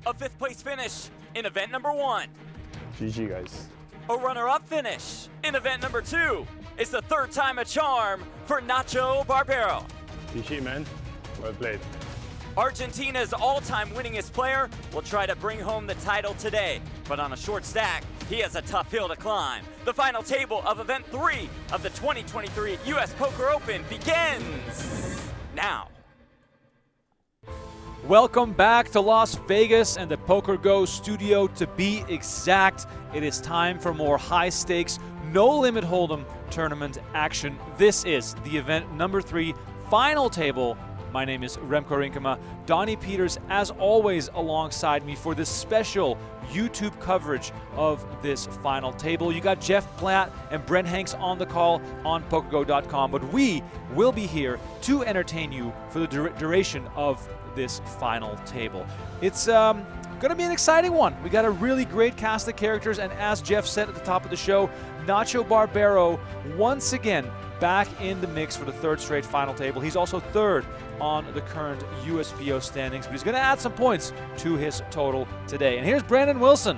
A 5th place finish in event number 1. GG, guys. A runner-up finish in event number 2. It's the 3rd time a charm for Nacho Barbero. GG, man. Well played. Argentina's all-time winningest player will try to bring home the title today, but on a short stack, he has a tough hill to climb. The final table of event 3 of the 2023 US Poker Open begins now. Welcome back to Las Vegas and the PokerGO studio. To be exact, it is time for more high-stakes, no-limit hold'em tournament action. This is the event number 3 final table. My name is Remko Rinkema. Donnie Peters, as always, alongside me for this special YouTube coverage of this final table. You got Jeff Platt and Brent Hanks on the call on PokerGO.com, but we will be here to entertain you for the duration of this final table. It's going to be an exciting one. We got a really great cast of characters, and as Jeff said at the top of the show, Nacho Barbero once again back in the mix for the 3rd straight final table. He's also 3rd on the current USPO standings, but he's going to add some points to his total today. And here's Brandon Wilson,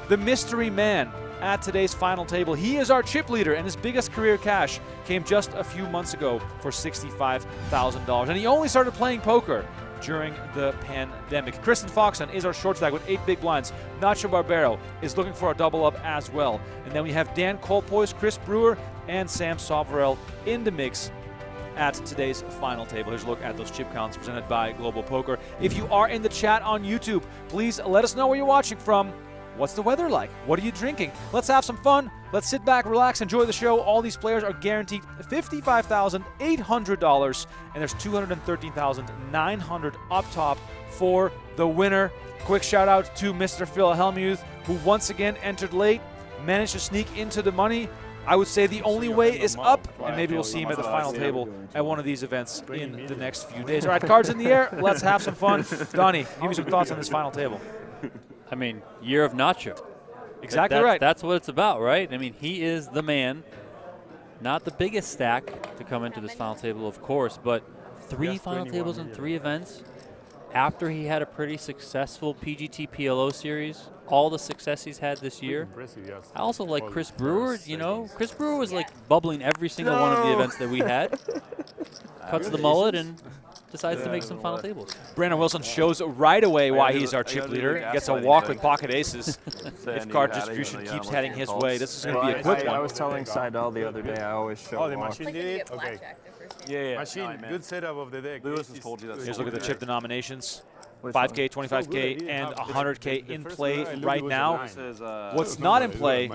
the mystery man at today's final table. He is our chip leader, and his biggest career cash came just a few months ago for $65,000. And he only started playing poker during the pandemic. Kristen Foxen is our short stack with 8 big blinds. Nacho Barbero is looking for a double up as well. And then we have Dan Colpoys, Chris Brewer, and Sam Soverel in the mix at today's final table. Here's a look at those chip counts presented by Global Poker. If you are in the chat on YouTube, please let us know where you're watching from. What's the weather like? What are you drinking? Let's have some fun. Let's sit back, relax, enjoy the show. All these players are guaranteed $55,800, and there's $213,900 up top for the winner. Quick shout out to Mr. Phil Hellmuth, who once again entered late, managed to sneak into the money. I would say the only way is up, and maybe we'll see him at the final table at one of these events in the next few days. All right, cards in the air. Let's have some fun. Donnie, give me some thoughts on this final table. I mean, year of Nacho. Exactly right. That's what it's about, right? I mean, he is the man. Not the biggest stack to come into this final table, of course, but 3 final tables in 3 events. After he had a pretty successful PGT PLO series, all the success he's had this year. I also like Chris Brewer, you know. Chris Brewer was like bubbling every single one of the events that we had. Cuts the mullet and decides to make some final tables. Brandon Wilson shows right away why he's our chip leader. Gets a walk with pocket aces. If card distribution keeps heading his way, this is going to be a quick one. I was telling Seidel the other day, I always show the machine did it? Okay. Yeah. Machine, good setup of the deck. Lewis has told you that. Here's a look at the chip denominations. 5K, 25K, and 100K in play right now. What's not in play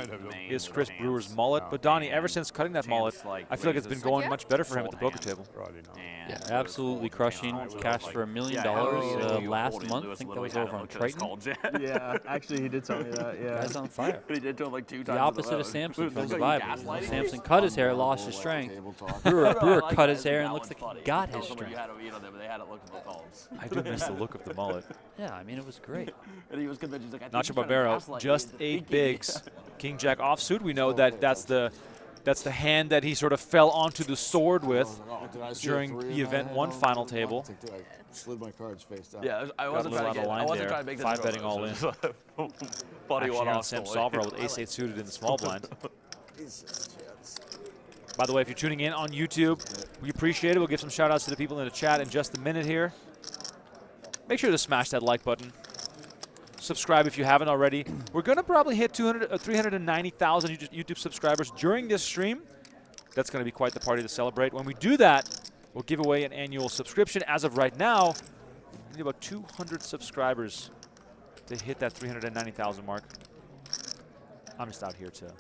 is Chris Brewer's mullet. But Donnie, ever since cutting that mullet, I feel like it's been going much better for him at the poker table. Yeah, absolutely crushing. Cash for $1 million last month. I think that was over on Triton. Yeah, actually he did tell me that, yeah. Guy's on fire. But he did do it like 2 times. The opposite of Samson from Survivor. Samson cut his hair, lost his strength. Brewer cut his hair and looks like he got his strength. I do miss the look of the mullet. Yeah, I mean, it was great. Nacho Barbero, just 8 bigs. King Jack offsuit. We know that that's the hand that he sort of fell onto the sword with during the event 1 final table. I slid my cards face down. Yeah, I wasn't trying to make this 5 betting all in. Funny one off Sam Soverel with ace-8 suited in the small blind. By the way, if you're tuning in on YouTube, we appreciate it. We'll give some shout-outs to the people in the chat in just a minute here. Make sure to smash that like button. Subscribe if you haven't already. We're going to probably hit 390,000 YouTube subscribers during this stream. That's going to be quite the party to celebrate. When we do that, we'll give away an annual subscription. As of right now, we need about 200 subscribers to hit that 390,000 mark. I'm just out here to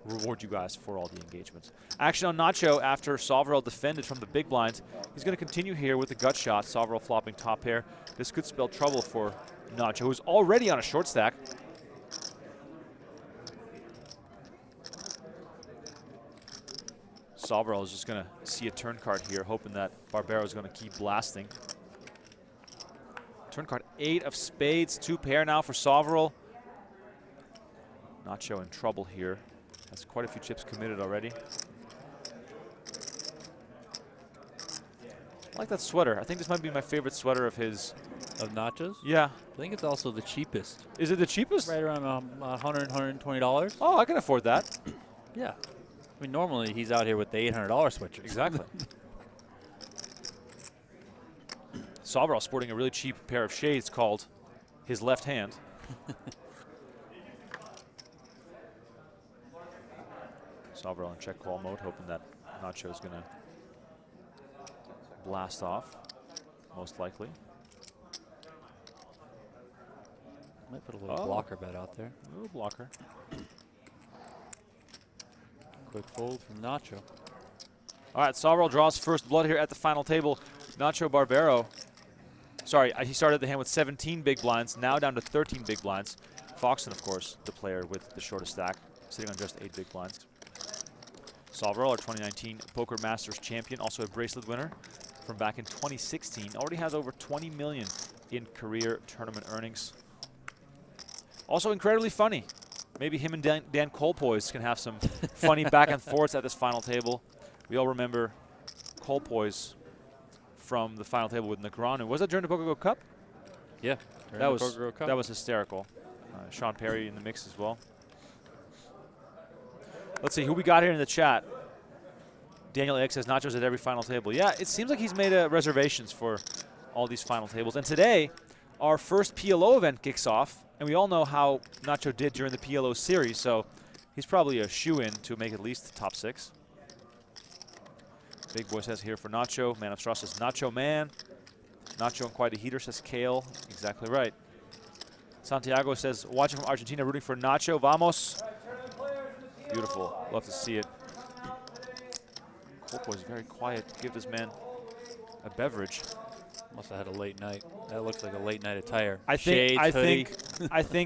reward you guys for all the engagements. Action on Nacho after Soverel defended from the big blind. He's going to continue here with the gut shot. Soverel flopping top pair. This could spell trouble for Nacho, who's already on a short stack. Soverel is just going to see a turn card here, hoping that Barbero is going to keep blasting. Turn card 8 of spades, 2 pair now for Soverel. Nacho in trouble here. Has quite a few chips committed already. I like that sweater. I think this might be my favorite sweater of his Of Nachos? Yeah. I think it's also the cheapest. Is it the cheapest? Right around $100, $120. Oh, I can afford that. Yeah. I mean, normally he's out here with the $800 switchers. Exactly. Soverel sporting a really cheap pair of shades called his left hand. Soverel in check call mode, hoping that Nacho's going to blast off, most likely. Might put a little blocker bet out there. A little blocker. Quick fold from Nacho. All right, Soverel draws first blood here at the final table. Nacho Barbero, sorry, he started the hand with 17 big blinds, now down to 13 big blinds. Foxen, of course, the player with the shortest stack, sitting on just 8 big blinds. Soverel, our 2019 Poker Masters champion, also a bracelet winner from back in 2016. Already has over 20 million in career tournament earnings. Also incredibly funny. Maybe him and Dan Colpoys can have some funny back and forths at this final table. We all remember Colpoys from the final table with Negreanu. Was that during the PokerGO Cup? Yeah, that was hysterical. Sean Perry in the mix as well. Let's see who we got here in the chat. Daniel X says Nachos at every final table. Yeah, it seems like he's made reservations for all these final tables. And today, our first PLO event kicks off. And we all know how Nacho did during the PLO series, so he's probably a shoe-in to make at least the top 6. Big Boy says here for Nacho. Man of Straw says Nacho man. Nacho and quite a heater says Kale. Exactly right. Santiago says watching from Argentina, rooting for Nacho. Vamos. Beautiful. Love to see it. Colpoys very quiet. Give this man a beverage. Must have had a late night. That looks like a late night attire. I think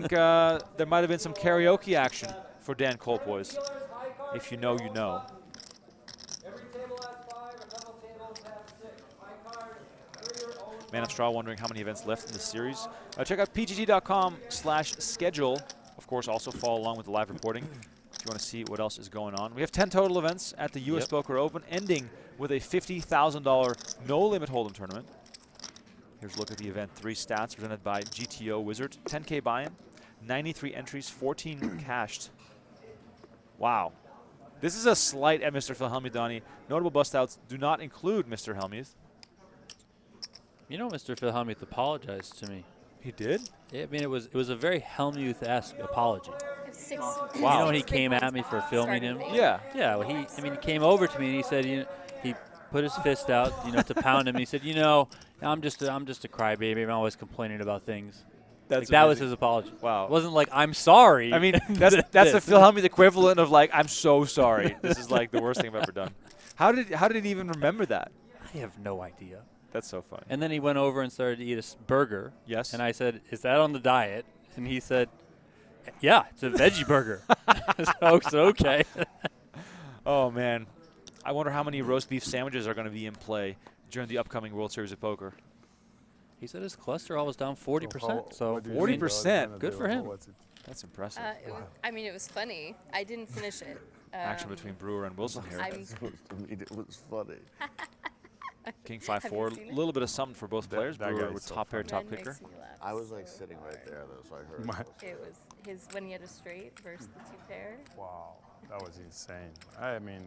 there might have been some karaoke action for Dan Colpoys. If you know, you know. Man of Straw wondering how many events left in the series. Check out pgt.com/schedule. Of course, also follow along with the live reporting if you want to see what else is going on. We have 10 total events at the U.S. Poker Open, ending with a $50,000 no-limit hold'em tournament. Here's a look at the event 3 stats presented by GTO Wizard. 10K buy-in, 93 entries, 14 cashed. Wow. This is a slight at Mr. Phil Hellmuth, Donnie. Notable bust-outs do not include Mr. Hellmuth. You know, Mr. Phil Hellmuth apologized to me. He did? Yeah, I mean, it was a very Hellmuth-esque apology. Wow. You know when he came at me for filming him? Yeah. Yeah, well, he came over to me and he said, he put his fist out, to pound him. And he said, I'm just a crybaby. I'm always complaining about things. That was his apology. Wow. It wasn't like, I'm sorry. I mean, that's the Phil Hellmuth equivalent of like, I'm so sorry. This is like the worst thing I've ever done. How did he even remember that? I have no idea. That's so funny. And then he went over and started to eat a burger. Yes. And I said, is that on the diet? And he said, yeah, it's a veggie burger. So okay. Oh, man. I wonder how many roast beef sandwiches are going to be in play during the upcoming World Series of Poker. He said his cholesterol was down 40%. So 40%. Good for him. That's impressive. It was funny. I didn't finish it. Action between Brewer and Wilson here. It was funny. King 5-4. A little bit of something for both players. Brewer with top pair, top kicker. I was like sitting right there though, so I heard it was his when he had a straight versus the 2 pair. Wow, that was insane. I mean,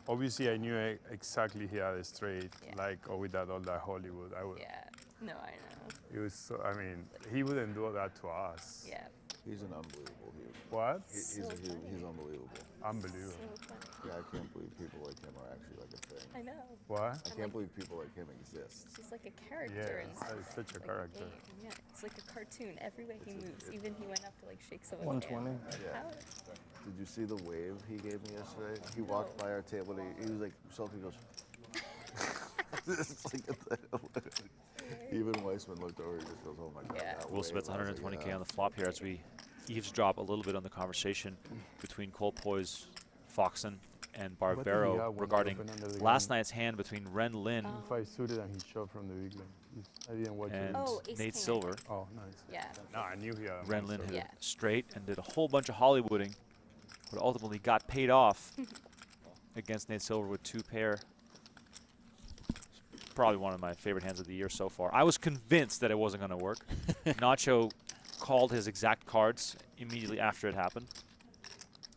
obviously I knew exactly he had a straight, with all that Hollywood. Yeah, no, I know. It was so, I mean, he wouldn't do that to us. Yeah. He's an unbelievable human. What? He's unbelievable. Unbelievable. Yeah, I can't believe people like him are actually like a thing. I know. What? I can't believe people like him exist. He's like a character. Yeah, he's such a character. Yeah, it's like a cartoon. Every way he moves, even he went up to shake someone's 120. Yeah. Did you see the wave he gave me yesterday? He walked by our table. He was like, Sophie goes. It's like, even Weissman looked over. He just goes, "Oh my God." Yeah. Wilson bets 120K on the flop here as we eavesdrop a little bit on the conversation between Colpoys, Foxen, and Barbero regarding last night's hand between Ren Lin If I suited and he shoved from the big line. I didn't watch and it. Nate Silver. Oh, nice. Yeah. No, I knew he had. Ren Lin hit it straight and did a whole bunch of Hollywooding, but ultimately got paid off against Nate Silver with 2 pair. probably one of my favorite hands of the year so far. I was convinced that it wasn't going to work. Nacho called his exact cards immediately after it happened,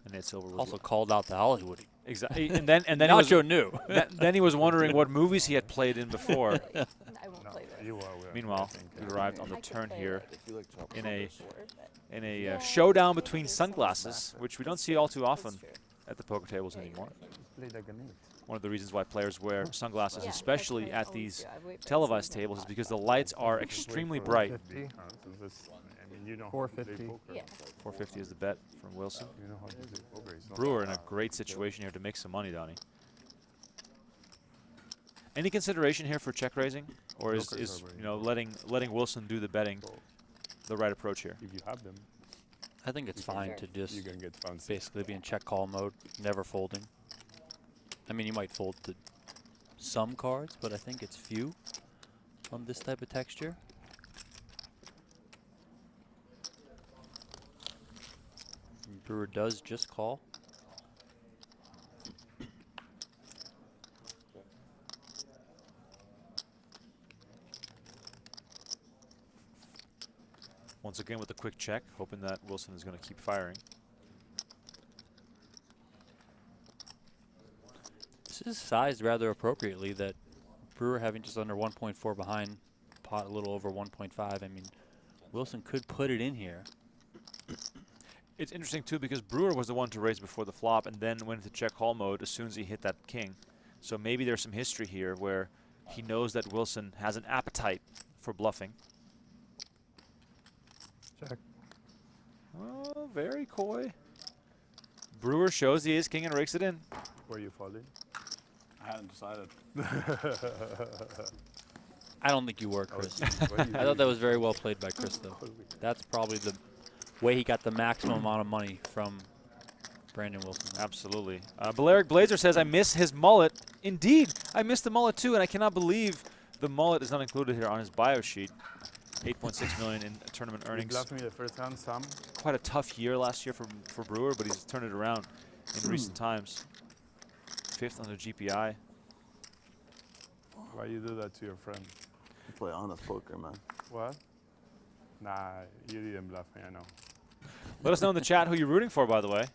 and it's over. Also called out the Hollywood. Exactly, and then Nacho knew. Then he was wondering what movies he had played in before. I won't play this. Meanwhile, we arrived on the turn here in a showdown between sunglasses, which we don't see all too often at the poker tables anymore. One of the reasons why players wear sunglasses, especially at these televised tables, is because the lights are extremely bright. 450. Yeah. 450 is the bet from Wilson. Brewer in a great situation here to make some money, Donnie. Any consideration here for check raising, or is you know letting Wilson do the betting the right approach here? If you have them, I think it's fine to just you can get fancy. basically be in check call mode, never folding. I mean, you might fold to some cards, but I think it's few on this type of texture. Brewer does just call. Once again with a quick check, hoping that Wilson is going to keep firing. This is sized rather appropriately, that Brewer having just under 1.4 behind, pot a little over 1.5. I mean, Wilson could put it in here. It's interesting, too, because Brewer was the one to raise before the flop and then went into check-call mode as soon as he hit that king. So maybe there's some history here where he knows that Wilson has an appetite for bluffing. Check. Oh, very coy. Brewer shows the ace-king and rakes it in. Were you folding? I hadn't decided. I don't think you were, Chris. I thought that was very well played by Chris, though. That's probably the way he got the maximum amount of money from Brandon Wilson. Absolutely. Balearic Blazer says, I miss his mullet. Indeed, I miss the mullet too, and I cannot believe the mullet is not included here on his bio sheet. 8.6 million in tournament earnings. You bluffed me the first hand, Sam. Quite a tough year last year for Brewer, but he's turned it around in recent times. 5th on the GPI. Why you do that to your friend? You play honest poker, man. What? Nah, you didn't bluff me, I know. Let us know in the chat who you're rooting for, by the way.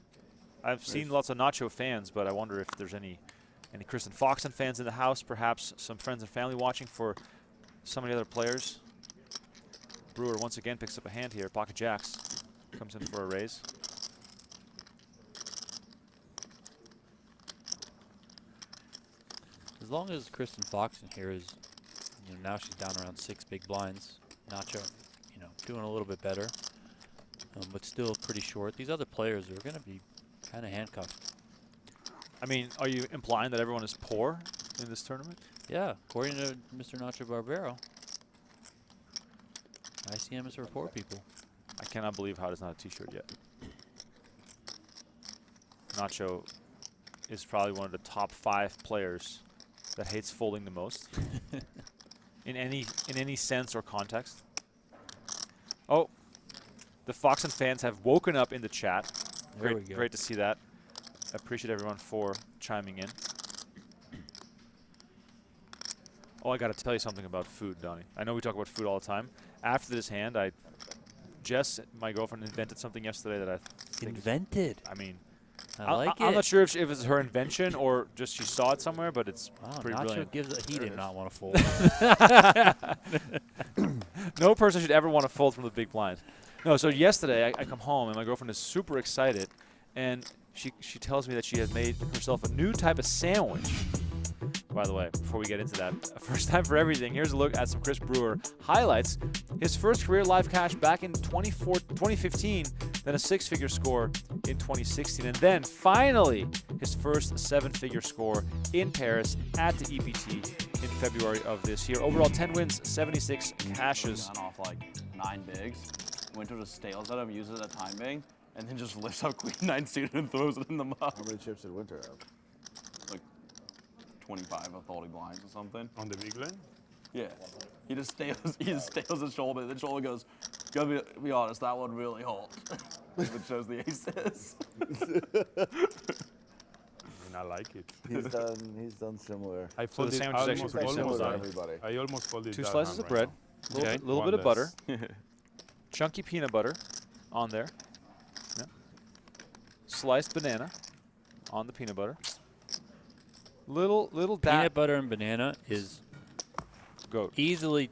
I've seen lots of Nacho fans, but I wonder if there's any Kristen Foxen fans in the house, perhaps some friends and family watching for some of the other players. Brewer once again picks up a hand here. Pocket jacks. Comes in for a raise. As long as Kristen Foxen here is, you know, now she's down around 6 big blinds. Nacho, you know, doing a little bit better, but still pretty short. These other players are going to be kind of handcuffed. I mean, are you implying that everyone is poor in this tournament? Yeah, according to Mr. Nacho Barbero. ICM is for poor people. I cannot believe how it's not a t-shirt yet. Nacho is probably one of the top 5 players that hates folding the most in any sense or context. Oh, the Foxen fans have woken up in the chat. Great to see that. I appreciate everyone for chiming in. Oh, I got to tell you something about food, Donnie. I know we talk about food all the time. After this hand, Jess, my girlfriend, invented something yesterday that I think Invented? I mean, I like it. I'm not sure if it's her invention or just she saw it somewhere, but it's pretty brilliant. He did not want to fold. No person should ever want to fold from the big blind. No, so yesterday I come home and my girlfriend is super excited, and she tells me that she has made herself a new type of sandwich. By the way, before we get into that, first time for everything, here's a look at some Chris Brewer highlights. His first career live cash back in 2015, then a 6-figure score in 2016, and then finally his first 7-figure score in Paris at the EPT in February of this year. Overall 10 wins, 76 cashes. Gone off like 9 bigs. Winter just stales at him, uses a time bang, and then just lifts up Queen 9 suited and throws it in the mug. How many chips did Winter have? 25 of 30 blinds or something. On the big line? Yeah. He just stales his shoulder. The shoulder goes, gotta be honest, that one really hot. It shows the aces. and I like it. He's done similar. I So the folded sandwich is actually pretty almost simple. Everybody. I almost folded 2 that slices hand of bread, right a Okay. little One bit of butter, less. chunky peanut butter on there, yeah. Sliced banana on the peanut butter, little Peanut butter and banana is goat. easily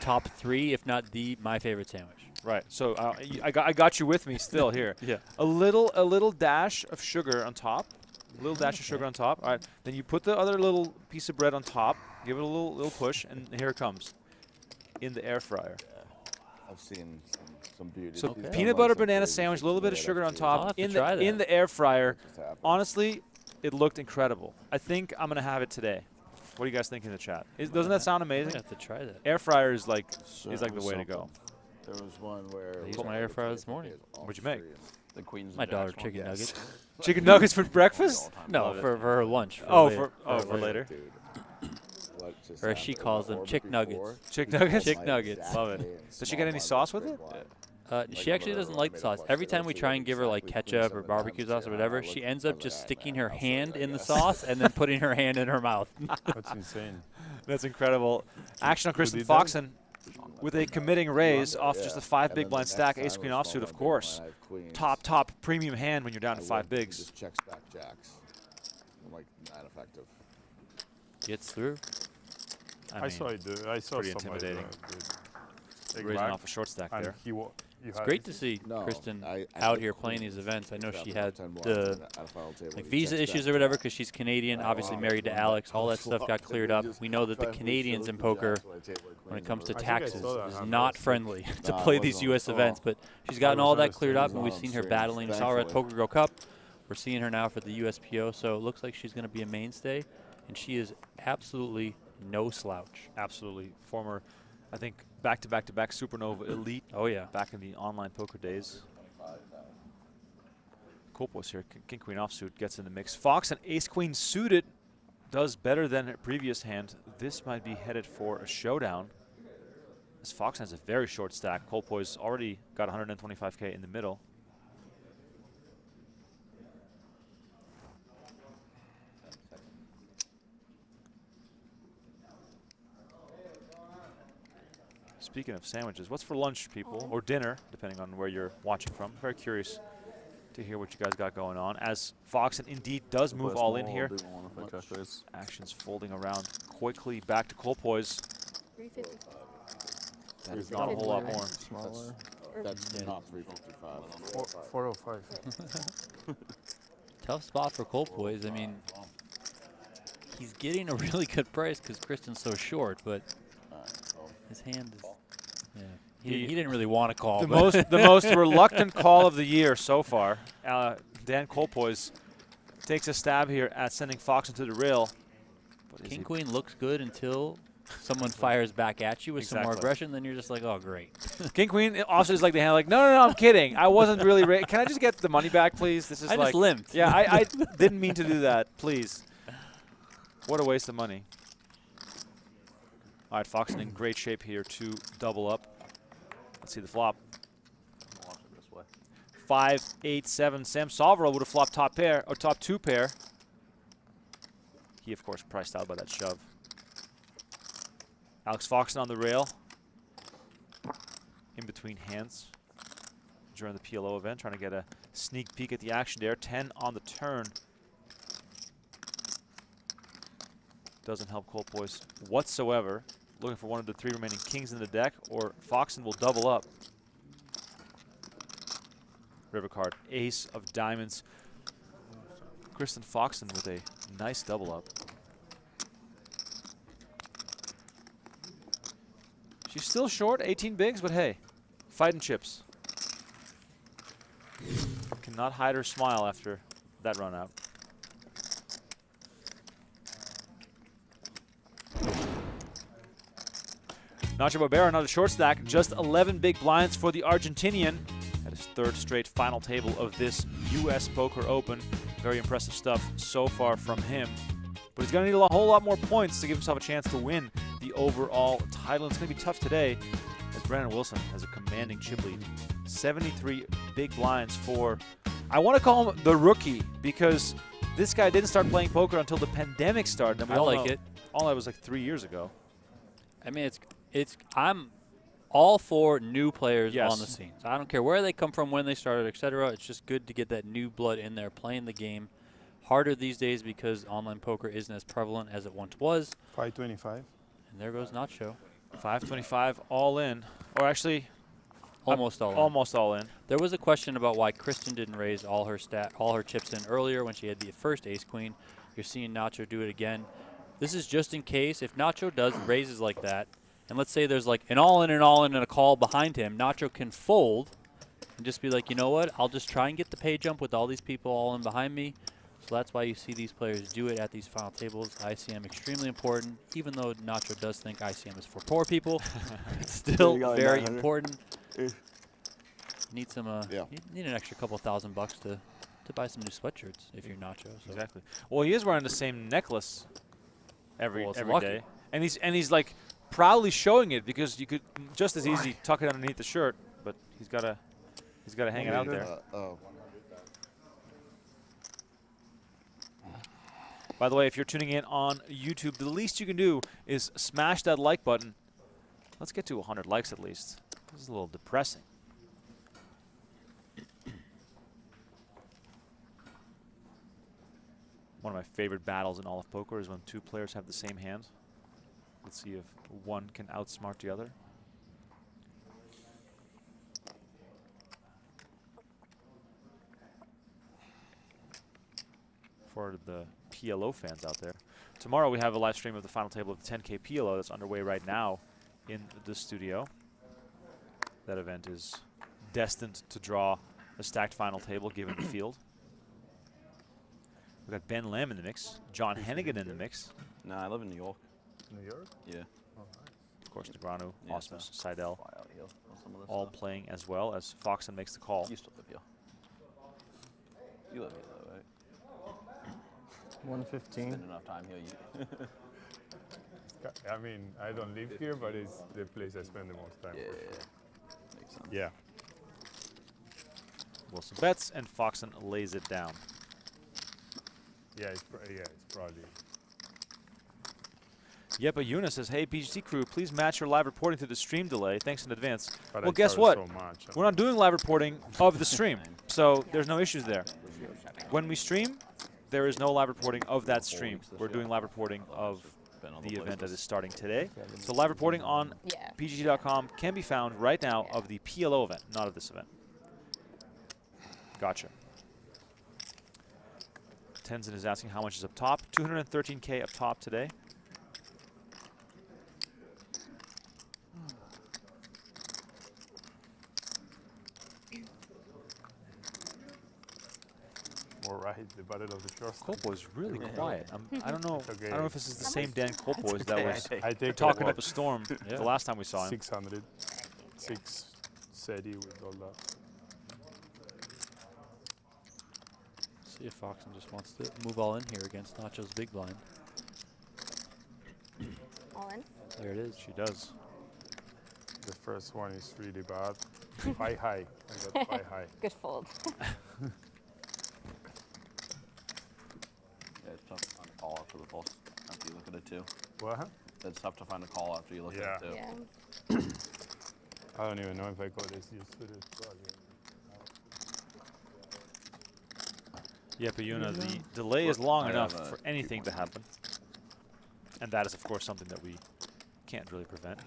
top 3, if not my favorite sandwich. Right. So I got you with me still here. Yeah. A little dash of sugar on top. A little dash of sugar on top. All right. Then you put the other little piece of bread on top. Give it a little push, and here it comes, in the air fryer. I've seen some beauty. So He's done, peanut like, butter, some banana crazy sandwich, a shit little bit of today sugar that on I've top I'll have to in try the that. air fryer. just happened. Honestly, it looked incredible. I think I'm gonna have it today. What do you guys think in the chat? Doesn't that sound I amazing? have to try that. Air fryer is like So the way to something. go. There was one where I used my air fryer this morning. What'd you make? The Queens. My and daughter Jacks one. chicken nuggets. Chicken nuggets for breakfast? No, for her lunch. Oh, later. for later. Dude. What just Or as she happened? calls them, Orbit chick before, nuggets. Chick he nuggets? called Chick my nuggets. exact Love it. name, Does she small get any bag, sauce with big it? blind. She actually doesn't like the sauce. Every time we try and give her like ketchup or barbecue sauce or whatever, she ends up just sticking her hand in the sauce and then putting her hand in her mouth. That's insane. That's incredible. Action on Kristen did that? Foxen with a committing raise off just a 5 And big then blind the stack, next ace time queen it was offsuit, small of blind, big course. blind, I have queens. Top premium hand when you're down I to 5 win, he bigs. just checks back jacks. I'm like, not effective. Gets through. I saw it. I saw pretty somebody intimidating. take Raising back, off a short stack and there. It's great to see No, Kristen I out took here playing these queens. events. I know Trapped she about had 10 blinds the at a final table. like He visa checks issues back or whatever jack. because she's Canadian, Oh, obviously wow. married to One Alex. back All on that the stuff flop, got and cleared then up. just We know that the try and push Canadians those in to poker, jacks when I table with when it queens comes to in reverse. I think I taxes, saw that is happen. not friendly to Nah, it play wasn't these on U.S. the events. call. But she's gotten was all on that the cleared stream. up, and It was we've on seen her stream, battling. We saw her at thankfully. PokerGO Cup. We're seeing her now for the USPO, so it looks like she's going to be a mainstay, and she is absolutely no slouch. Absolutely. Former, I think, back-to-back-to-back Supernova elite. Oh, yeah. Back in the online poker days. Colpoys here, king queen offsuit gets in the mix. Fox and ace queen suited does better than her previous hand. This might be headed for a showdown. As Fox has a very short stack. Colpoys already got 125K in the middle. Speaking of sandwiches, what's for lunch, people, or dinner, depending on where you're watching from? Very curious to hear what you guys got going on. As Foxen indeed does move all in here. Action's folding around quickly. Back to Colpoys. 350. That is not a whole lot more. Smaller. That's the top 355. 405. Tough spot for Colpoys. I mean, he's getting a really good price because Kristen's so short, but his hand is, yeah. He didn't really want to call. The but most reluctant call of the year so far. Dan Colpoys takes a stab here at sending Fox into the rail. But is King he- Queen looks good until someone fires back at you with some more Exactly. aggression. Then you're just like, oh, great. King Queen also is like the hand, like, no, I'm kidding. I wasn't really. Can I just get the money back, please? This is I like, just limped. Yeah, I didn't mean to do that. Please. What a waste of money. All right, Foxen in great shape here to double up. Let's see the flop. 5, 8, 7. Sam Soverel would have flopped top pair or top 2 pair. He, of course, priced out by that shove. Alex Foxen on the rail. In between hands during the PLO event, trying to get a sneak peek at the action there. 10 on the turn. Doesn't help Colpoys whatsoever. Looking for one of the 3 remaining kings in the deck, or Foxen will double up. River card, ace of diamonds. Kristen Foxen with a nice double up. She's still short, 18 bigs, but hey, fighting chips. Cannot hide her smile after that run out. Nacho Barbero, another short stack, just 11 big blinds for the Argentinian at his 3rd straight final table of this U.S. Poker Open. Very impressive stuff so far from him. But he's going to need a whole lot more points to give himself a chance to win the overall title. It's going to be tough today as Brandon Wilson has a commanding chip lead. 73 big blinds for, I want to call him the rookie because This guy didn't start playing poker until the pandemic started. And we I all like know, it. All that was like 3 years ago. I mean, I'm all for new players Yes. on the scene. So I don't care where they come from, when they started, etc. It's just good to get that new blood in there playing the game. Harder these days because online poker isn't as prevalent as it once was. 525. And there goes Nacho. 525 all in. Or actually, Almost all in. almost all in. There was a question about why Kristen didn't raise all her chips in earlier when she had the first ace queen. You're seeing Nacho do it again. This is just in case if Nacho does raises like that, and let's say there's like an all in and a call behind him, Nacho can fold and just be like, you know what, I'll just try and get the pay jump with all these people all in behind me. So that's why you see these players do it at these final tables. ICM extremely important, even though Nacho does think ICM is for poor people. It's still very important. Need some need an extra couple $1,000 to buy some new sweatshirts if you're Nacho. So. Exactly. Well, he is wearing the same necklace every lucky. day, and he's like proudly showing it because you could just as easy tuck it underneath the shirt, but he's gotta hang it out there. By the way, if you're tuning in on YouTube, the least you can do is smash that like button. Let's get to 100 likes at least. This is a little depressing. One of my favorite battles in all of poker is when two players have the same hand. Let's see if one can outsmart the other. For the PLO fans out there, tomorrow we have a live stream of the final table of the 10K PLO that's underway right now in the studio. That event is destined to draw a stacked final table given the field. We've got Ben Lamb in the mix, John Hennigan in the mix. No, I live in New York. New York? Yeah. Oh, nice. Of course, Negranu, Yeah, Osmus, Seidel, Fly out here on some of this all stuff. playing as well as Foxen makes the call. You still live here. You live here though, right? 115. Spend enough time here. I mean, I don't live here, but it's the place I spend the most time. Yeah, For sure. makes sense. Yeah. Wilson bets and Foxen lays it down. Yeah, it's probably. Yepa Yuna says, hey, PGT crew, please match your live reporting to the stream delay. Thanks in advance. But Well, I guess charge what? So much. We're not doing live reporting of the stream, so there's no issues there. When we stream, there is no live reporting of that stream. We're doing live reporting of the event that is starting today. So live reporting on PGT.com can be found right now of the PLO event, not of this event. Gotcha. Tenzin is asking how much is up top. 213K up top today. More right, the battle of the short. Colpoys really quiet. I don't know. Okay. I don't know if this is the same Dan Colpoys that was I take talking up a storm the last time we saw him. 600, 6 SETI with all that. See if Foxen just wants to move all in here against Nacho's big blind. All in? There it is. She does. The first one is really bad. 5 high. I got 5 high. Good fold. Yeah, it's tough to find a call after the ball. After you look at it too. What? It's tough to find a call after you look at it too. Yeah. I don't even know if I got this used to this. Yepa Yuna, the delay is long I enough have a for anything to happen. And that is, of course, something that we can't really prevent.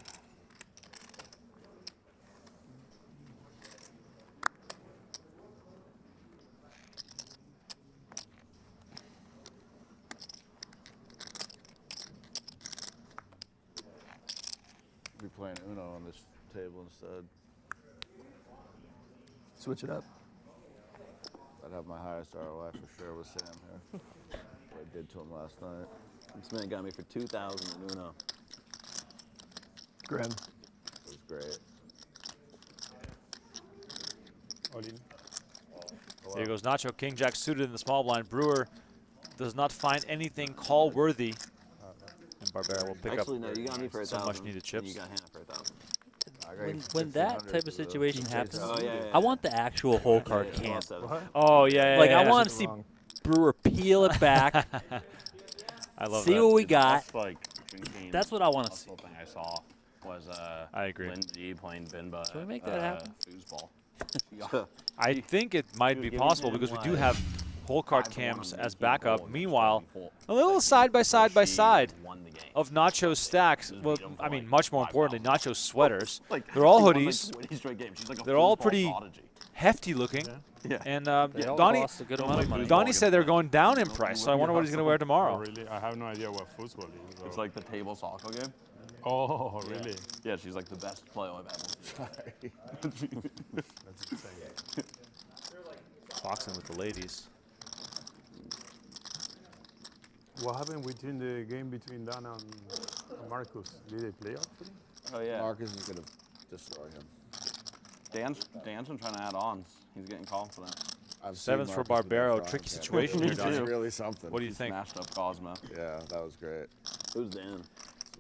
Be playing Uno on this table instead. Switch it up. I'd have my highest ROI for sure with Sam here. What I did to him last night. This man got me for 2,000 in Uno. Grim. It was great. All in. There goes Nacho, King Jack suited in the small blind. Brewer does not find anything call worthy. And Barbero will pick Actually, up no, you got me for some 1,000. much needed chips. You got Hannah for 1,000. When that type of situation happens, Oh, yeah. I want the actual whole card can't. Oh, yeah, Like, yeah, I yeah. want to see Brewer peel it back. I love See that. what we got. That's like drinking. That's what I want to That's see. the thing I saw was I agree. Lindsay playing Binba. Can we make that happen? Foosball. I think it might be possible because we do have hole card cams as backup. Meanwhile, a little side by side by side of Nacho's stacks. Well, I mean, much more importantly, Nacho's sweaters. They're all hoodies. They're all pretty hefty looking. Yeah. And They all Donnie, lost a good amount of money. Donnie said they're going down in price, so I wonder what he's going to wear tomorrow. Really? I have no idea what football is. It's though. like the table soccer game. Oh, really? Yeah, she's like the best player I've ever seen. That's insane. Foxen with the ladies. What happened between the game between Dan and Marcus? Did they play off? Oh yeah. Marcus is going to destroy him. Dan's been trying to add on. He's getting confident. I've seen Sevens for Marcus with Barbero. the Tricky frying situation pan. here, Donnie. That's really something. What do you think? Smashed up Cosmo. Yeah, that was great. Who's Dan?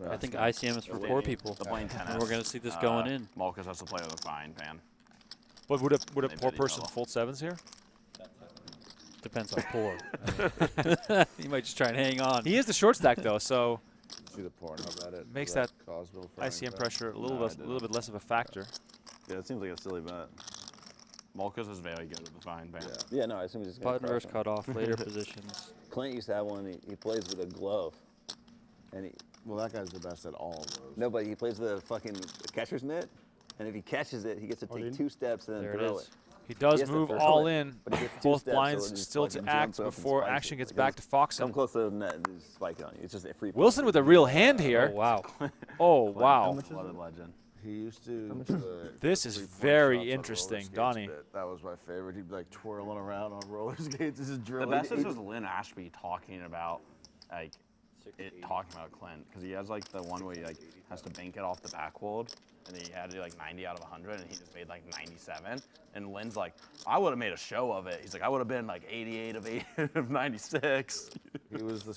I think ICM is for poor people. They're playing tennis. And we're going to see this going in. Marcus has to play with a frying pan. But would a They poor bet person each other. fold sevens here? Depends how poor. You might just try and hang on. He is the short stack though, so See the Pornhub edit. makes for that Cosmo frying ICM pan. pressure a little No, I little bit less of a factor. Yeah, it seems like a silly bet. Marcus is very good with the frying pan. Yeah. Yeah, no, I assume he's just gonna Button crush versus him. cutoff, later positions. Clint used to have one. He plays with a glove, and he Well, that guy's the best at all of those. no, but he plays with a fucking catcher's mitt, and if he catches it, he gets to All in? take 2 steps and then There it throw is. it. He does Yes, move that's all right. in. But he gets 2 Both steps, so blinds it just still to fucking act jumps up and before spikes action it. gets Like, back to Come Foxen. close to the net, and just spike it on you. It's just a free. Wilson with a real hand here. Oh, wow. Oh, wow. What a legend. He used to. This is 3-point very shots on roller interesting, skates Donnie. bit. That was my favorite. He'd be like twirling around on roller skates, just The drilling. best is just Lynn Ashby talking about talking about Clint, because he has like the one where he like has to bank it off the backboard, and he had to do like 90 out of 100, and he just made like 97. And Lynn's like, I would have made a show of it. He's like, I would have been like 88 of 96. He was the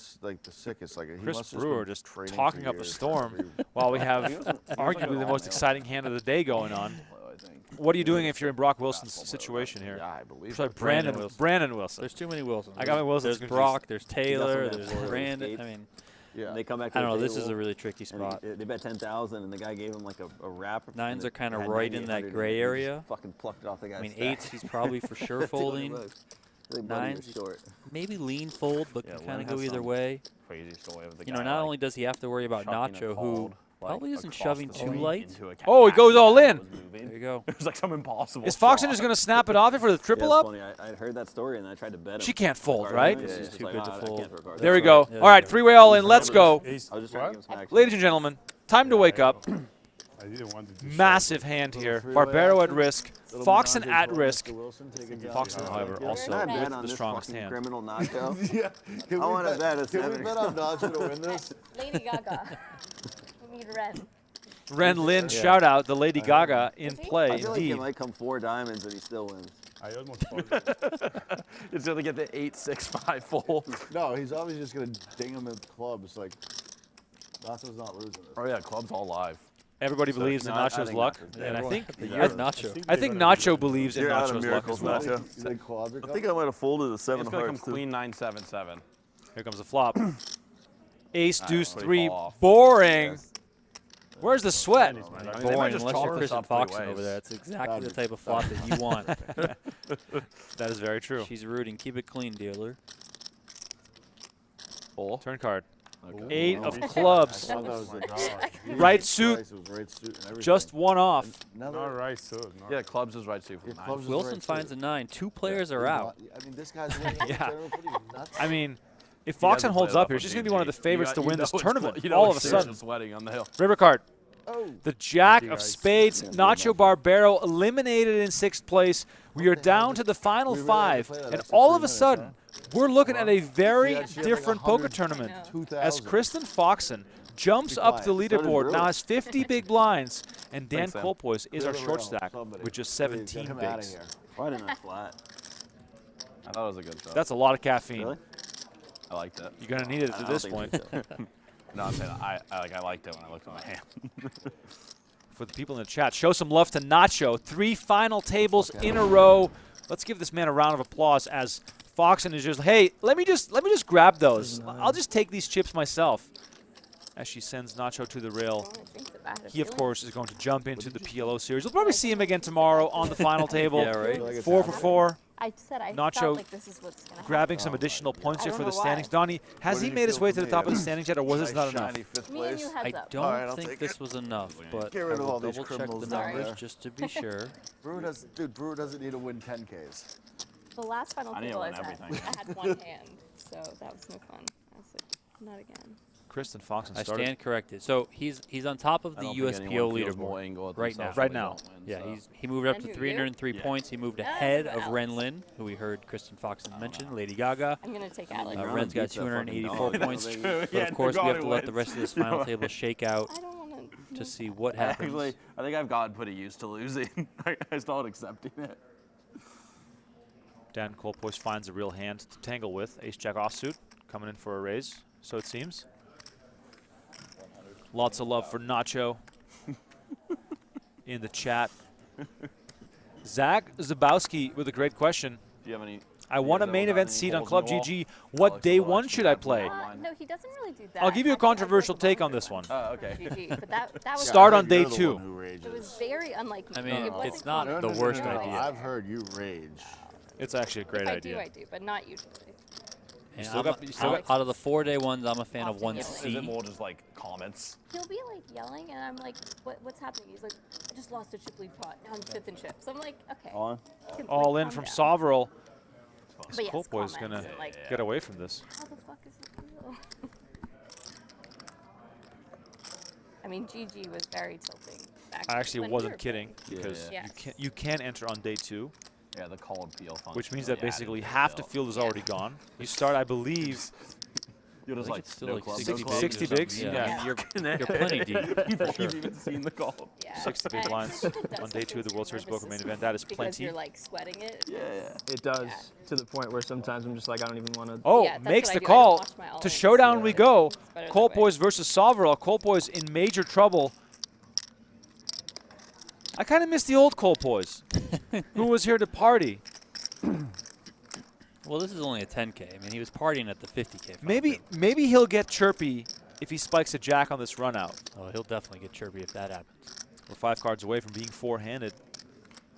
sickest. Like he Chris must have Brewer been just training talking for up a years. storm while we have arguably the most exciting hand of the day going on. What are you doing if you're in Brock Wilson's situation here? Yeah, I believe. Sorry, it. Brandon Wilson. There's too many Wilsons. I got my Wilsons There's confused. Brock, there's Taylor, Nothing there's that forward Brandon. skates. I mean, Yeah. And they come back. I To don't know. the This is table, a really tricky and spot. They bet 10,000, and the guy gave him like a wrap. Nines are kinda Had right in that 9,800, gray and he just area. Fucking plucked it off the guy's I mean, stack. eights, he's probably for sure 200 folding. bucks. Like, buddy, you're Nines, short. maybe lean fold, but Yeah, can kind Lynn of go has either some way. Crazy story of the You guy. know, not like, only does he have to worry about chucking a Nacho, who cold, like, probably isn't across shoving the too street light. into a Oh, he cat goes all that in. was moving. There you go. It was like some impossible. Is Foxen shot. just going to snap it off it for the triple Yeah, it's up? funny. I heard that story, and I tried to bet him. She can't fold, Regarding right? it. This Yeah, is she's too like, good to "Nah, I fold." can't regard There that." we go. Yeah, All right, three-way all in. Let's go. Ace, I was just what? trying to give him some action. Ladies and gentlemen, time to wake up. I didn't want to do Massive hand here. Barbero at risk. Foxen at risk. Foxen, however, also Can I bet with on the this strongest fucking hand. criminal Nacho? Yeah. I want to bet a Can we 7. bet on Nacho to win this? Lady Gaga. We need Ren. Ren Lin, shout out the Lady Gaga in play, I feel like he indeed. might come 4 diamonds and he still wins. I almost folded. It's gonna get the 8-6-5 fold. No, he's obviously just gonna ding him with clubs. Like Nacho's not losing this. Oh yeah, club's all live. Everybody believes in no, I Nacho's think luck, Nacho's and I think The year of Nacho. I think Nacho believes in You're out of Nacho's luck as miracles, well. Nacho. He's like quadra I think I might have folded a 7 It's gonna come hearts. too. queen 9-7-7. Here comes the flop. Ace, deuce, pretty 3, fall off. boring. Where's the sweat? they might Boring, just unless chalk you're this Kristen up three Foxen ways. over there. That's exactly That'd the be type of flop that you want. That is very true. She's rooting. Keep it clean, dealer. Turn card. Okay. 8 of clubs. I thought that was the dog. Right suit, It was right suit and everything. just one off. Another, Not right suit. No. Yeah, clubs is right too. Your For clubs is Wilson right finds suit. a 9. 2 players are out. I mean, this guy's winning. Yeah. General footy, nuts. I mean, if He Foxen hasn't holds played up here, enough she's on going to be one of the DMG. favorites to win this it's- tournament. you know All of it's a serious sudden. sweating on the hill. River card. Oh. The Jack Big of ice. Spades, Nacho Barbero eliminated in 6th place. We are down to the final We really have to 5, play that and extra all 3 of a minutes, sudden, we're looking at a very She had like different poker 100 tournament. I know. As 2,000. Kristen Foxen jumps Be up the quiet. So did leaderboard, Brewer. now has 50 big blinds, and Dan Thanks, Sam. Colpoys is our Clear the short rail, stack somebody. with just Please, 17 get him outta bigs. here. Why didn't I flat? I thought it was a good shot. That's a lot of caffeine. Really? I liked it. You're going to need it I at don't this think point. so. No, I'm saying I liked it when I looked at my hand. For the people in the chat, show some love to Nacho. 3 final tables in a row. Let's give this man a round of applause as Foxen is just, hey, let me just grab those. I'll just take these chips myself. As she sends Nacho to the rail. He, of course, is going to jump into the PLO series. We'll probably see him again tomorrow on the final table. Yeah, right. 4 for 4. I said I Nacho felt like this is what's gonna grabbing happen. some additional points here I for don't the know standings. why. Donnie, has he made his way to the top of the standings yet, or was this not enough? Me and you I heads up. don't All right, I'll think take this it. was enough, but Get rid I of will all these double check the criminals down numbers there. just to be sure. Brewer doesn't need to win 10Ks. The last final I need to table I win was at, everything. I had one hand, so that was no fun. I was like, not again. Kristen Foxen I started. stand corrected. So he's on top of I the don't think anyone feels more USPO angle at leaderboard right now. themselves Right when they now. don't win, Yeah, so. he moved up And to who, you? 303 Yeah. points. He moved Ah, ahead what of else? Ren Lin, who we heard Kristen Foxen mention, Lady Gaga. I'm gonna take Alex. Ren's got beats that fucking 284 dog. points. That's But Yeah, of course, we have to Nagano let the wins. rest of this final table shake out I don't want to see what happens. Actually, I think I've gotten pretty used to losing. I started accepting it. Dan Colpoys finds a real hand to tangle with. Ace-Jack offsuit coming in for a raise, so it seems. Lots of love for Nacho in the chat. Zach Zabowski with a great question. Do you have any? I want a main event seat on Club GG. What day one should I play? no, he doesn't really do that. I'll give you a I think I controversial do like take on this one. Oh, okay. GG, but that was Start on day You're the 2. one who rages. It was very unlike me. I mean, It wasn't it's not common. the worst idea. I've heard you rage. It's actually a great If idea. I do, but not usually. And still I'm got- a- you still out, got- out of the 4-day ones, I'm a fan of Often, one yeah. Is C. it more just like comments? He'll be like yelling, and I'm like, what's happening? He's like, I just lost a chip lead pot. Now I'm 5th in chips. I'm like, okay. On. All in from Soverel. But yes, Colpoy's going comments to and, like, get away from this. how the fuck is it real? I mean, GG was very tilting back I actually when we wasn't were kidding playing. because Yeah. you can enter on day 2, Yeah, the call and peel function. which means really that basically added to half the field. field is already gone. You start, I believe, You're just I think like it's still no like clubs, 60 no clubs, 60 or something. bigs? Yeah, Yeah. You're plenty deep. For Before sure. you've even seen the call. Yeah. 60 big And blinds it does on day 2 of the something World to Series your Poker main nervous event. That is because plenty. you're like sweating it. Yeah, It does, to the point where sometimes I'm just like, I don't even want to. Oh, Yeah, that's makes what I the do. I don't call. watch my To all-ins. showdown we go. It's better that way. Colpoys versus Soverel. Colpoys in major trouble. I kind of miss the old Colpoys, who was here to party. Well, this is only a 10K. I mean, he was partying at the 50K. Maybe he'll get chirpy if he spikes a jack on this run out. Oh, he'll definitely get chirpy if that happens. We're 5 cards away from being 4-handed.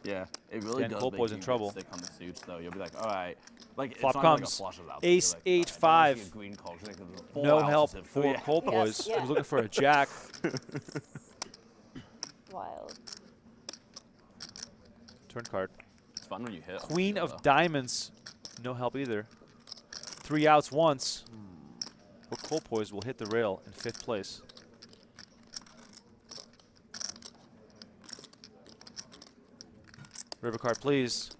Yeah, it really Dan does Colpoy's make in you trouble. get sick on the suits, though. You'll be like, all right. Like, Flop it's not like a comes. flush is out. Ace, You're like, 8, all right, I don't 5. see a green call. She's like, there's a full No house help is it? for Yeah. Colpoys. Yes, yeah. He was looking for a jack. Wild. Turn card. It's fun when you hit. Queen though. of diamonds. No help either. 3 outs once. But Colpoys will hit the rail in 5th place. River card, please.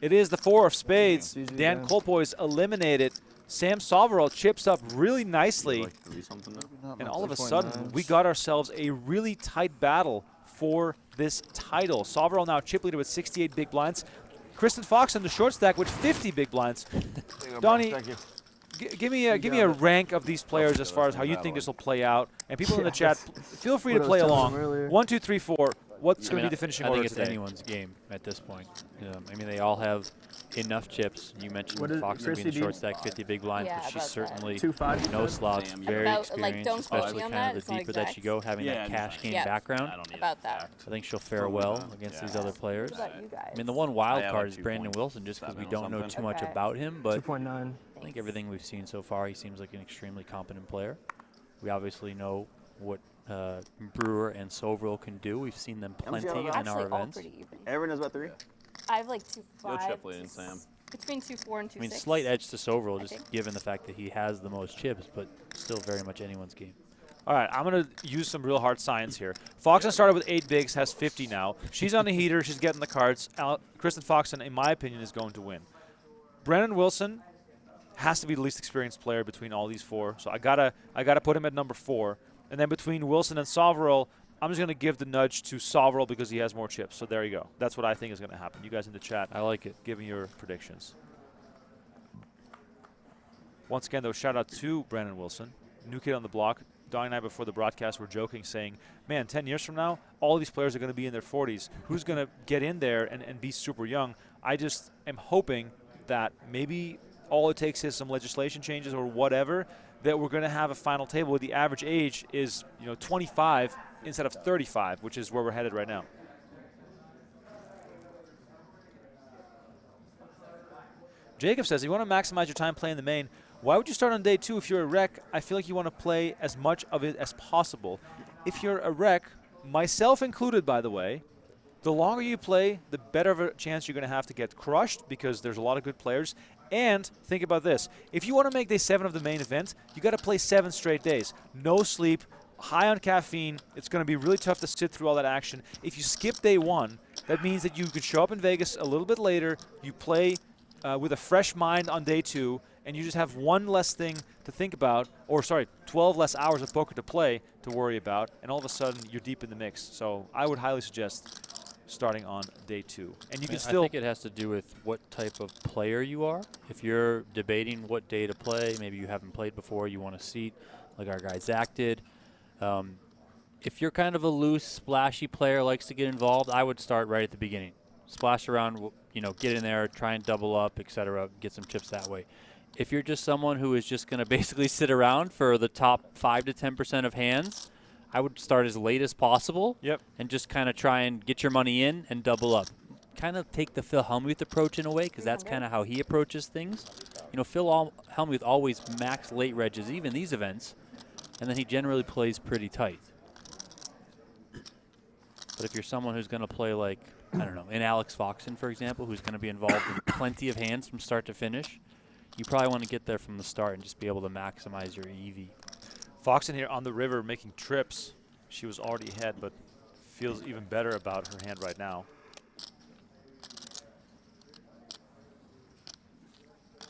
It is the 4 of spades. GG, Dan Dan. Colpoys eliminated. Sam Soverel chips up really nicely. Like 3-something now? And all of a 3.9. sudden, we got ourselves a really tight battle for this title. Soverel now chip leader with 68 big blinds. Kristen Foxen, the short stack, with 50 big blinds. Donnie, Thank you. give me a rank of these players as far as how you think this will play out. And people in the chat, feel free to what I play was telling along. him earlier. 1, 2, 3, 4. What's I going mean, to be the finishing I order think it's today? anyone's game at this point. I mean, they all have enough chips. You mentioned What is- Foxen being Chrissy the short D? stack, 50 big blinds, Yeah, but she's about that. certainly 2-5. no slots, Damn, very About, like, experienced, don't quote especially me on kind that, of it's the not deeper that you exact. go, having Yeah, that I'm cash fine. game Yeah. background. I don't need About it. that. I think she'll fare well against these other players. What about you guys? I mean, the one wild I have card like is Brandon 2.7 Wilson, just because we or don't know something. too much Okay. about him, but 2.9. I think everything we've seen so far, he seems like an extremely competent player. We obviously know what Brewer and Soverel can do. We've seen them How much plenty you in have our Actually, all events. pretty even. Everyone knows about 3? I have like 2-5. chip leading, Sam. Between 2-4 and 2-6. I mean, slight edge to Soverel, I just think. given the fact that he has the most chips, but still very much anyone's game. All right, I'm going to use some real hard science here. Foxen started with 8 bigs, has 50 now. She's on a heater. She's getting the cards. Kristen Foxen, in my opinion, is going to win. Brandon Wilson has to be the least experienced player between all these 4, so I gotta put him at number 4. And then between Wilson and Soverel, I'm just going to give the nudge to Soverel because he has more chips. So there you go. That's what I think is going to happen. You guys in the chat, I like it. give me your predictions. Once again, though, shout out to Brandon Wilson, new kid on the block. Donnie and I, before the broadcast, were joking, saying, man, 10 years from now, all these players are going to be in their 40s. Who's going to get in there and be super young? I just am hoping that maybe all it takes is some legislation changes or whatever, that we're going to have a final table where the average age is 25 instead of 35, which is where we're headed right now. Jacob says, you want to maximize your time playing the main. Why would you start on day 2 if you're a rec? I feel like you want to play as much of it as possible. If you're a rec, myself included, by the way, the longer you play, the better of a chance you're going to have to get crushed because there's a lot of good players. And think about this. If you want to make day 7 of the main event, you got to play 7 straight days. No sleep, high on caffeine. It's going to be really tough to sit through all that action. If you skip day 1, that means that you could show up in Vegas a little bit later, you play with a fresh mind on day 2, and you just have one less thing to think about, or sorry, 12 less hours of poker to play to worry about, and all of a sudden you're deep in the mix. So I would highly suggest starting on day 2. And you can still... I think it has to do with what type of player you are. If you're debating what day to play, maybe you haven't played before, you want a seat, like our guy Zach did. If you're kind of a loose, splashy player, likes to get involved, I would start right at the beginning. Splash around, get in there, try and double up, etc., get some chips that way. If you're just someone who is just going to basically sit around for the top 5 to 10% of hands, I would start as late as possible. Yep. And just kind of try and get your money in and double up. Kind of take the Phil Hellmuth approach in a way, because that's kind of how he approaches things. Phil Hellmuth always max late regs, even these events, and then he generally plays pretty tight. But if you're someone who's going to play like, I don't know, in Alex Foxen, for example, who's going to be involved in plenty of hands from start to finish, you probably want to get there from the start and just be able to maximize your EV. Foxen here on the river making trips. She was already ahead, but feels even better about her hand right now.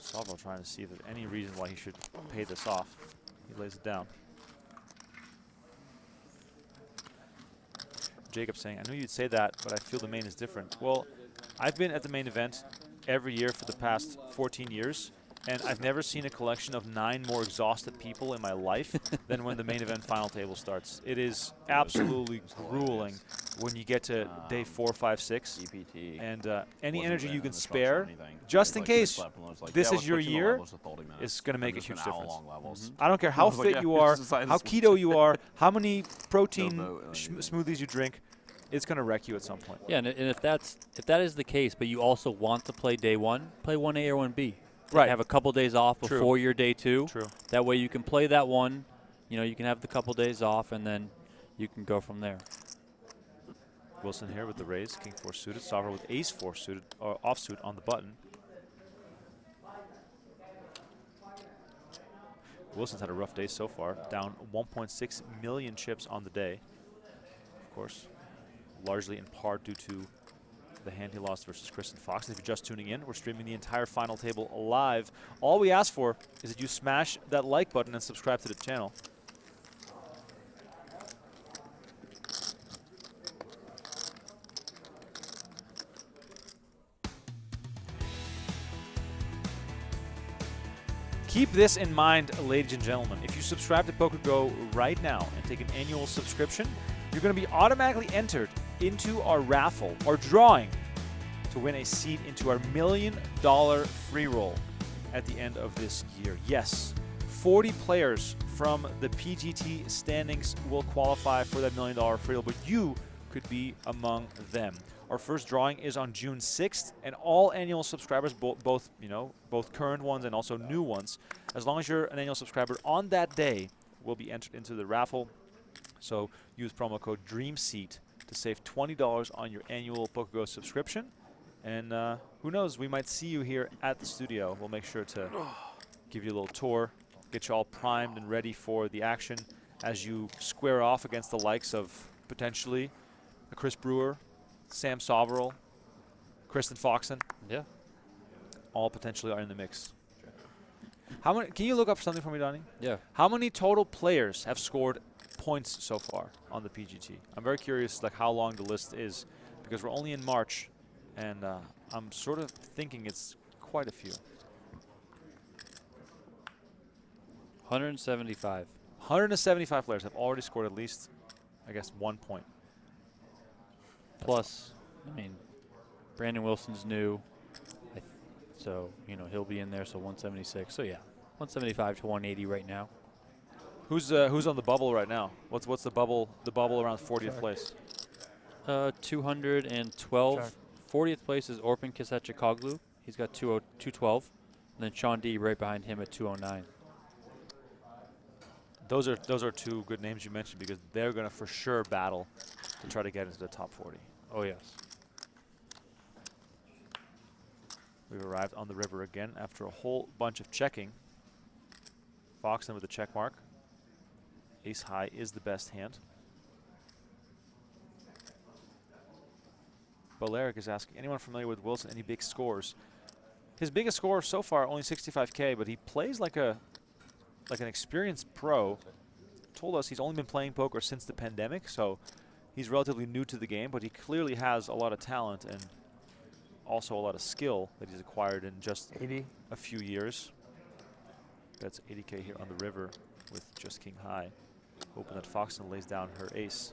Soverel trying to see if there's any reason why he should pay this off. He lays it down. Jacob saying, I knew you'd say that, but I feel the main is different. Well, I've been at the main event every year for the past 14 years, and I've never seen a collection of 9 more exhausted people in my life than when the main event final table starts. It is absolutely grueling when you get to day 4, 5, 6. EPT and any energy you can spare, just in case this is your year, is going to make a huge difference. I don't care how fit you are, how keto you are, how many protein smoothies you drink, it's going to wreck you at some point. Yeah, and if that is the case, but you also want to play day 1, play 1A or 1B. Right. Have a couple days off before your day 2. True. That way you can play that one. You can have the couple days off, and then you can go from there. Wilson here with the raise, King 4 suited. Soverel with Ace 4 suited, or offsuit on the button. Wilson's had a rough day so far, down 1.6 million chips on the day. Of course, largely in part due to the hand he lost versus Kristen Foxen. If you're just tuning in, we're streaming the entire final table live. All we ask for is that you smash that like button and subscribe to the channel. Keep this in mind, ladies and gentlemen. If you subscribe to PokerGO right now and take an annual subscription, you're going to be automatically entered into our raffle, or drawing, to win a seat into our $1 million free roll at the end of this year. Yes, 40 players from the PGT standings will qualify for that $1 million free roll, but you could be among them. Our first drawing is on June 6th, and all annual subscribers, both current ones and also new ones, as long as you're an annual subscriber on that day, will be entered into the raffle. So use promo code DREAMSEAT to save $20 on your annual PokerGO subscription. And who knows, we might see you here at the studio. We'll make sure to give you a little tour, get you all primed and ready for the action as you square off against the likes of potentially a Chris Brewer, Sam Soverel, Kristen Foxen. Yeah. All potentially are in the mix. How many? Can you look up something for me, Donnie? Yeah. How many total players have scored points so far on the PGT? I'm very curious, like, how long the list is, because we're only in March, and I'm sort of thinking it's quite a few. 175. 175 players have already scored at least, I guess, 1 point. Plus, I mean, Brandon Wilson's new. So, you know, he'll be in there, so 176. So, yeah, 175 to 180 right now. Who's on the bubble right now? What's the bubble around 40th place? 212. Check. 40th place is Orpin Kisachikoglu. He's got 212. And then Sean D right behind him at 209. Those are two good names you mentioned because they're going to for sure battle to try to get into the top 40. Oh, yes. We've arrived on the river again after a whole bunch of checking. Foxen with a check mark. Ace high is the best hand. Boleric is asking, anyone familiar with Wilson, any big scores? His biggest score so far, only 65K, but he plays like an experienced pro. Told us he's only been playing poker since the pandemic, so he's relatively new to the game, but he clearly has a lot of talent and also a lot of skill that he's acquired in just 80. a few years. That's 80K here on the river with just king high, hoping that Foxen lays down her ace.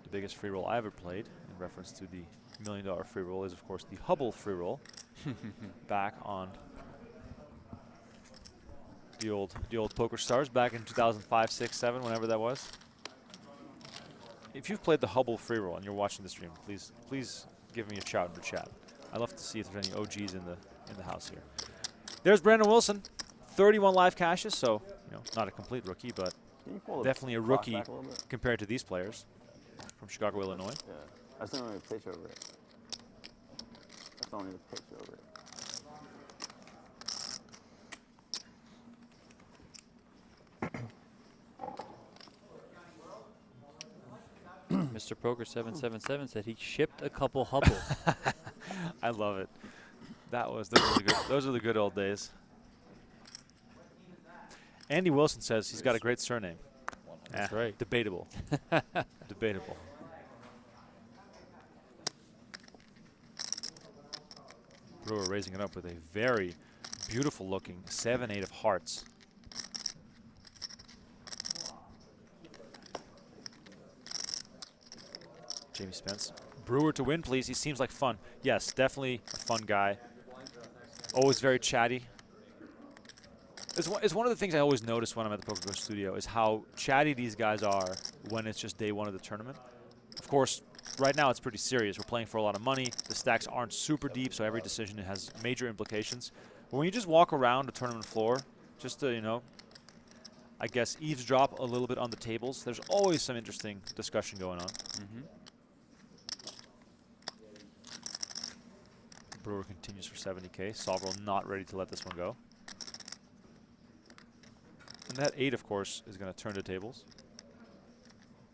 The biggest free roll I ever played, in reference to the $1 million free roll, is of course the Hubble free roll. Back on the old Poker Stars back in 2005, 6, 7, whenever that was. If you've played the Hubble free roll and you're watching the stream, please give me a shout in the chat. I'd love to see if there's any OGs in the house here. There's Brandon Wilson, 31 live cashes, so not a complete rookie, but definitely a rookie compared to these players from Chicago, Illinois. Yeah, that's the only pitch over it. That's the only pitch over it. Mr. Poker 777 said he shipped a couple Hubbles. I love it. Those are the good old days. Andy Wilson says he's got a great surname. That's right. Debatable. Debatable. Brewer raising it up with a very beautiful looking 7-8 of hearts. Jamie Spence. Brewer to win, please. He seems like fun. Yes, definitely a fun guy. Always very chatty. It's one of the things I always notice when I'm at the PokerGO studio is how chatty these guys are when it's just day one of the tournament. Of course, right now it's pretty serious. We're playing for a lot of money. The stacks aren't super deep, so every decision has major implications. But when you just walk around the tournament floor, just to, I guess, eavesdrop a little bit on the tables, there's always some interesting discussion going on. Brewer continues for 70K. Soverel not ready to let this one go. And that 8, of course, is going to turn the tables.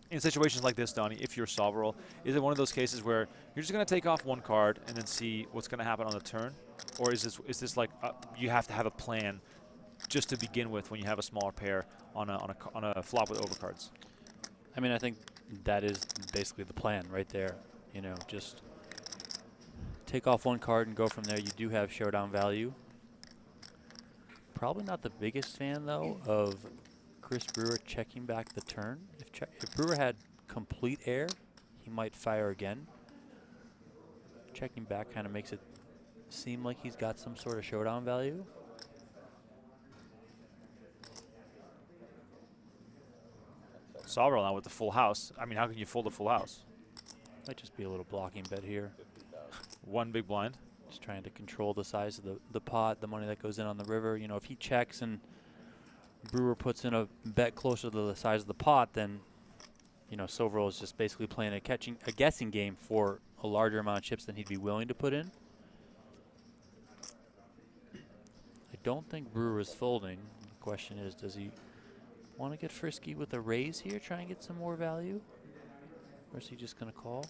In situations like this, Donnie, if you're Soverel, is it one of those cases where you're just going to take off one card and then see what's going to happen on the turn? Or is this like you have to have a plan just to begin with when you have a smaller pair on a flop with overcards? I mean, I think that is basically the plan right there. Just take off one card and go from there. You do have showdown value. Probably not the biggest fan, though, of Chris Brewer checking back the turn. If Brewer had complete air, he might fire again. Checking back kind of makes it seem like he's got some sort of showdown value. Soverel now with the full house. I mean, how can you fold a full house? Might just be a little blocking bet here. One big blind. Just trying to control the size of the pot, the money that goes in on the river. If he checks and Brewer puts in a bet closer to the size of the pot, then, Soverel is just basically playing a guessing game for a larger amount of chips than he'd be willing to put in. I don't think Brewer is folding. The question is, does he want to get frisky with a raise here, try and get some more value? Or is he just going to call?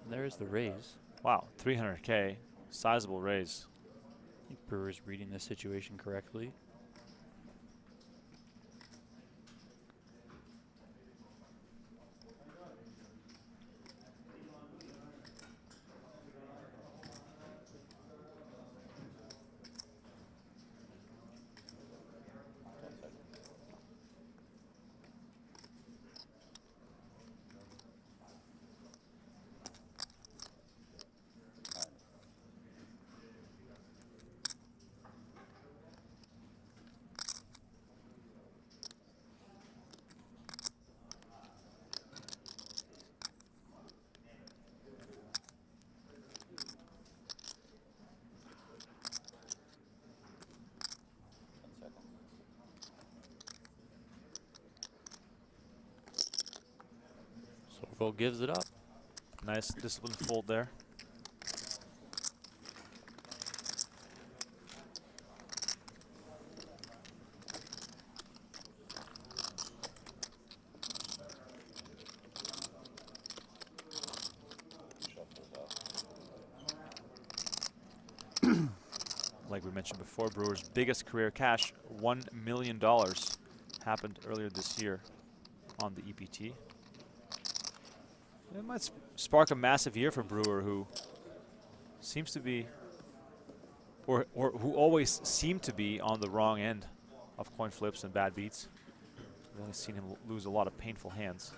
And there's the raise. Wow, 300K. Sizable raise. I think Brewer's reading the situation correctly. Soverel gives it up. Nice disciplined fold there. Like we mentioned before, Brewer's biggest career cash, $1 million, happened earlier this year on the EPT. It might spark a massive year for Brewer, who seems to be, or who always seemed to be on the wrong end of coin flips and bad beats. We've only seen him lose a lot of painful hands.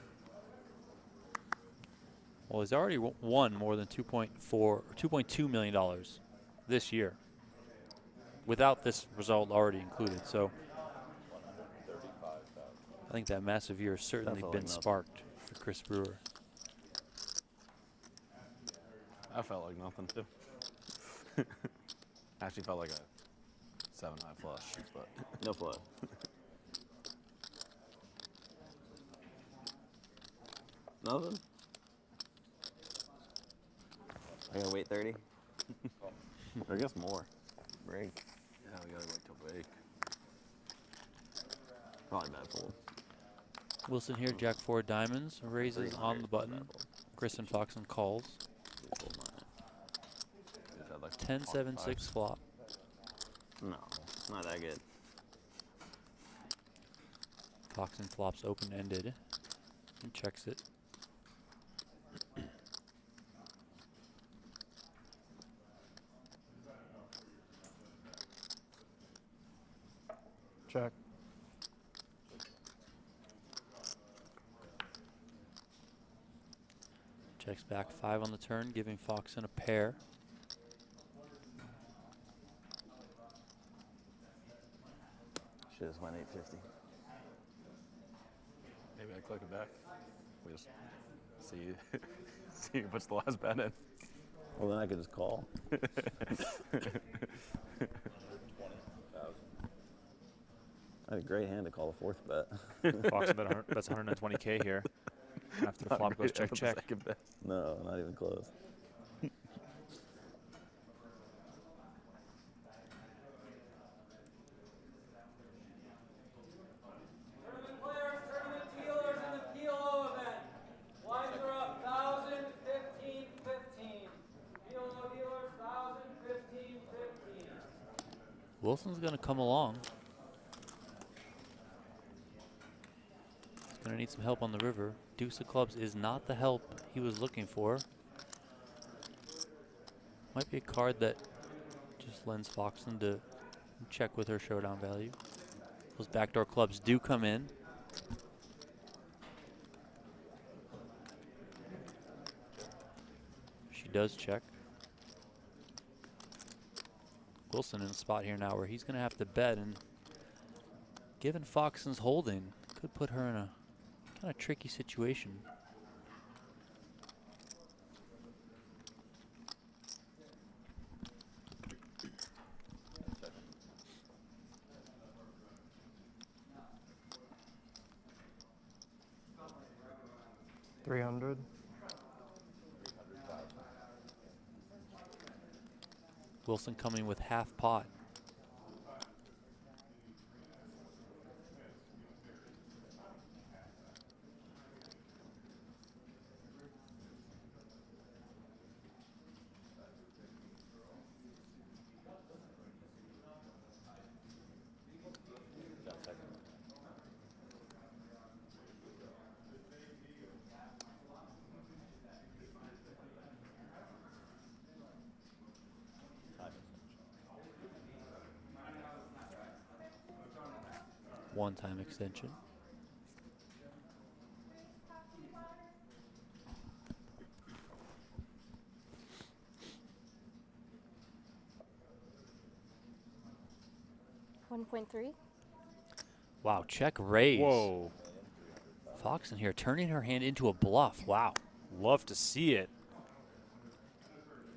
Well, he's already won more than $2.2 million this year, without this result already included. So I think that massive year has certainly been sparked for Chris Brewer. I felt like nothing too. Actually felt like a 7-high flush, but No flush. Nothing? I gotta wait 30. I guess more. Break. Yeah, we gotta wait till break. Probably bad fold. Wilson here, Jack 4 diamonds, raises on the button. Kristen Foxen calls. 10-7-6 flop. No, not that good. Foxen flops open-ended and checks it. Check. Checks back 5 on the turn, giving Foxen a pair. Should have went 850. Maybe I click it back. We just see who puts the last bet in. Well, then I could just call. I had a great hand to call the fourth bet. Fox bets 120K here after the flop goes check, check. No, not even close. Wilson's going to come along. He's going to need some help on the river. Deuce of clubs is not the help he was looking for. Might be a card that just lends Foxen to check with her showdown value. Those backdoor clubs do come in. She does check. Wilson in a spot here now where he's going to have to bet, and given Foxen's holding, could put her in a kind of tricky situation. $300. Wilson coming with half pot. One-time extension. $1.3. Wow, check raise. Whoa. Foxen here turning her hand into a bluff. Wow. Love to see it.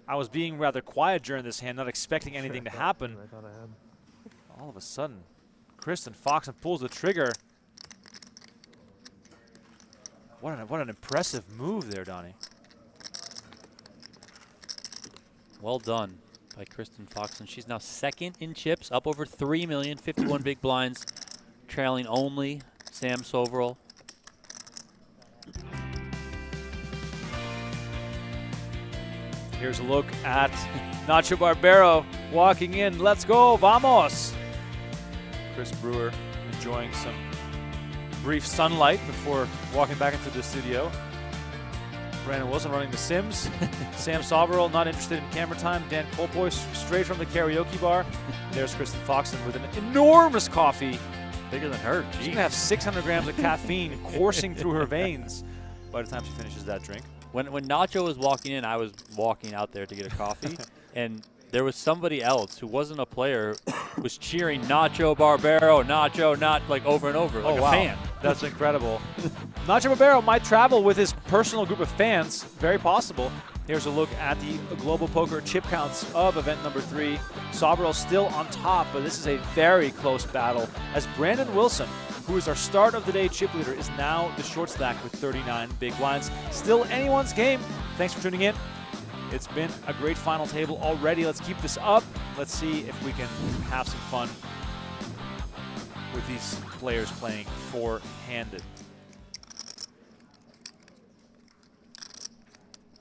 I was being rather quiet during this hand, not expecting anything to happen. I thought I had. All of a sudden, Kristen Foxen pulls the trigger. What an impressive move there, Donnie. Well done by Kristen Foxen. She's now second in chips, up over 3 million, 51 big blinds, trailing only Sam Soverel. Here's a look at Nacho Barbero walking in. Let's go, vamos! Chris Brewer enjoying some brief sunlight before walking back into the studio. Brandon Wilson running the Sims. Sam Soverel not interested in camera time. Dan Colpoys straight from the karaoke bar. There's Kristen Foxen with an enormous coffee. Bigger than her. She's going to have 600 grams of caffeine coursing through her veins by the time she finishes that drink. When Nacho was walking in, I was walking out there to get a coffee, and there was somebody else who wasn't a player was cheering Nacho Barbero, Nacho, not like over and over, like a fan. That's incredible. Nacho Barbero might travel with his personal group of fans, very possible. Here's a look at the global poker chip counts of event number 3. Soverel still on top, but this is a very close battle as Brandon Wilson, who is our start of the day chip leader, is now the short stack with 39 big blinds. Still anyone's game. Thanks for tuning in. It's been a great final table already. Let's keep this up. Let's see if we can have some fun with these players playing four-handed.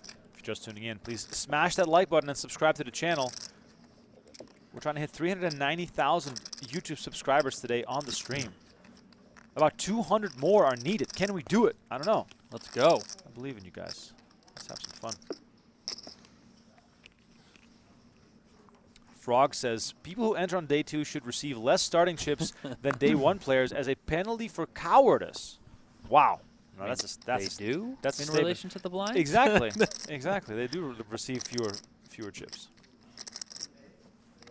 If you're just tuning in, please smash that like button and subscribe to the channel. We're trying to hit 390,000 YouTube subscribers today on the stream. About 200 more are needed. Can we do it? I don't know. Let's go. I believe in you guys. Let's have some fun. Frog says, people who enter on day 2 should receive less starting chips than day 1 players as a penalty for cowardice. Wow. No, that's they do that's in a relation to the blinds? Exactly. Exactly. They do receive fewer chips.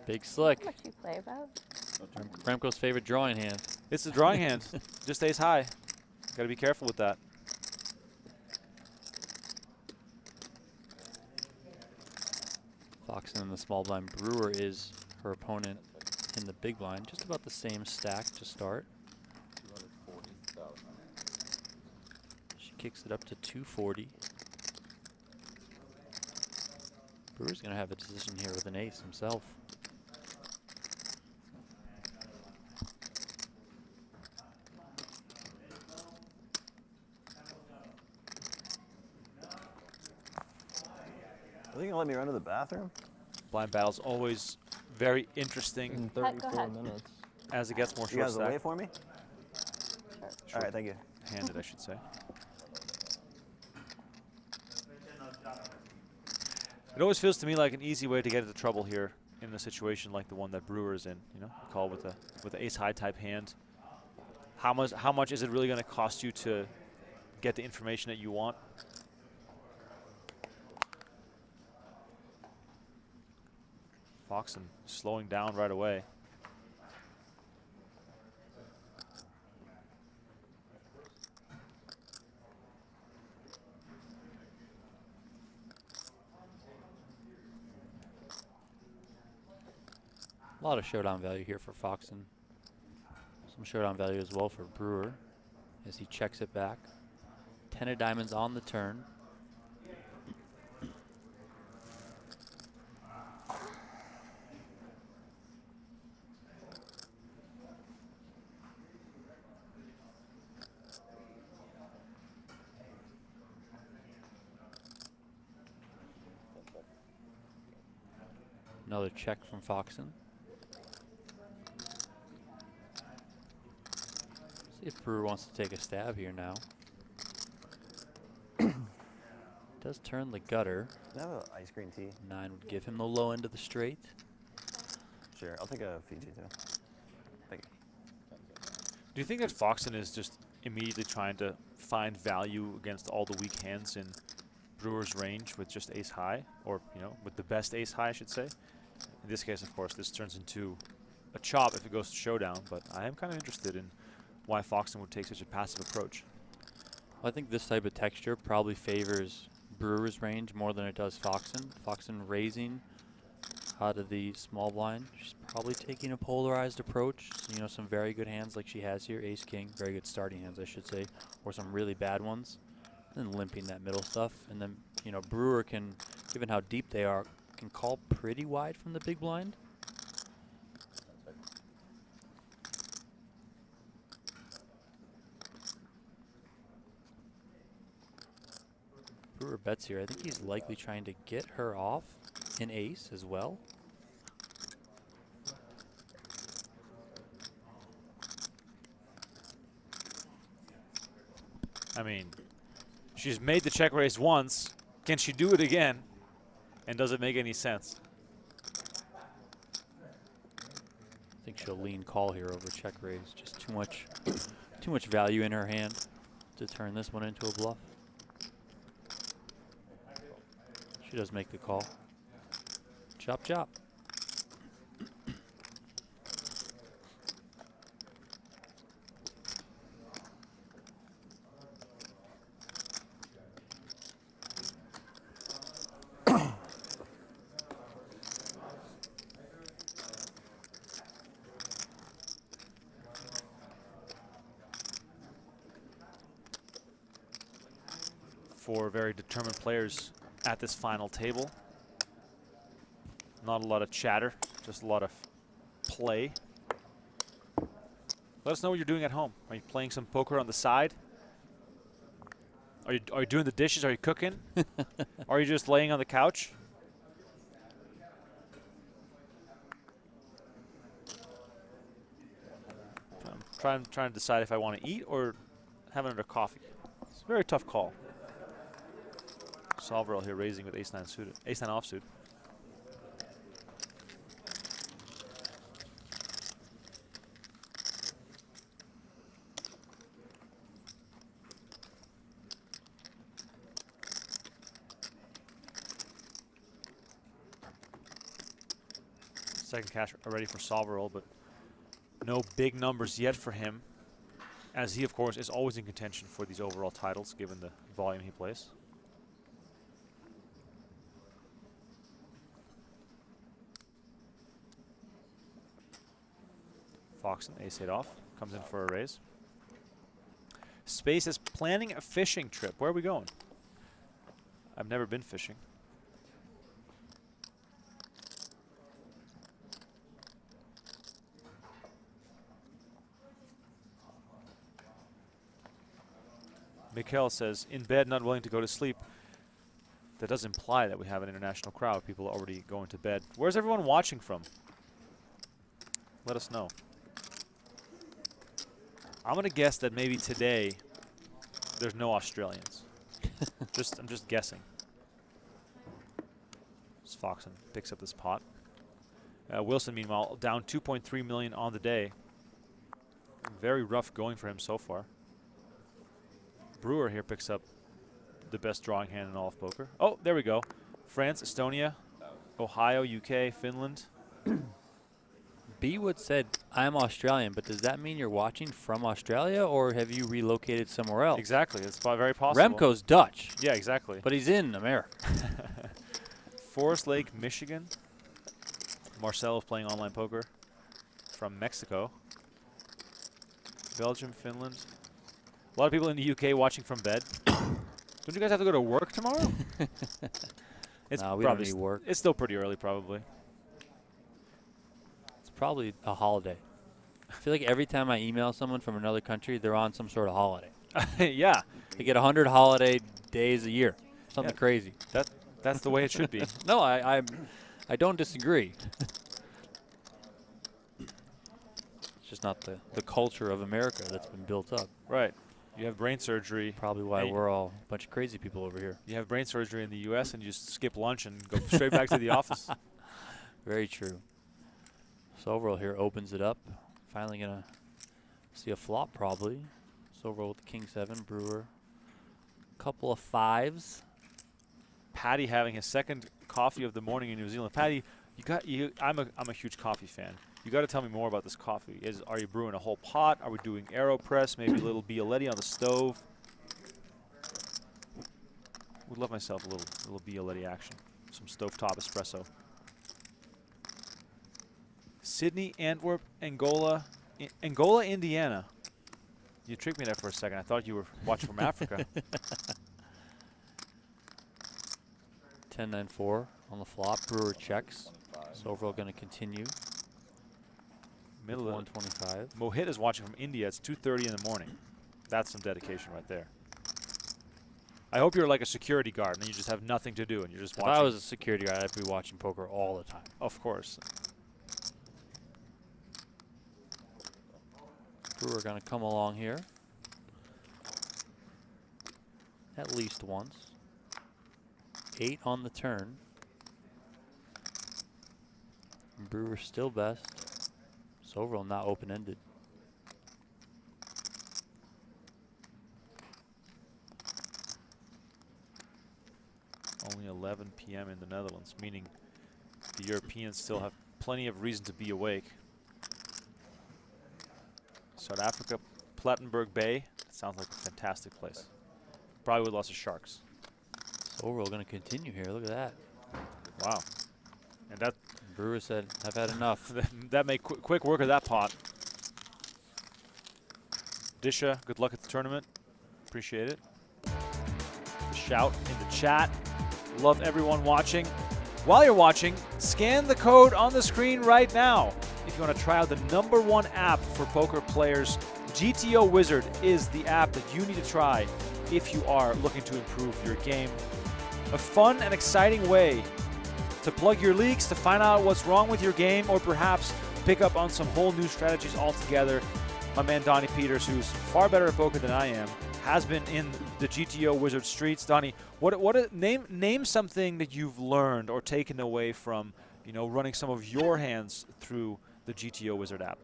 Big slick. How much you play about? Remko's favorite drawing hand. It's the drawing hand. Just stays high. Got to be careful with that. Foxen in the small blind. Brewer is her opponent in the big blind. Just about the same stack to start. She kicks it up to 240. Brewer's going to have a decision here with an ace himself. Are they gonna let me run to the bathroom? Blind battle's always very interesting. In 34 minutes. As it gets more You short guys will wait for me? All right, thank you. Handed, I should say. It always feels to me like an easy way to get into trouble here in a situation like the one that Brewer is in. You know, call with the ace high type hand. How much is it really going to cost you to get the information that you want? Foxen slowing down right away. A lot of showdown value here for Foxen. Some showdown value as well for Brewer as he checks it back. 10 of diamonds on the turn. Another check from Foxen. See if Brewer wants to take a stab here now. Does turn the gutter. Can I have an ice green tea? 9 would give him the low end of the straight. Sure, I'll take a Fiji too. Thank you. Do you think that Foxen is just immediately trying to find value against all the weak hands in Brewer's range with just ace high, or with the best ace high, I should say? In this case, of course, this turns into a chop if it goes to showdown, but I am kind of interested in why Foxen would take such a passive approach. Well, I think this type of texture probably favors Brewer's range more than it does Foxen. Foxen raising out of the small blind. She's probably taking a polarized approach. Some very good hands like she has here. Ace, king, very good starting hands, I should say, or some really bad ones. and limping that middle stuff. And then, you know, Brewer can, given how deep they are, can call pretty wide from the big blind. Brewer bets here. I think he's likely trying to get her off an ace as well. I mean, she's made the check raise once. Can she do it again? And does it make any sense? I think she'll lean call here over check raise. Just too much value in her hand to turn this one into a bluff. She does make the call. Chop, chop. Four very determined players at this final table. Not a lot of chatter, just a lot of play. Let us know what you're doing at home. Are you playing some poker on the side? Are you doing the dishes? Are you cooking? Are you just laying on the couch? I'm trying to decide if I want to eat or have another coffee. It's a very tough call. Soverel here raising with ace-9 suited, ace-9 offsuit. Second cash already for Soverel, but no big numbers yet for him, as he, of course, is always in contention for these overall titles, given the volume he plays. Foxen, ace-8 off, comes in for a raise. Space is planning a fishing trip. Where are we going? I've never been fishing. Mikhail says, in bed, not willing to go to sleep. That does imply that we have an international crowd. People are already going to bed. Where's everyone watching from? Let us know. I'm gonna guess that maybe today there's no Australians. I'm just guessing. As Foxen picks up this pot. Wilson, meanwhile, down 2.3 million on the day. Very rough going for him so far. Brewer here picks up the best drawing hand in all of poker. Oh, there we go. France, Estonia, Ohio, UK, Finland. Bewood said, I'm Australian, but does that mean you're watching from Australia, or have you relocated somewhere else? Exactly. It's very possible. Remko's Dutch. Yeah, exactly. But he's in America. Forest Lake, Michigan. Marcel is playing online poker from Mexico. Belgium, Finland. A lot of people in the UK watching from bed. Don't you guys have to go to work tomorrow? It's no, we don't need work. It's still pretty early, probably. Probably a holiday. I feel like every time I email someone from another country, they're on some sort of holiday. Yeah. They get 100 holiday days a year. Something crazy. That's the way it should be. No, I don't disagree. It's just not the culture of America that's been built up. Right. You have brain surgery. Probably why we're all a bunch of crazy people over here. You have brain surgery in the U.S. and you just skip lunch and go straight back to the office. Very true. Soverel here opens it up. Finally gonna see a flop probably. Soverel with the King-7, Brewer. Couple of fives. Patty having his second coffee of the morning in New Zealand. Patty, I'm a huge coffee fan. You got to tell me more about this coffee. Are you brewing a whole pot? Are we doing AeroPress? Maybe a little Bialetti on the stove? Would love myself a little Bialetti action. Some stovetop espresso. Sydney, Antwerp, Angola, Indiana. You tricked me there for a second. I thought you were watching from Africa. 10-9-4 on the flop. Brewer checks. Soverel going to continue. Middle of 125. Mohit is watching from India. It's 2:30 in the morning. That's some dedication right there. I hope you're like a security guard and you just have nothing to do and you're just watching. If I was a security guard, I'd be watching poker all the time. Of course. Brewer going to come along here. At least once. 8 on the turn. Brewer still best. Soverel not open-ended. Only 11 p.m. in the Netherlands, meaning the Europeans still have plenty of reason to be awake. South Africa, Plattenberg Bay. Sounds like a fantastic place. Probably with lots of sharks. Soverel going to continue here. Look at that. Wow. And that Brewer said, "I've had enough." that made quick work of that pot. Disha, good luck at the tournament. Appreciate it. The shout in the chat. Love everyone watching. While you're watching, scan the code on the screen right now. If you want to try out the #1 app for poker players, GTO Wizard is the app that you need to try if you are looking to improve your game. A fun and exciting way to plug your leaks, to find out what's wrong with your game, or perhaps pick up on some whole new strategies altogether. My man Donnie Peters, who's far better at poker than I am, has been in the GTO Wizard streets. Donnie, name something that you've learned or taken away from, running some of your hands through the GTO Wizard app.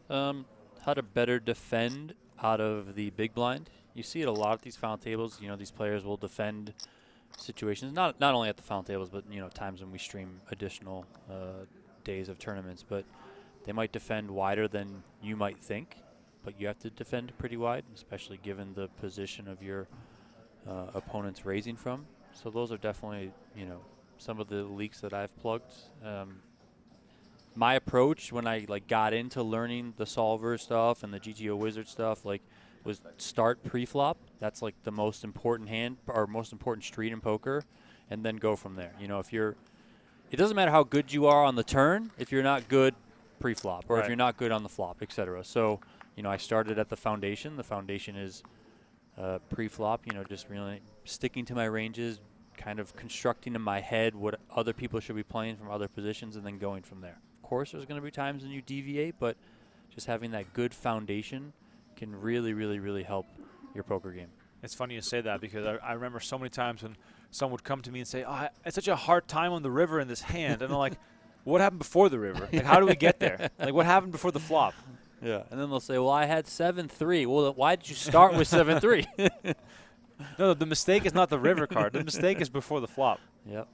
How to better defend out of the big blind. You see it a lot at these fountain tables. These players will defend situations, not only at the fountain tables, but times when we stream additional days of tournaments. But they might defend wider than you might think, but you have to defend pretty wide, especially given the position of your opponent's raising from. So those are definitely some of the leaks that I've plugged. My approach when I got into learning the solver stuff and the GTO Wizard stuff was start pre-flop. That's the most important hand or most important street in poker, and then go from there. It doesn't matter how good you are on the turn if you're not good pre-flop, or if you're not good on the flop, etc. So I started at the foundation. The foundation is pre-flop. Just really sticking to my ranges, kind of constructing in my head what other people should be playing from other positions, and then going from there. Of course, there's going to be times when you deviate, but just having that good foundation can really, really, really help your poker game. It's funny you say that because I remember so many times when someone would come to me and say, "Oh, I had such a hard time on the river in this hand," and I'm like, "What happened before the river? How do we get there? What happened before the flop?" Yeah, and then they'll say, "Well, I had 7-3." Well, why did you start with 7-3? No, the mistake is not the river card. The mistake is before the flop. Yep.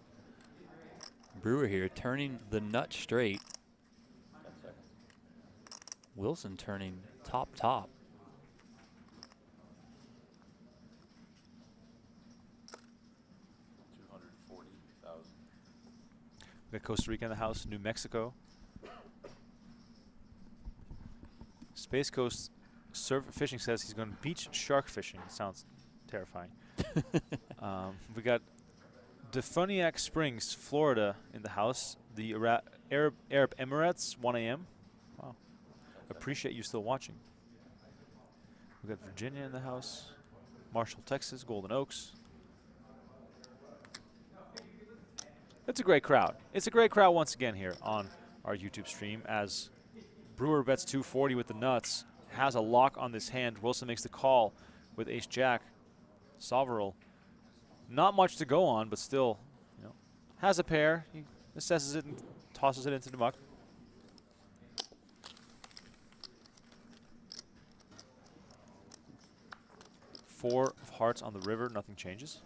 Brewer here turning the nut straight. Wilson turning top. 240,000. We got Costa Rica in the house, New Mexico. Space Coast Surf Fishing says he's going to beach shark fishing. Sounds terrifying. We got Defuniak Springs, Florida in the house. The Arab Emirates, 1 a.m. Wow. Appreciate you still watching. We got Virginia in the house. Marshall, Texas, Golden Oaks. It's a great crowd. It's a great crowd once again here on our YouTube stream as Brewer bets 240 with the nuts. Has a lock on this hand. Wilson makes the call with ace-jack. Soverel, not much to go on, but still, has a pair. He assesses it and tosses it into the muck. Four of hearts on the river, nothing changes.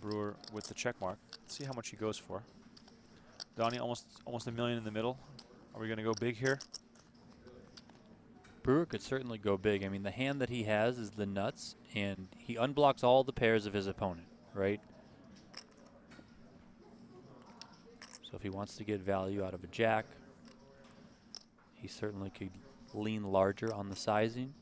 Brewer with the check mark. Let's see how much he goes for. Donnie, almost $1 million in the middle. Are we going to go big here? Brewer could certainly go big. I mean, the hand that he has is the nuts, and he unblocks all the pairs of his opponent, right? So if he wants to get value out of a jack, he certainly could lean larger on the sizing.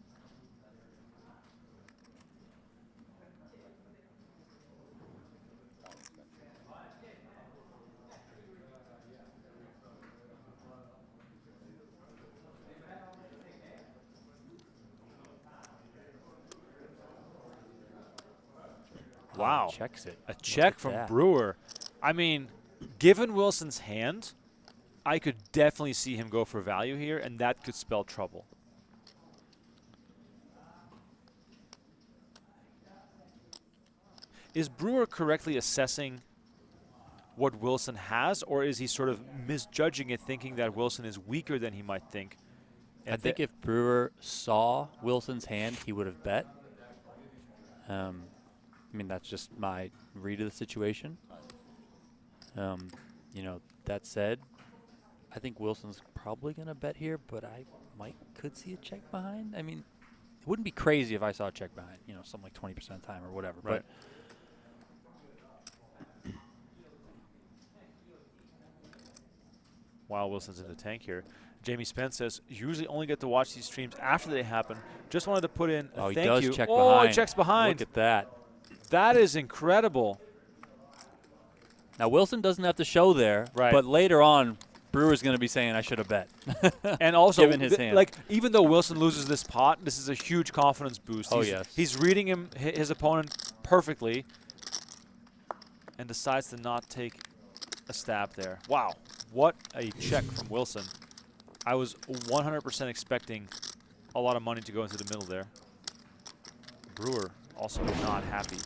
Wow. Checks it. A check at from that. Brewer. I mean, given Wilson's hand, I could definitely see him go for value here, and that could spell trouble. Is Brewer correctly assessing what Wilson has, or is he sort of misjudging it, thinking that Wilson is weaker than he might think? I think if Brewer saw Wilson's hand, he would have bet. I mean, that's just my read of the situation. You know, that said, I think Wilson's probably going to bet here, but I could see a check behind. I mean, it wouldn't be crazy if I saw a check behind, you know, something like 20% of the time or whatever. Right. But while Wilson's in the tank here, Jamie Spence says, usually only get to watch these streams after they happen. Just wanted to put in a he thank does you. check oh, behind. he checks behind. Look at that. That is incredible. Now, Wilson doesn't have to show there, Right. but later on, Brewer's going to be saying, I should have bet. And also, given his hand. like, even though Wilson loses this pot, this is a huge confidence boost. Oh, He's, yes. He's reading his opponent perfectly and decides to not take a stab there. Wow. What a check from Wilson. I was 100% expecting a lot of money to go into the middle there. Brewer also not happy.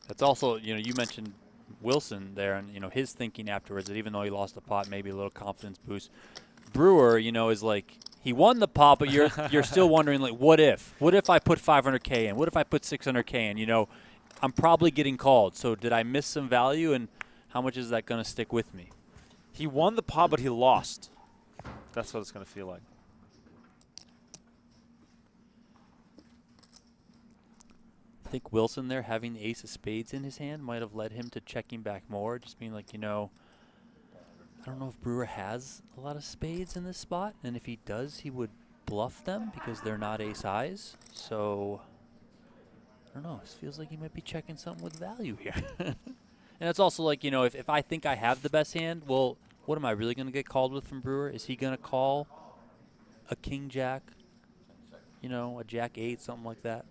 That's also, you know, you mentioned Wilson there and, you know, his thinking afterwards that even though he lost the pot, maybe a little confidence boost. Brewer, you know, is like, he won the pot, but you're still wondering, like, what if? What if I put 500K in? What if I put 600K in? You know, I'm probably getting called. So did I miss some value, and how much is that going to stick with me? He won the pot, but he lost. That's what it's going to feel like. I think Wilson there, having the ace of spades in his hand, might have led him to checking back more, just being like, you know, I don't know if Brewer has a lot of spades in this spot, and if he does, he would bluff them because they're not ace highs. So, I don't know. This feels like he might be checking something with value here. And it's also like, you know, if I think I have the best hand, well, what am I really going to get called with from Brewer? Is he going to call a king-jack, you know, a jack-8, something like that?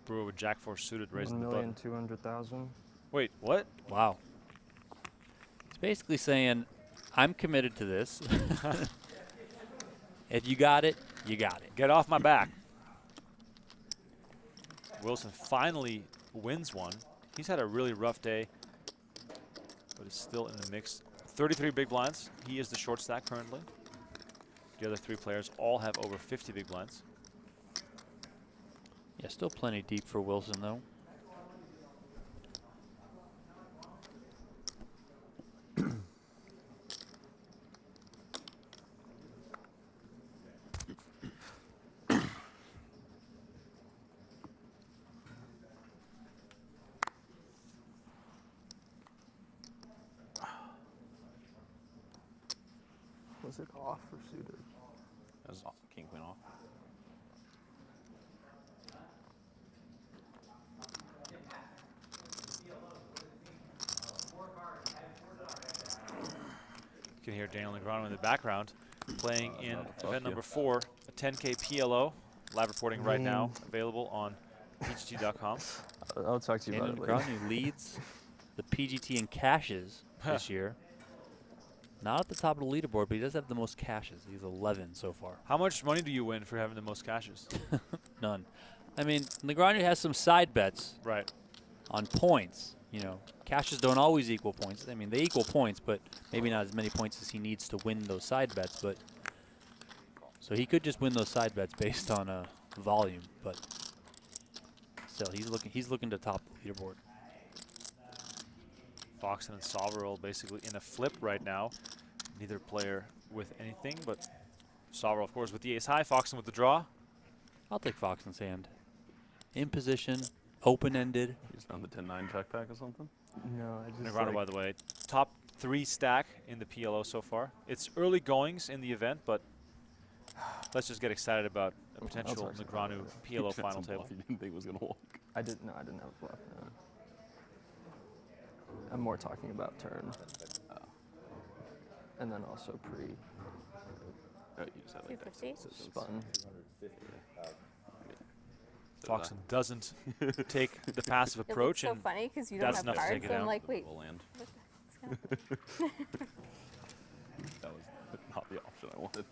Brewer with Jack-4 suited, raising the button. 1,200,000. Wait, what? Wow. It's basically saying, I'm committed to this. If you got it, you got it. Get off my back. Wilson finally wins one. He's had a really rough day, but is still in the mix. 33 big blinds. He is the short stack currently. The other three players all have over 50 big blinds. Yeah, still plenty deep for Wilson, though. Was it off or suited? That was off. King queen off. You can hear Daniel Negreanu in the background playing in event number 4, a 10K PLO. Live reporting right now, available on PGT.com. I'll talk to you about it later. Negreanu leads the PGT in cashes this year. Not at the top of the leaderboard, but he does have the most cashes. He's 11 so far. How much money do you win for having the most cashes? None. I mean, Negreanu has some side bets. Right. On points. You know, cashes don't always equal points. I mean, they equal points, but maybe not as many points as he needs to win those side bets. But so he could just win those side bets based on volume, but still, he's looking to top the leaderboard. Foxen and Soverel basically in a flip right now. Neither player with anything, but Soverel, of course, with the ace high. Foxen with the draw. I'll take Foxen's hand. In position, open-ended. He's on the 10-9 check back or something? No, I just Negreanu, by the way, top 3 stack in the PLO so far. It's early goings in the event, but let's just get excited about a potential Negreanu PLO final table. You didn't think it was going to walk. I didn't have a bluff, no. I'm more talking about turn. And then also pre. Oh, you just had like 250? Spun. Foxen doesn't take the passive It approach, looks so and funny because you don't that's have enough to cards. take it So I'm out. like, wait. We'll land. What the heck's gonna That was not the option I wanted.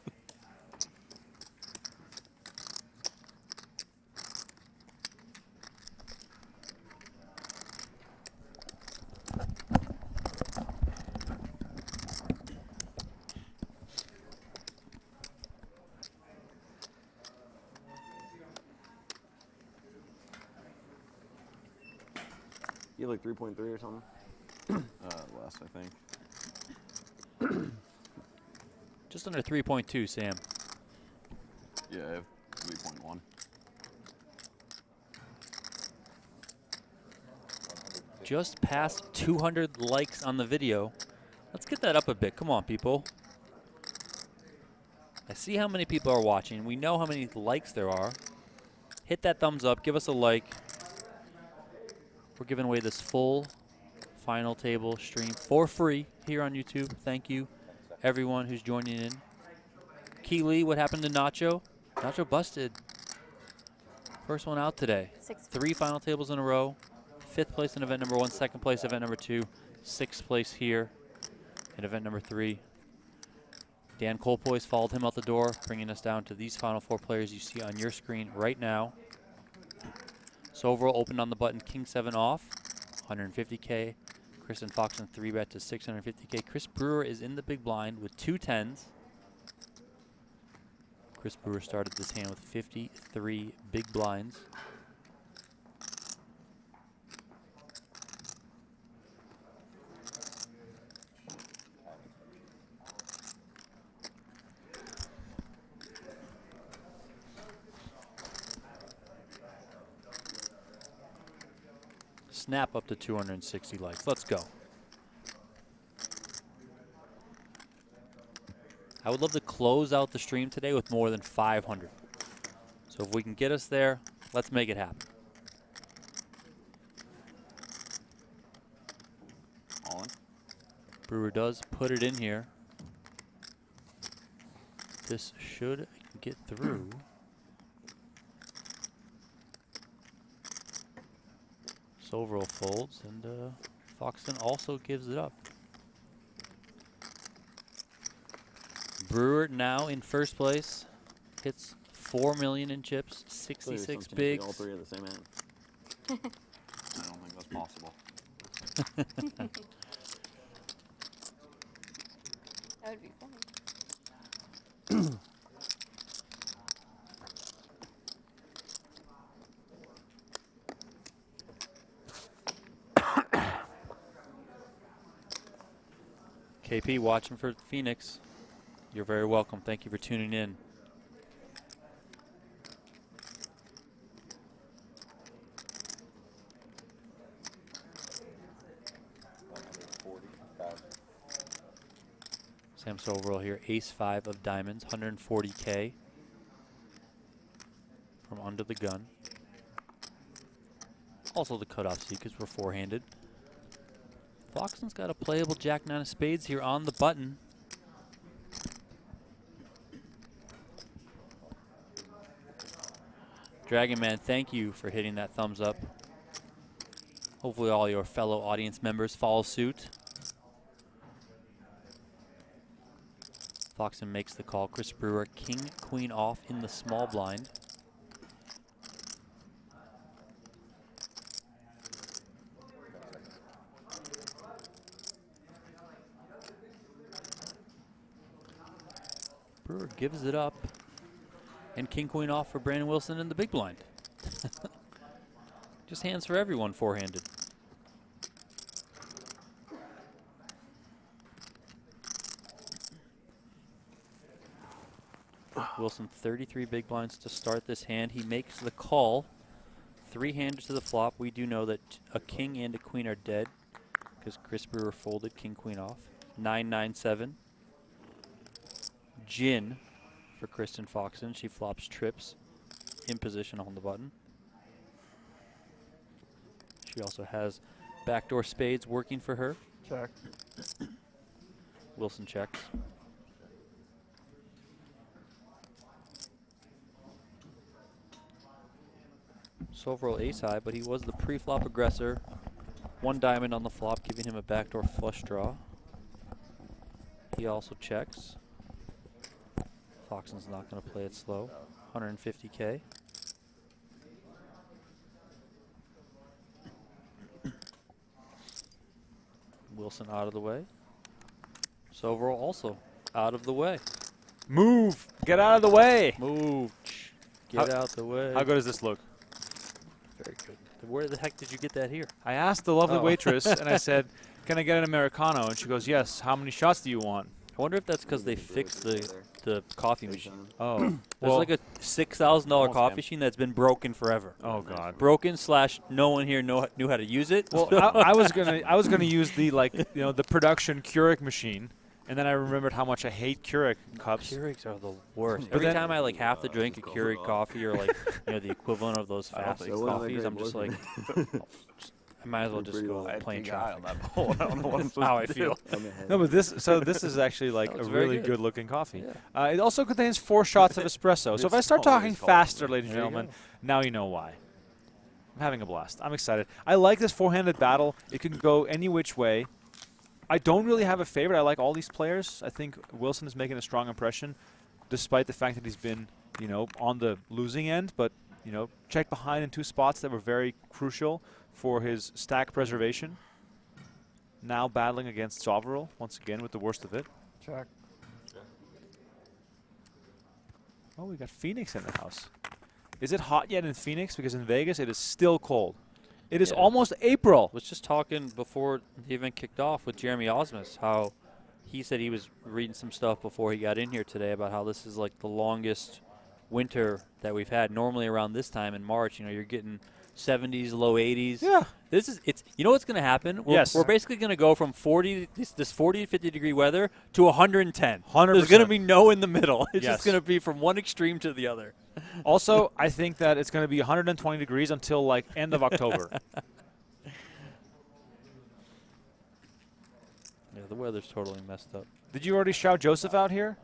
You have like 3.3 or something? Less, I think. Just under 3.2, Sam. Yeah, I have 3.1. Just past 200 likes on the video. Let's get that up a bit. Come on, people. I see how many people are watching. We know how many likes there are. Hit that thumbs up. Give us a like. We're giving away this full final table stream for free here on YouTube. Thank you, everyone who's joining in. Keely, what happened to Nacho? Nacho busted. First one out today. 3 final tables in a row. 5th place in event number 1, 2nd place event number 2, 6th place here in event number 3. Dan Colpoys followed him out the door, bringing us down to these final 4 players you see on your screen right now. Soverel opened on the button, King 7 off, 150K. Kristen Foxen 3-bet to 650K. Chris Brewer is in the big blind with 2 10s. Chris Brewer started this hand with 53 big blinds. Snap up to 260 likes. Let's go. I would love to close out the stream today with more than 500. So if we can get us there, let's make it happen. All in. Brewer does put it in here. This should get through. Soverel folds, and Foxen also gives it up. Brewer now in first place. Hits 4 million in chips, 66 bigs. All 3 of the same hand. I don't think that's possible. That would be funny. KP watching for Phoenix. You're very welcome. Thank you for tuning in. Sam Soverel here, ace-5 of diamonds, 140K from under the gun. Also the cutoff seat because we're four-handed. Foxen's got a playable jack-9 of spades here on the button. Dragon Man, thank you for hitting that thumbs up. Hopefully all your fellow audience members follow suit. Foxen makes the call. Chris Brewer, king, queen off in the small blind. Brewer gives it up. And king, queen off for Brandon Wilson in the big blind. Just hands for everyone four-handed. Wilson 33 big blinds to start this hand. He makes the call. 3-handed to the flop. We do know that a king and a queen are dead because Chris Brewer folded king, queen off. 9-9-7. Gin for Kristen Foxen. She flops trips in position on the button. She also has backdoor spades working for her. Check. Wilson checks. Soverel ace high, but he was the pre-flop aggressor. 1 diamond on the flop, giving him a backdoor flush draw. He also checks. Foxen's not going to play it slow. 150K. Wilson out of the way. Soverel also out of the way. Move! Get out of the way! Move! Get out the way. How good does this look? Very good. Where the heck did you get that here? I asked the lovely waitress, and I said, can I get an Americano? And she goes, yes. How many shots do you want? I wonder if that's because they fixed the coffee machine. Oh. There's Well, like a $6,000 coffee machine that's been broken forever. oh, God. Broken / no one here knew how to use it. Well, I was gonna use the the production Keurig machine, and then I remembered how much I hate Keurig cups. Keurigs are the worst. But Every then- time I have to drink a Keurig coffee or the equivalent of those fast think so. Wasn't that coffees, great I'm just like, boyfriend? I might as well just go I had plain pink eye on traffic. that bowl. I don't know what I'm That's how I supposed to feel. do. No, but this is actually like a It's very really good. good-looking coffee. Yeah. It also contains 4 shots of espresso. So if I start talking faster, ladies and There you gentlemen, go. now you know why. I'm having a blast. I'm excited. I like this 4-handed battle. It can go any which way. I don't really have a favorite. I like all these players. I think Wilson is making a strong impression, despite the fact that he's been, on the losing end. But, checked behind in 2 spots that were very crucial for his stack preservation. Now battling against Soverel, once again, with the worst of it. Check. Oh, we got Phoenix in the house. Is it hot yet in Phoenix? Because in Vegas, it is still cold. It is Yeah. almost April. Was just talking before the event kicked off with Jeremy Osmus, how he said he was reading some stuff before he got in here today about how this is like the longest winter that we've had. Normally around this time in March, you're getting 70s, low 80s. Yeah. You know what's going to happen? Yes. We're basically going to go from 40 this 40 to 50 degree weather to 110. 100%. There's going to be no in the middle. It's Yes. just going to be from one extreme to the other. Also, I think that it's going to be 120 degrees until like end of October. Yeah, the weather's totally messed up. Did you already shout Joseph out here?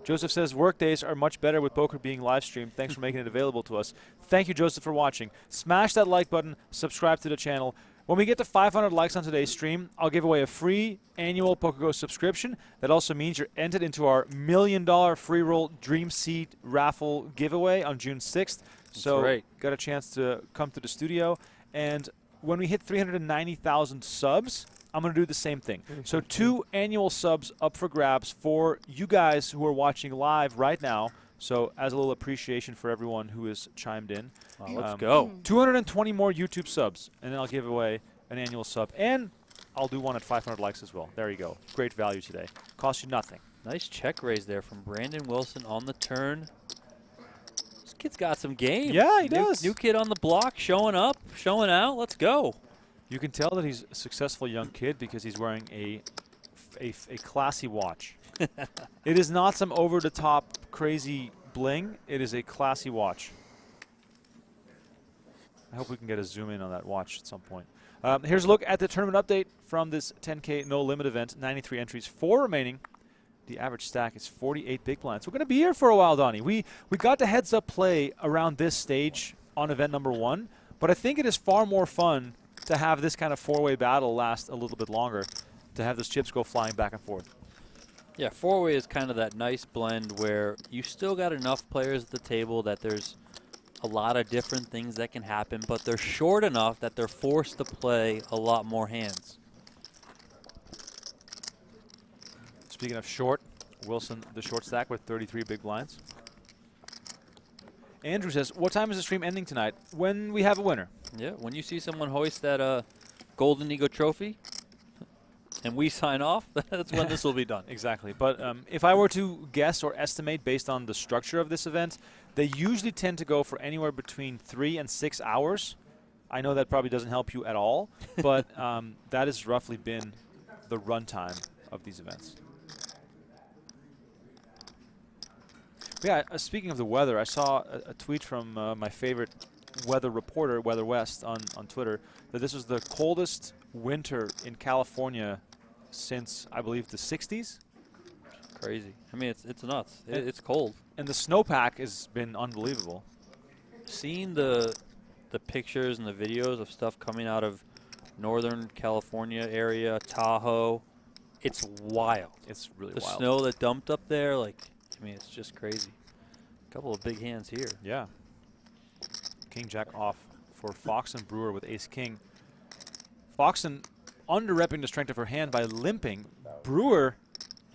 Joseph says, work days are much better with poker being live streamed. Thanks for making it available to us. Thank you, Joseph, for watching. Smash that like button. Subscribe to the channel. When we get to 500 likes on today's stream, I'll give away a free annual PokerGo subscription. That also means you're entered into our $1 million free roll Dream Seed raffle giveaway on June 6th. So right. got a chance to come to the studio. And when we hit 390,000 subs, I'm going to do the same thing. So 2 annual subs up for grabs for you guys who are watching live right now. So as a little appreciation for everyone who has chimed in. Wow, let's go. 220 more YouTube subs, and then I'll give away an annual sub. And I'll do one at 500 likes as well. There you go. Great value today. Costs you nothing. Nice check raise there from Brandon Wilson on the turn. This kid's got some game. Yeah, he does. New kid on the block, showing up, showing out. Let's go. You can tell that he's a successful young kid because he's wearing a classy watch. It is not some over-the-top crazy bling. It is a classy watch. I hope we can get a zoom in on that watch at some point. Here's a look at the tournament update from this 10K No Limit event. 93 entries, 4 remaining. The average stack is 48 big blinds. We're going to be here for a while, Donnie. We got the heads-up play around this stage on event number 1, but I think it is far more fun to have this kind of 4-way battle last a little bit longer, to have those chips go flying back and forth. Yeah, 4-way is kind of that nice blend where you still got enough players at the table that there's a lot of different things that can happen, but they're short enough that they're forced to play a lot more hands. Speaking of short, Wilson, the short stack with 33 big blinds. Andrew says, what time is the stream ending tonight? When we have a winner. Yeah, when you see someone hoist that Golden Eagle trophy and we sign off, that's when this will be done. Exactly. But if I were to guess or estimate based on the structure of this event, they usually tend to go for anywhere between 3 and 6 hours. I know that probably doesn't help you at all, but that has roughly been the runtime of these events. Yeah, speaking of the weather, I saw a tweet from my favorite weather reporter, Weather West, on Twitter, that this was the coldest winter in California since, I believe, the 60s. Crazy. I mean, it's nuts. It's cold. And the snowpack has been unbelievable. Seeing the the pictures and the videos of stuff coming out of Northern California area, Tahoe, it's wild. It's really the wild. snow that dumped up there, like, I mean, it's just crazy. A couple of big hands here. Yeah. King Jack off for Foxen. Brewer with ace king. Foxen under-repping the strength of her hand by limping. Brewer.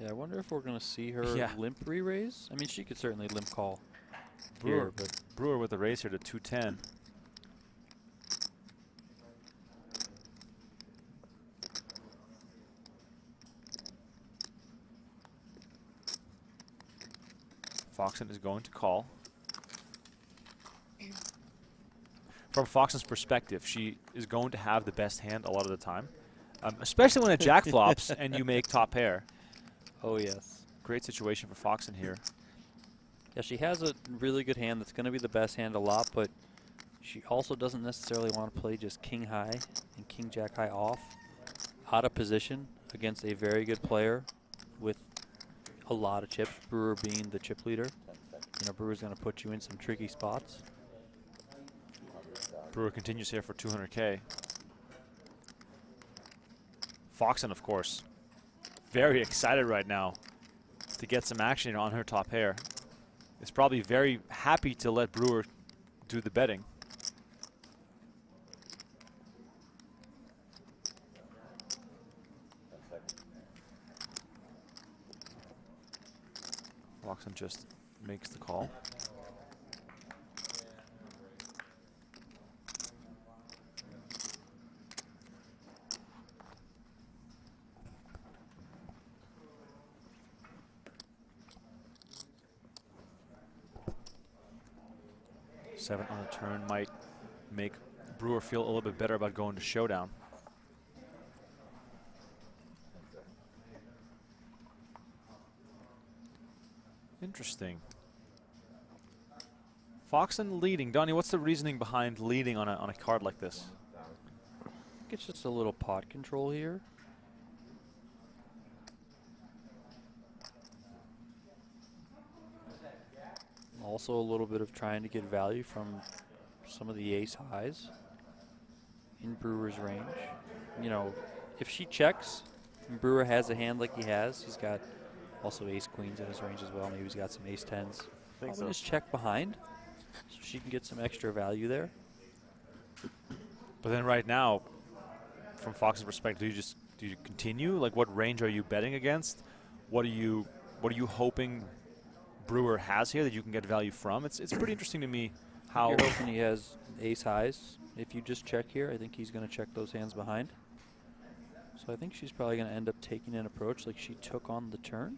Yeah, I wonder if we're going to see her limp re-raise. I mean, she could certainly limp call here, but Brewer with the raise here to 210. Foxen is going to call. From Foxen's perspective, she is going to have the best hand a lot of the time, especially when a jack flops and you make top pair. Oh, yes. Great situation for Foxen here. Yeah, she has a really good hand that's going to be the best hand a lot, but she also doesn't necessarily want to play just king high and king jack high off, out of position against a very good player with a lot of chips, Brewer being the chip leader. You know, Brewer's going to put you in some tricky spots. Brewer continues here for 200K. Foxen, of course, very excited right now to get some action on her top pair. Is probably very happy to let Brewer do the betting. Foxen just makes the call. Seven on the turn might make Brewer feel a little bit better about going to showdown. Interesting. Foxen leading. Donnie, what's the reasoning behind leading on a card like this? I think it's just a little pot control here. Also a little bit of trying to get value from some of the ace highs in Brewer's range. You know, if she checks and Brewer has a hand like he has, he's got also ace queens in his range as well. Maybe he's got some ace tens. Think so. Just check behind so she can get some extra value there. But then right now, from Fox's perspective, do you continue? Like, what range are you betting against? What are you hoping Brewer has here that you can get value from? It's pretty interesting to me how you're hoping he has ace highs. If you just check here, I think he's going to check those hands behind. So I think she's probably going to end up taking an approach like she took on the turn.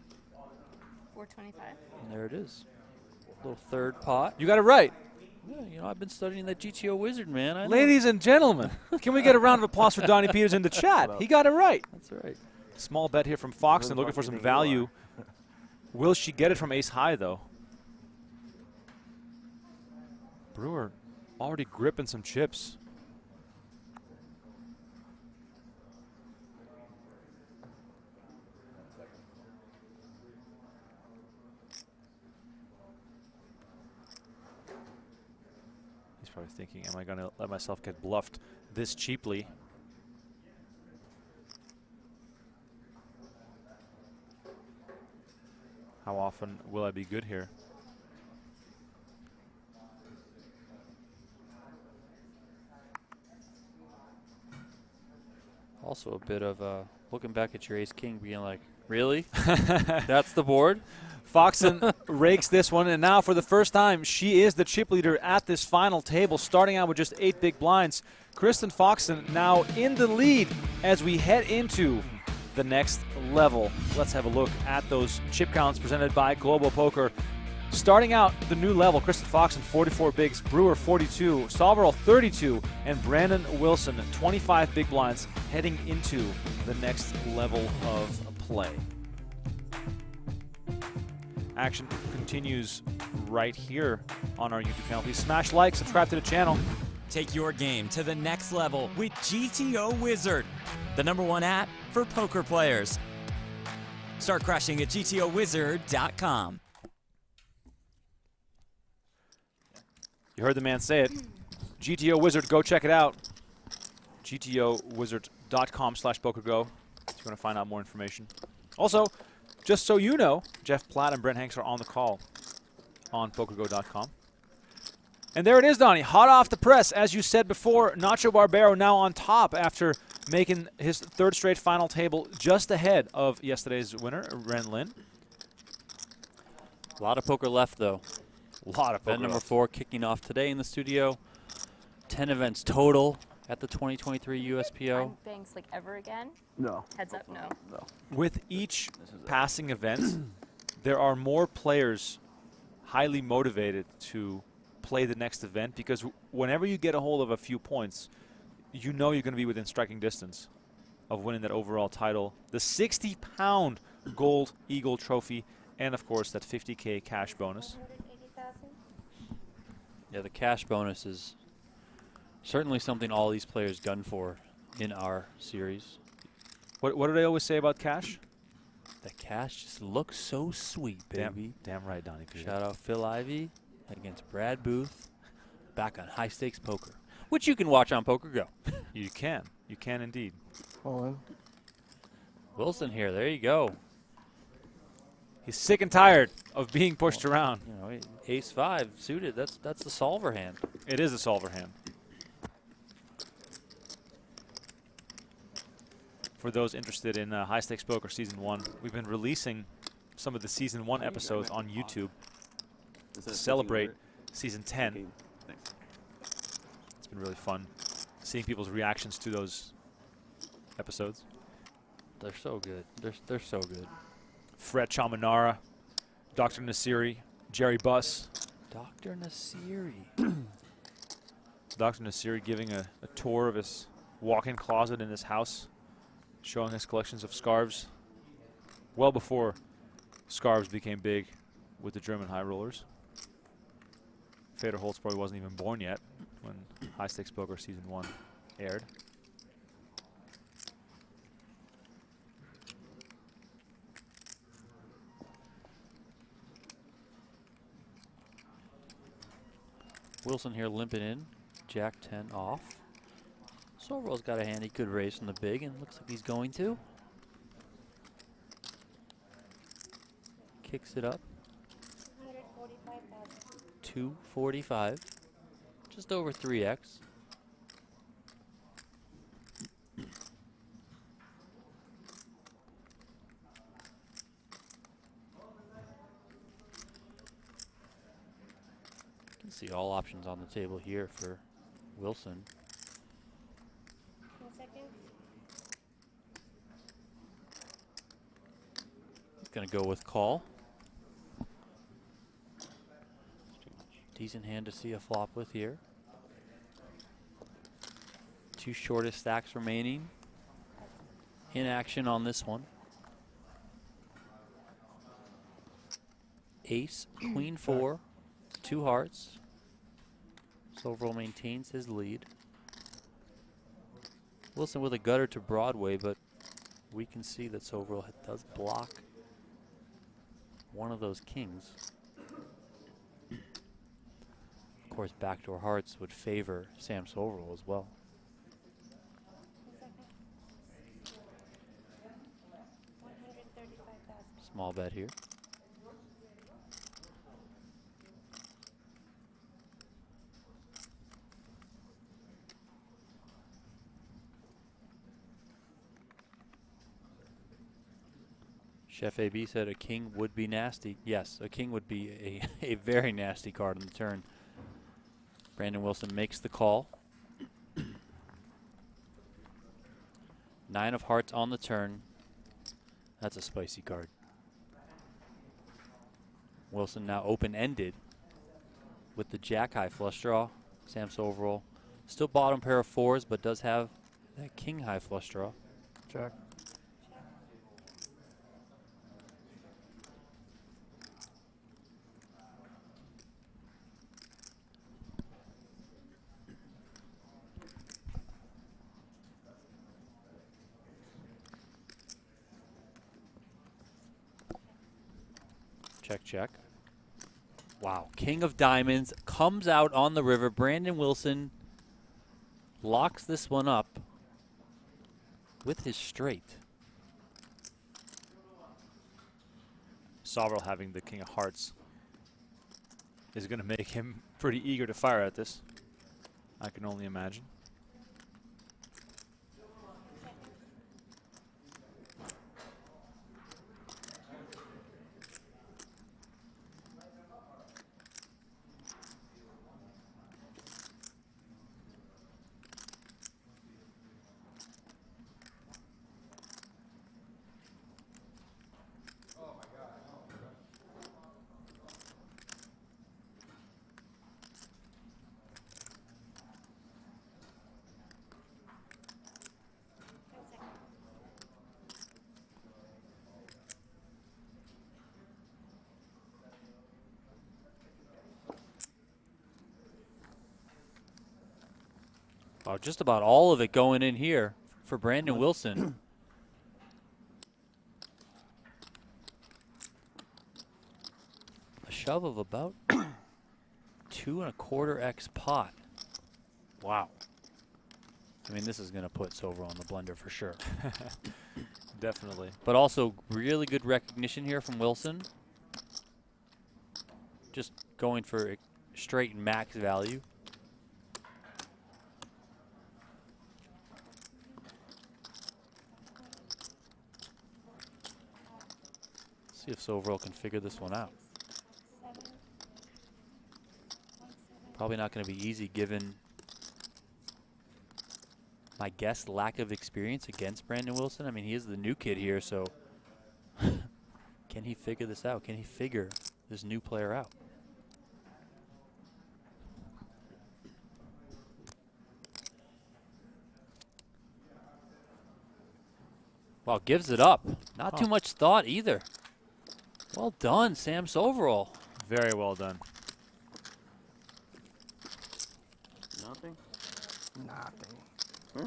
425. And there it is. Little third pot. You got it right. Yeah, you know, I've been studying that GTO wizard, man. I know. Ladies and gentlemen, can we get a round of applause for Donnie Peters in the chat? He got it right. That's right. Small bet here from Foxen, looking for some value. Will she get it from ace high, though? Brewer already gripping some chips. He's probably thinking, am I going to let myself get bluffed this cheaply? How often will I be good here? Also a bit of looking back at your ace-king being like, really? That's the board? Foxen rakes this one, and now for the first time, she is the chip leader at this final table, starting out with just 8 big blinds. Kristen Foxen now in the lead as we head into the next level. Let's have a look at those chip counts presented by Global Poker. Starting out the new level, Kristen Foxen 44 bigs, Brewer 42, Soverel 32, and Brandon Wilson 25 big blinds heading into the next level of play. Action continues right here on our YouTube channel. Please smash like, subscribe to the channel. Take your game to the next level with GTO Wizard, the #1 app for poker players. Start crushing at GTOWizard.com. You heard the man say it. GTO Wizard, go check it out. GTOwizard.com/PokerGo if you want to find out more information. Also, just so you know, Jeff Platt and Brent Hanks are on the call on PokerGo.com. And there it is, Donnie. Hot off the press. As you said before, Nacho Barbero now on top after making his third straight final table just ahead of yesterday's winner, Ren Lin. A lot of poker left, though. A lot of poker Event number left. 4 kicking off today in the studio. 10 events total at the 2023 USPO. On banks like ever again? No. Heads up, no. With each passing event, there are more players highly motivated to play the next event because whenever you get a hold of a few points, you know you're going to be within striking distance of winning that overall title. The 60-pound gold Eagle trophy and, of course, that 50K cash bonus. Yeah, the cash bonus is certainly something all these players gun for in our series. What do they always say about cash? The cash just looks so sweet, baby. Damn right, Donnie. Shout out Phil Ivey against Brad Booth back on High Stakes Poker, which you can watch on PokerGo. You can. You can indeed. Wilson here. There you go. He's sick and tired of being pushed around. You know, ace-5 suited. That's the solver hand. It is a solver hand. For those interested in High Stakes Poker Season 1, we've been releasing some of the Season 1 episodes on YouTube to celebrate Season 10. It's been really fun seeing people's reactions to those episodes. They're so good. They're so good. Fred Chamanara, Dr. Nasiri, Jerry Buss. Dr. Nasiri. Dr. Nasiri giving a tour of his walk-in closet in his house, showing his collections of scarves well before scarves became big with the German high rollers. Fedor Holtz probably wasn't even born yet when High Stakes Poker Season 1 aired. Wilson here limping in. Jack 10 off. Soverel's got a hand he could raise from the big, and looks like he's going to. Kicks it up. 245. Just over 3x. You can see all options on the table here for Wilson. Gonna go with call. Decent hand to see a flop with here. 2 shortest stacks remaining in action on this one. Ace, queen 4, 2 hearts. Soverel maintains his lead. Wilson with a gutter to Broadway, but we can see that Soverel does block one of those kings. Of course, backdoor hearts would favor Sam Soverel as well. Small bet here. Chef AB said a king would be nasty. Yes, a king would be a very nasty card on the turn. Brandon Wilson makes the call. 9 of hearts on the turn. That's a spicy card. Wilson now open-ended with the jack-high flush draw. Sam Soverel still bottom pair of 4s, but does have that king-high flush draw. Check. Check, check. Wow, king of diamonds comes out on the river. Brandon Wilson locks this one up with his straight. Soverel having the king of hearts is going to make him pretty eager to fire at this. I can only imagine. Wow, just about all of it going in here for Brandon Wilson. A shove of about 2 1/4x pot. Wow. I mean, this is going to put Soverel in the blender for sure. Definitely. But also really good recognition here from Wilson. Just going for straight max value. See if Soverel can figure this one out. Probably not going to be easy given, my guess, lack of experience against Brandon Wilson. I mean, he is the new kid here, so can he figure this out? Can he figure this new player out? Wow, gives it up. Not too much thought either. Well done, Sam Soverel. Very well done. Nothing? Nothing. Hmm?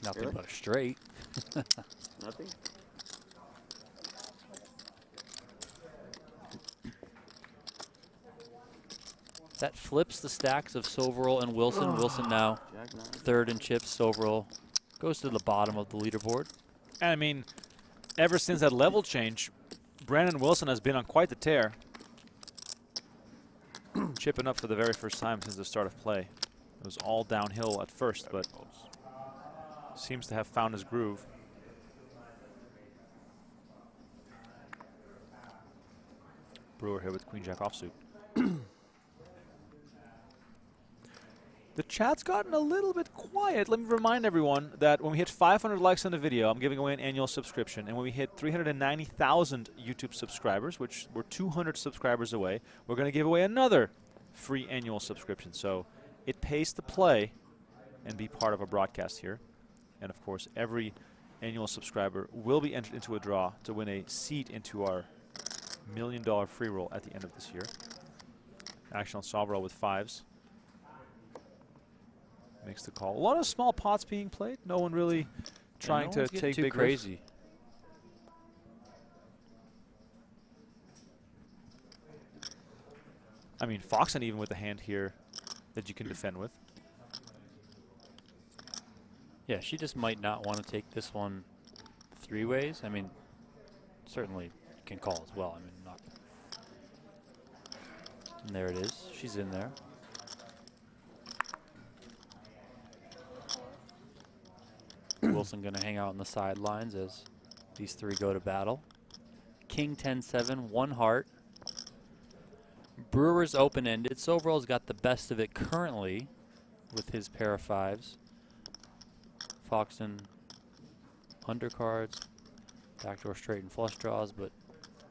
Nothing Really? but a straight. Nothing? That flips the stacks of Soverel and Wilson. Wilson now Jack nine. third in chips. Soverel goes to the bottom of the leaderboard. And I mean, ever since that level change, Brandon Wilson has been on quite the tear. Chipping up for the very first time since the start of play. It was all downhill at first, but seems to have found his groove. Brewer here with Queen Jack offsuit. The chat's gotten a little bit quiet. Let me remind everyone that when we hit 500 likes on the video, I'm giving away an annual subscription. And when we hit 390,000 YouTube subscribers, which we're 200 subscribers away, we're going to give away another free annual subscription. So it pays to play and be part of a broadcast here. And, of course, every annual subscriber will be entered into a draw to win a seat into our $1 million free roll at the end of this year. Action on Soverel with fives. Makes the call. A lot of small pots being played. No one really trying to take too big crazy. risks. I mean, Foxen even with a hand here that you can defend with. Yeah, she just might not want to take this one 3 ways. I mean, certainly can call as well. I mean, not. And there it is. She's in there. Wilson going to hang out on the sidelines as these three go to battle. King 10-7, 1 heart. Brewer's open-ended. Soverel's got the best of it currently with his pair of fives. Foxen undercards, backdoor straight and flush draws, but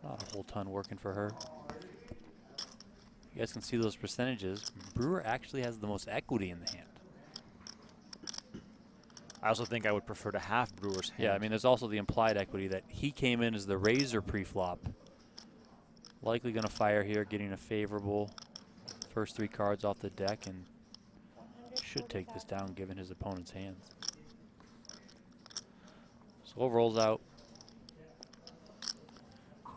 not a whole ton working for her. You guys can see those percentages. Brewer actually has the most equity in the hand. I also think I would prefer to have Brewer's hand. Yeah, I mean, there's also the implied equity that he came in as the razor pre-flop. Likely going to fire here, getting a favorable first 3 cards off the deck, and should take this down given his opponent's hands. So rolls out.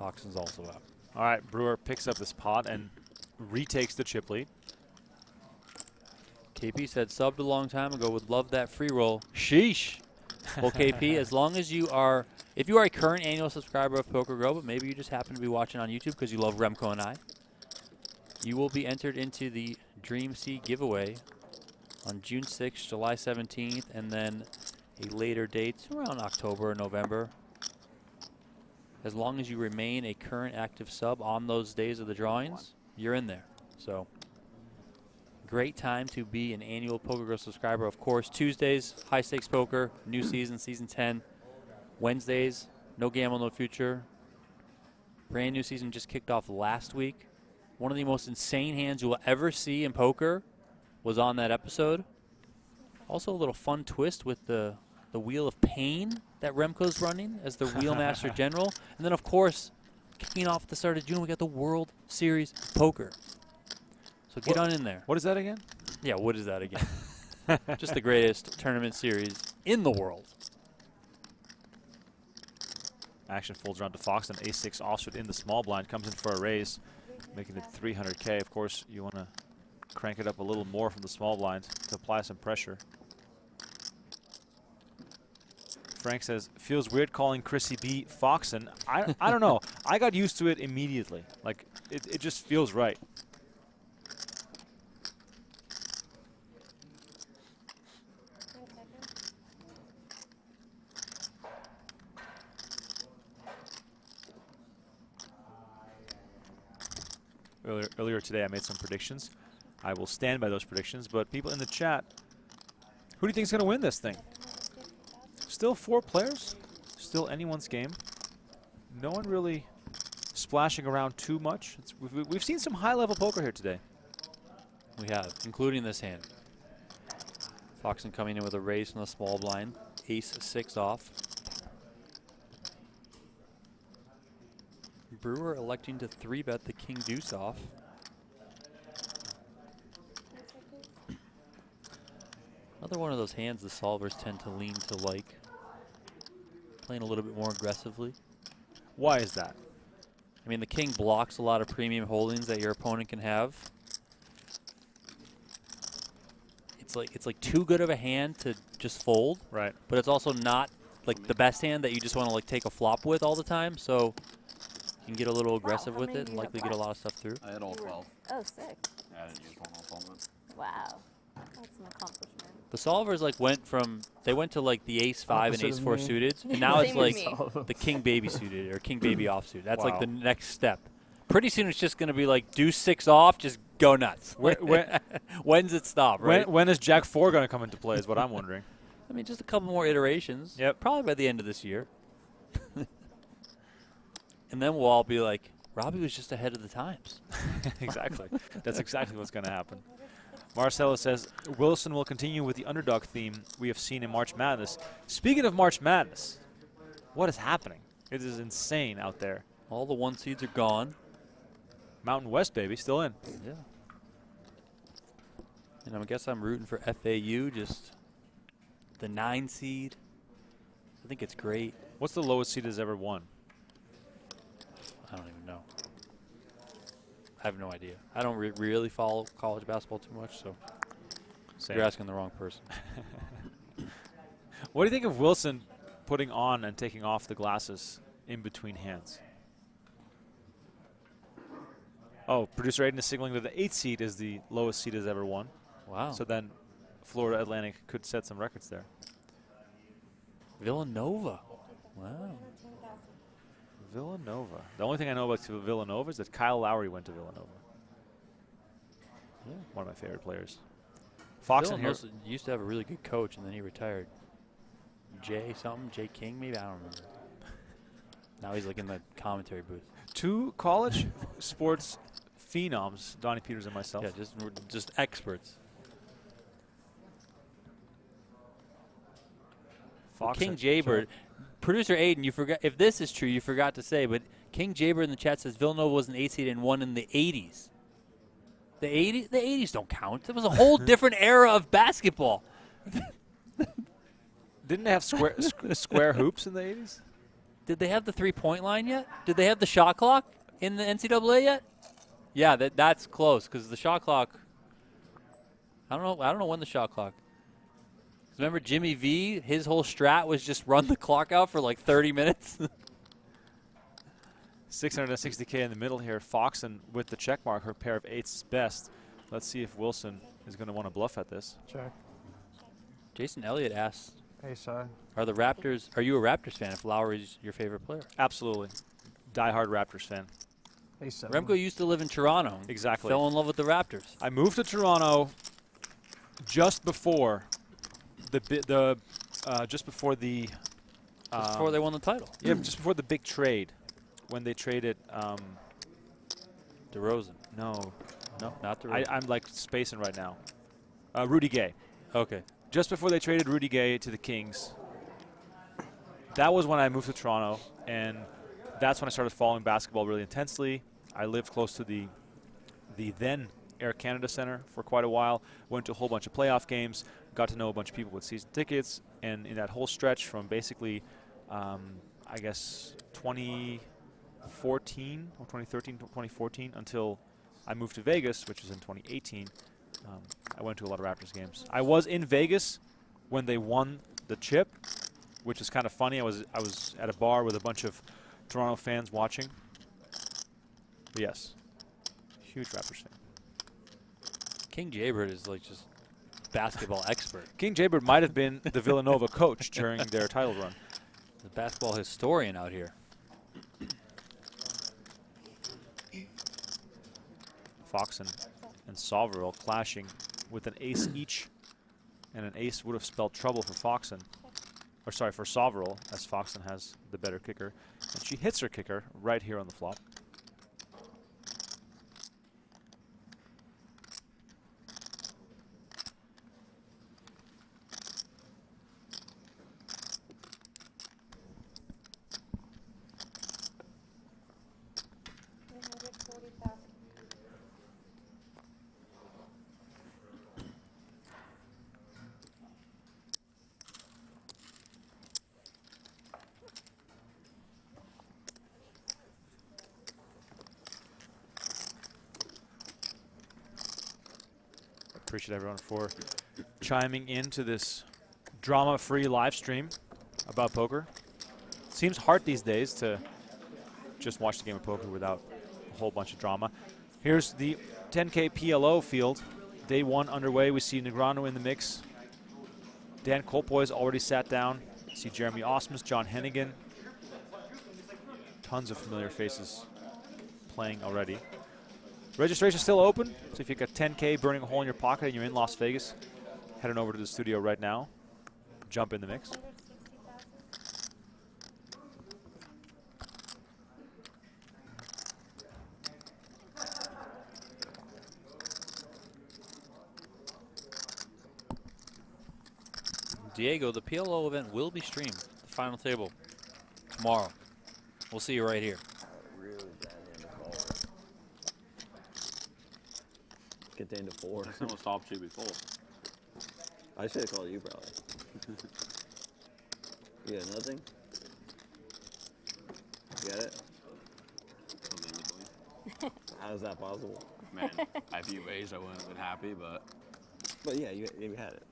Foxen's also out. All right, Brewer picks up this pot and retakes the chip lead. KP said subbed a long time ago, would love that free roll. Sheesh. Well, KP, as long as you are, if you are a current annual subscriber of PokerGo, but maybe you just happen to be watching on YouTube because you love Remko and I, you will be entered into the Dream Sea giveaway on June 6th, July 17th, and then a later date around October or November. As long as you remain a current active sub on those days of the drawings, you're in there. So, great time to be an annual PokerGo subscriber. Of course, Tuesdays, high stakes poker, new season, season 10. Wednesdays, no gamble, no future. Brand new season just kicked off last week. One of the most insane hands you will ever see in poker was on that episode. Also a little fun twist with the Wheel of Pain that Remko's running as the Wheelmaster General. And then, of course, kicking off at the start of June, we got the World Series of Poker. So get on in there. What is that again? Yeah, what is that again? Just the greatest tournament series in the world. Action folds around to Foxen. Ace-6 offsuit in the small blind. Comes in for a raise, making it 300K. Of course, you want to crank it up a little more from the small blind to apply some pressure. Frank says, feels weird calling Chrissy B Foxen. I don't know. I got used to it immediately. Like, it just feels right. Earlier today, I made some predictions. I will stand by those predictions, but people in the chat, who do you think is going to win this thing? Still 4 players, still anyone's game. No one really splashing around too much. We've seen some high-level poker here today. We have, including this hand. Foxen coming in with a raise from the small blind. Ace-6 off. Brewer electing to 3-bet the king deuce off. Another one of those hands the solvers tend to lean to like. Playing a little bit more aggressively. Why is that? I mean, the king blocks a lot of premium holdings that your opponent can have. It's like too good of a hand to just fold. Right. But it's also not like the best hand that you just want to like take a flop with all the time. So you can get a little aggressive with it and likely get a lot of stuff through. I had all 12. Oh, sick. Yeah, I didn't use one all tournament. Wow. That's an accomplishment. The solvers like went to like the ace-5 and Opposite of ace-4 me. suited, and now it's Same like with me. the king baby suited or king baby offsuit. That's like Wow. the next step. Pretty soon it's just going to be like deuce 6 off, just go nuts. When's it stop, right? When is Jack 4 going to come into play is what I'm wondering. I mean, just a couple more iterations. Yep. Probably by the end of this year. And then we'll all be like, Robbie was just ahead of the times. Exactly. That's exactly what's going to happen. Marcelo says, Wilson will continue with the underdog theme we have seen in March Madness. Speaking of March Madness, what is happening? It is insane out there. All the 1 seeds are gone. Mountain West, baby, still in. Yeah. And I guess I'm rooting for FAU, just the 9 seed. I think it's great. What's the lowest seed has ever won? I don't even know. I have no idea. I don't really follow college basketball too much, so Same. you're asking the wrong person. What do you think of Wilson putting on and taking off the glasses in between hands? Oh, producer Aiden is signaling that the 8th seed is the lowest seed has ever won. Wow. So then Florida Atlantic could set some records there. Villanova. Wow. Villanova. The only thing I know about Villanova is that Kyle Lowry went to Villanova. Yeah. One of my favorite players. Foxen here. Villanova used to have a really good coach, and then he retired. Jay King, maybe? I don't remember. Now he's like in the commentary booth. 2 college sports phenoms, Donnie Peters and myself. Yeah, just experts. Foxen. King Jaybird. Producer Aiden, you forgot, if this is true, you forgot to say, but King Jaybird in the chat says Villanova was an 8 seed and won in the 80s. The 80s don't count. It was a whole different era of basketball. Didn't they have square hoops in the 80s? Did they have the 3-point line yet? Did they have the shot clock in the NCAA yet? Yeah, that's close because the shot clock, I don't know when the shot clock. Remember Jimmy V? His whole strat was just run the clock out for like 30 minutes. 660K in the middle here. Foxen with the check mark. Her pair of eights is best. Let's see if Wilson is going to want to bluff at this. Check. Jason Elliott asks, Ace high. are you a Raptors fan if Lowry's your favorite player? Absolutely. Diehard Raptors fan. Ace seven. Remko used to live in Toronto. Exactly. Fell in love with the Raptors. I moved to Toronto just before just before they won the title. Yeah, just before the big trade, when they traded DeRozan. No, not DeRozan. I'm like spacing right now. Rudy Gay. Okay. Just before they traded Rudy Gay to the Kings. That was when I moved to Toronto, and that's when I started following basketball really intensely. I lived close to the then Air Canada Centre for quite a while, went to a whole bunch of playoff games, got to know a bunch of people with season tickets, and in that whole stretch from basically, I guess, 2014 or 2013 to 2014 until I moved to Vegas, which was in 2018, I went to a lot of Raptors games. I was in Vegas when they won the chip, which is kind of funny. I was at a bar with a bunch of Toronto fans watching. But yes, huge Raptors fan. King Jaybird is like just basketball expert. King Jaybird might have been the Villanova coach during their title run. The basketball historian out here. Foxen and Soverel clashing with an ace each, and an ace would have spelled trouble for Foxen. Or sorry, for Soverel, as Foxen has the better kicker. And she hits her kicker right here on the flop. Appreciate everyone for chiming into this drama-free live stream about poker. Seems hard these days to just watch the game of poker without a whole bunch of drama. Here's the 10K PLO field. Day one underway. We see Negreanu in the mix. Dan Colpoys already sat down. See Jeremy Osmus, John Hennigan. Tons of familiar faces playing already. Registration still open, so if you've got 10K burning a hole in your pocket and you're in Las Vegas, head on over to the studio right now. Jump in the mix. Diego, the PLO event will be streamed. The final table tomorrow. We'll see you right here. Contained to 4. Someone stopped you before. I should have called you probably. You got nothing? You got it? How is that possible? Man, if you raised, I wouldn't have been happy, but yeah, you had it.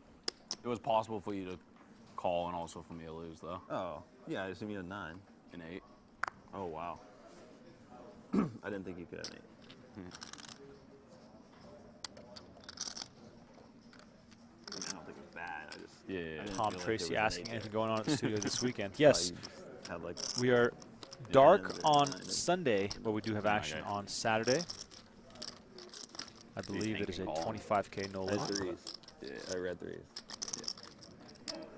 it was possible for you to call and also for me to lose, though. Oh, yeah, I assume you had 9. An 8. Oh, wow. I didn't think you could have an 8. I don't think it's bad. I didn't Tom feel like Tracy there was asking an 8 anything there. going on at the studio this weekend. Yes, Had like we are dark on Sunday, but we do have action on Saturday. I believe it is a 25K no I had loss. 3s. Yeah, I read 3s.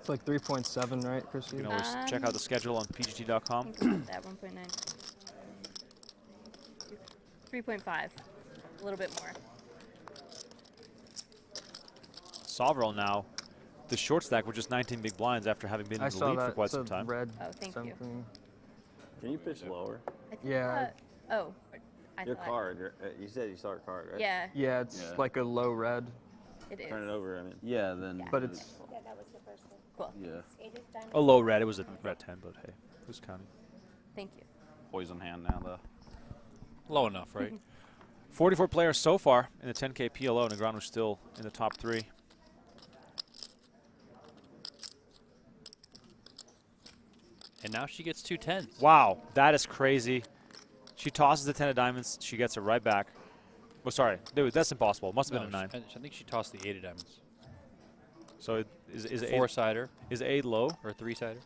It's like 3.7, right, Chrissy? You can always check out the schedule on pgt.com. That 1.9. 3.5. A little bit more. Soverel now, the short stack with just 19 big blinds after having been in the lead for quite some time. Red Oh, thank you. something. Can you pitch lower? I think, Yeah. oh. I Your thought- card, you said you saw a card, right? Yeah, Yeah, it's Yeah. like a low red. it is. Turn it over, I mean. Yeah, then. But it's Yeah, that was the first one. Cool. Yeah. A low red. It was a red 10, but hey, who's counting? Thank you. Poison hand now, though. Low enough, right? 44 players so far in the 10K PLO. Negreanu's still in the top 3. And now she gets 2 10s. Wow, that is crazy. She tosses the 10 of diamonds. She gets it right back. Oh, sorry. Dude, that's impossible. It must have been a 9. I think she tossed the 8 of diamonds. So is it 4-sider. Is 8 low? Or 3-sider.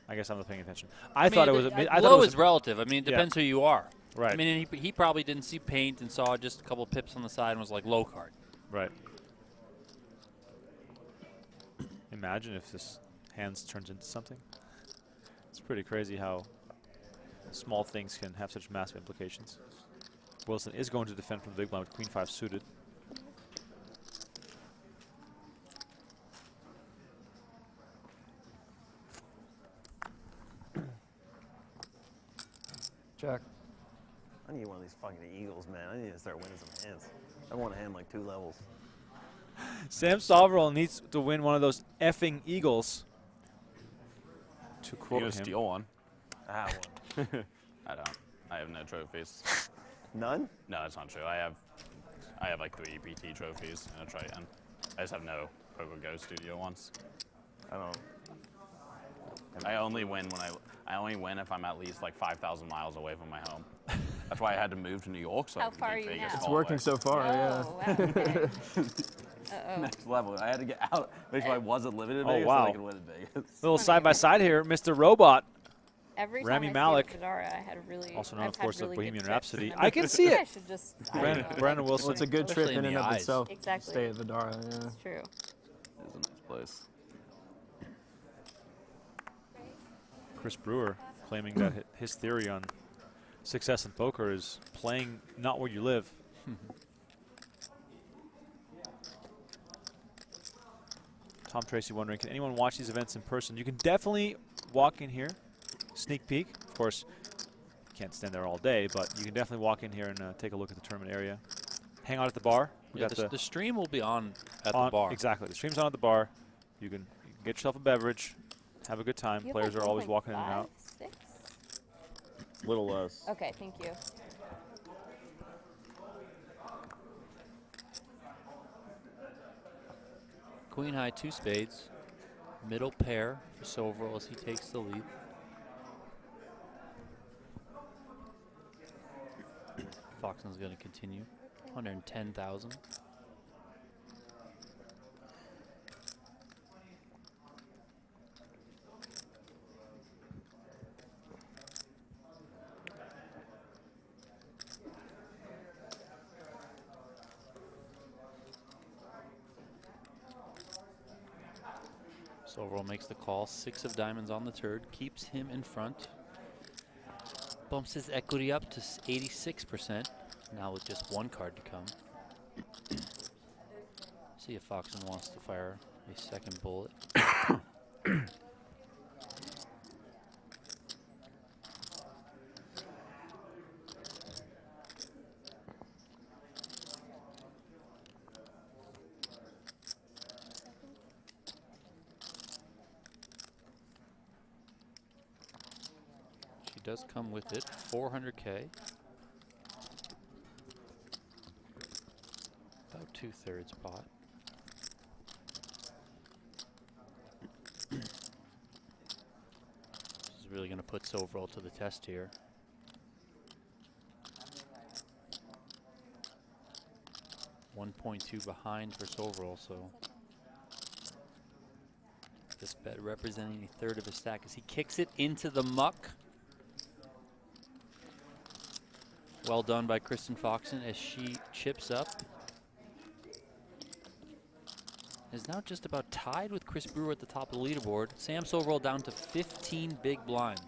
I guess I'm not paying attention. I thought it was. Low is relative. I mean, it depends who you are. Right. I mean, he probably didn't see paint and saw just a couple pips on the side and was like low card. Right. Imagine if this hands turns into something. It's pretty crazy how small things can have such massive implications. Wilson is going to defend from the big blind with Queen 5 suited. Check. I need one of these fucking eagles, man. I need to start winning some hands. I want a hand like 2 levels. Sam Soverel needs to win one of those effing eagles. To quote You're him. gonna steal one. I have one. I don't. I have no trophies. None? No, that's not true. I have like 3 EPT trophies and I just have no PokerGO studio ones. I don't. I only win if I'm at least like 5,000 miles away from my home. That's why I had to move to New York. So How I could far beat are you Vegas now? all It's the working way. so far, yeah. Oh, wow, okay. Uh-oh. Next level. I had to get out, make sure I wasn't living in Oh, Vegas wow. so I could win in Vegas. Little side-by-side here, Mr. Robot. Every Rami time Malek. I see Vidara, I had really, Also known, I've of course, had as really Bohemian good trips, Rhapsody. and I can see maybe it. I should just, I don't know. Brandon Wilson. Well, it's a good trip Especially in in and the of eyes. itself. Exactly. Stay at Vidara, yeah. It's true. This is a nice place. Chris Brewer claiming that his theory on success in poker is playing not where you live. Tom Tracy wondering, can anyone watch these events in person? You can definitely walk in here, sneak peek. Of course, you can't stand there all day, but you can definitely walk in here and take a look at the tournament area. Hang out at the bar. We Yeah, got the stream will be on at the bar. Exactly. The stream's on at the bar. You can get yourself a beverage, have a good time. You have Players like are always walking in and 1.5, out. 6? Little less. Okay, thank you. Queen high 2 spades. Middle pair for Soverel as he takes the lead. Foxen's going to continue. 110,000. Soverel makes the call. 6 of diamonds on the turn. Keeps him in front. Bumps his equity up to 86%. Now with just 1 card to come. See if Foxen wants to fire a second bullet. She does come with it, 400K. About 2/3 pot. This is really going to put Soverel to the test here. $1.2 behind for Soverel, so this bet representing 1/3 of his stack as he kicks it into the muck. Well done by Kristen Foxen as she chips up. Is now just about tied with Chris Brewer at the top of the leaderboard. Sam Soverel down to 15 big blinds.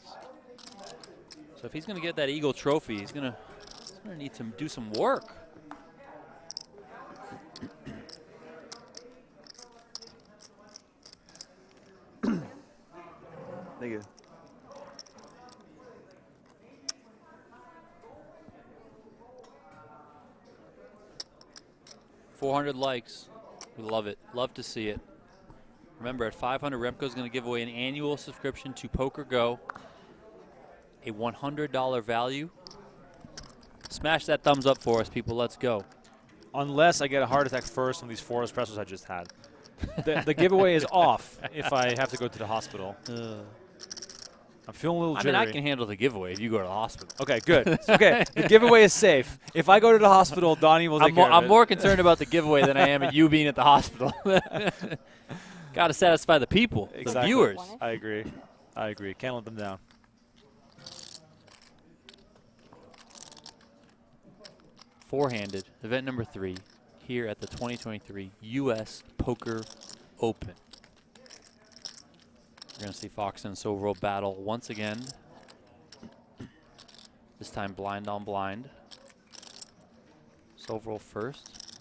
So if he's going to get that Eagle trophy, he's going to need to do some work. Thank you. $400 likes. We love it. Love to see it. Remember, at 500, Remko's going to give away an annual subscription to PokerGO, a $100 value. Smash that thumbs up for us, people. Let's go. Unless I get a heart attack first on these 4 espressos I just had. The giveaway is off if I have to go to the hospital. I'm feeling a little jittery. I mean, I can handle the giveaway if you go to the hospital. Okay, good. Okay, the giveaway is safe. If I go to the hospital, Donnie will take care of it. I'm more concerned about the giveaway than I am at you being at the hospital. Got to satisfy the people, the viewers. I agree. I agree. Can't let them down. Four-handed, event number 3, here at the 2023 U.S. Poker Open. You're going to see Foxen and Soverel battle once again. This time blind on blind. Soverel first.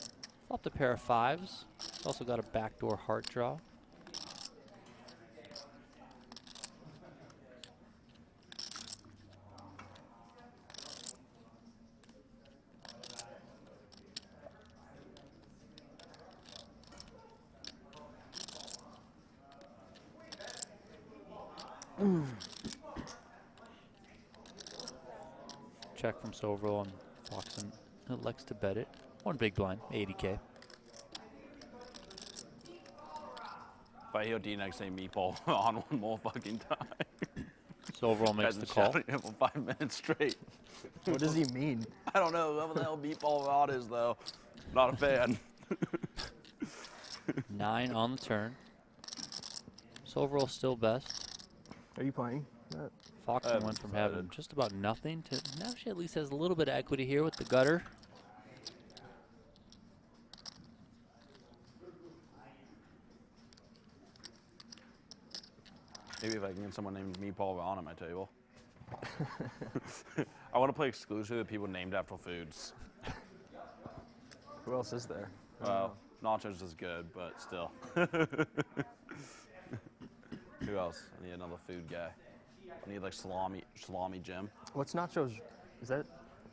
Flopped a pair of 5s. He's also got a backdoor heart draw. Check from Soverel, and Foxen elects to bet it. One big blind, 80K. If I hear D next say meatball on one more fucking time. Soverel makes the call. For 5 minutes straight. What does he mean? I don't know. Whoever the hell meatball on is, though. Not a fan. 9 on the turn. Soverel still best. Are you playing? Foxen went from having just about nothing to now she at least has a little bit of equity here with the gutter. Maybe if I can get someone named Meatball on at my table. I want to play exclusively with people named after foods. Who else is there? Well, Nachos is good, but still. Who else? I need another food guy. I need like salami Jim. What's Nacho's? That's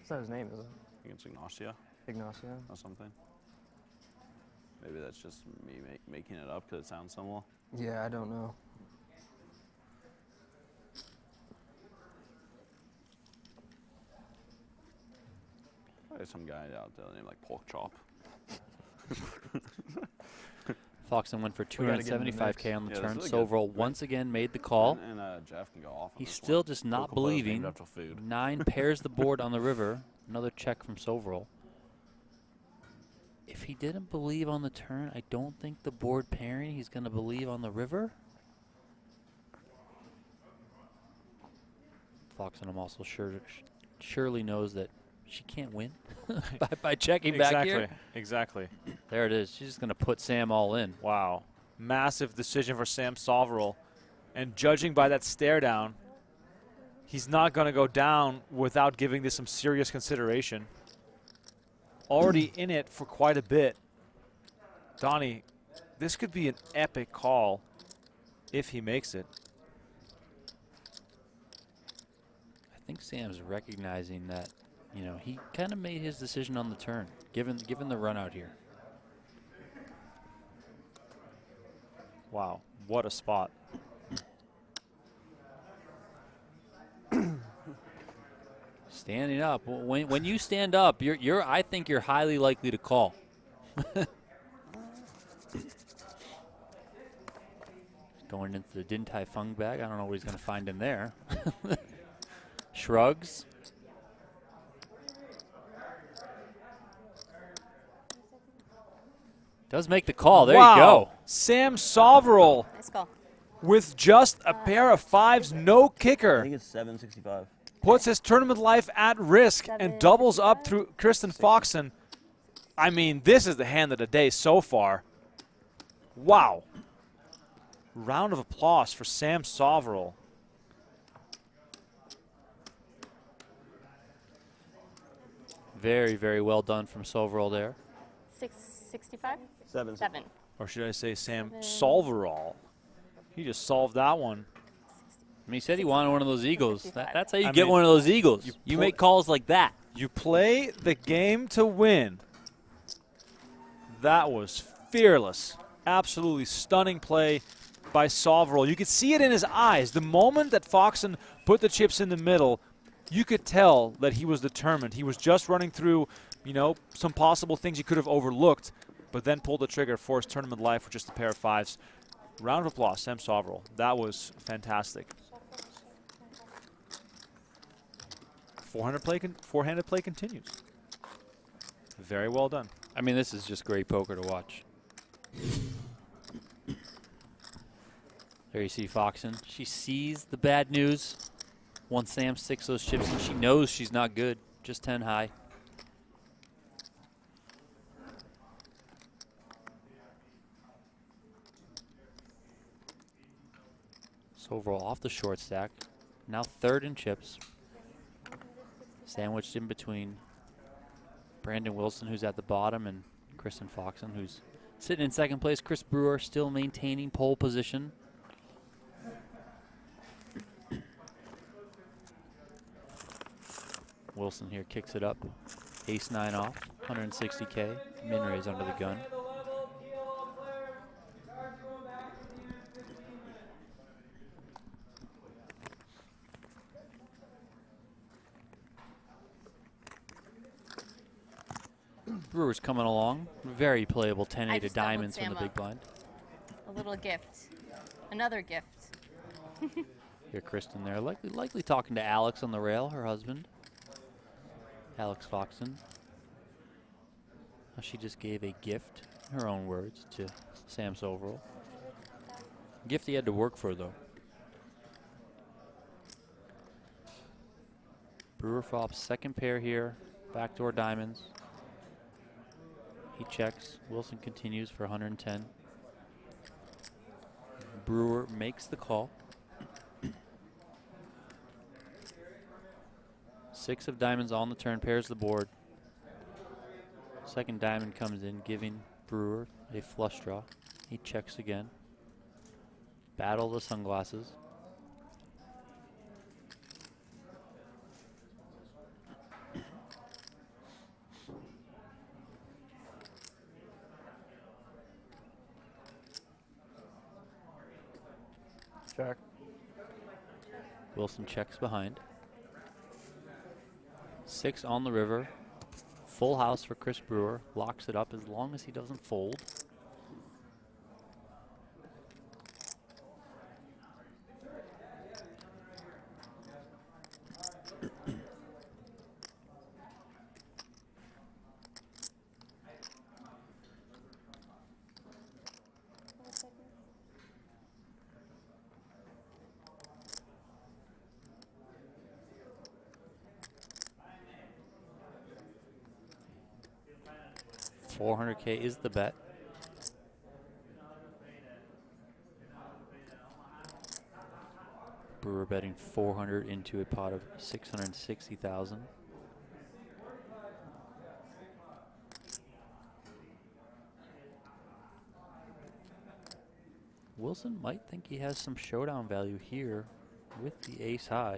not his name, is it? I think it's Ignacio. Ignacio? Or something. Maybe that's just me making it up because it sounds similar. Yeah, I don't know. Probably some guy out there named like Pork Chop. Foxen went for 275K on the turn. Really Soverel once again made the call. And Jeff can go off. He's still just not believing. 9 pairs the board on the river. Another check from Soverel. If he didn't believe on the turn, I don't think the board pairing he's going to believe on the river. Foxen, I'm also surely knows that she can't win by checking back here. Exactly. There it is. She's just going to put Sam all in. Wow. Massive decision for Sam Soverel. And judging by that stare down, he's not going to go down without giving this some serious consideration. Already in it for quite a bit. Donnie, this could be an epic call if he makes it. I think Sam's recognizing that, you know, he kind of made his decision on the turn, given the run out here. Wow, what a spot. Standing up. When you stand up, I think you're highly likely to call. Going into the Din Tai Fung bag. I don't know what he's going to find in there. Shrugs. Does make the call. There you go. Sam Soverel. Nice call. With just a pair of 5s, no kicker. I think it's 765. Puts his tournament life at risk and doubles up through Kristen Foxen. I mean, this is the hand of the day so far. Wow. Round of applause for Sam Soverel. Very, very well done from Soverel there. 665? 7. Or should I say Sam Solverall? He just solved that one. I mean, he said he wanted one of those eagles. That's how you get one of those eagles. You make calls like that. You play the game to win. That was fearless. Absolutely stunning play by Soverel. You could see it in his eyes. The moment that Foxen put the chips in the middle, You could tell that he was determined. He was just running through, you know, some possible things he could have overlooked, but then pulled the trigger for his tournament life with just a pair of 5s. Round of applause, Sam Soverel. That was fantastic. Four-handed play continues. Very well done. I mean, this is just great poker to watch. There you see Foxen. She sees the bad news. Once Sam sticks those chips in, she knows she's not good. Just 10 high. Soverel off the short stack. Now 3rd in chips. Sandwiched in between Brandon Wilson, who's at the bottom, and Kristen Foxen, who's sitting in 2nd place. Chris Brewer still maintaining pole position. Wilson here kicks it up. Ace-9 off, 160K. Min raise under the gun. Brewer's coming along. Very playable 10-8 of diamonds from the big blind. A little gift. Another gift. Here, Kristen there. Likely talking to Alex on the rail, her husband. Alex Foxen. She just gave a gift, in her own words, to Sam Soverel. Gift he had to work for, though. Brewer flops 2nd pair here. Backdoor diamonds. He checks. Wilson continues for 110. Brewer makes the call. 6 of diamonds on the turn, pairs the board. 2nd diamond comes in, giving Brewer a flush draw. He checks again. Battle the sunglasses. Check. Wilson checks behind. 6 on the river. Full house for Chris Brewer. Locks it up as long as he doesn't fold. $400K is the bet. Brewer betting 400 into a pot of 660,000. Wilson might think he has some showdown value here with the ace high.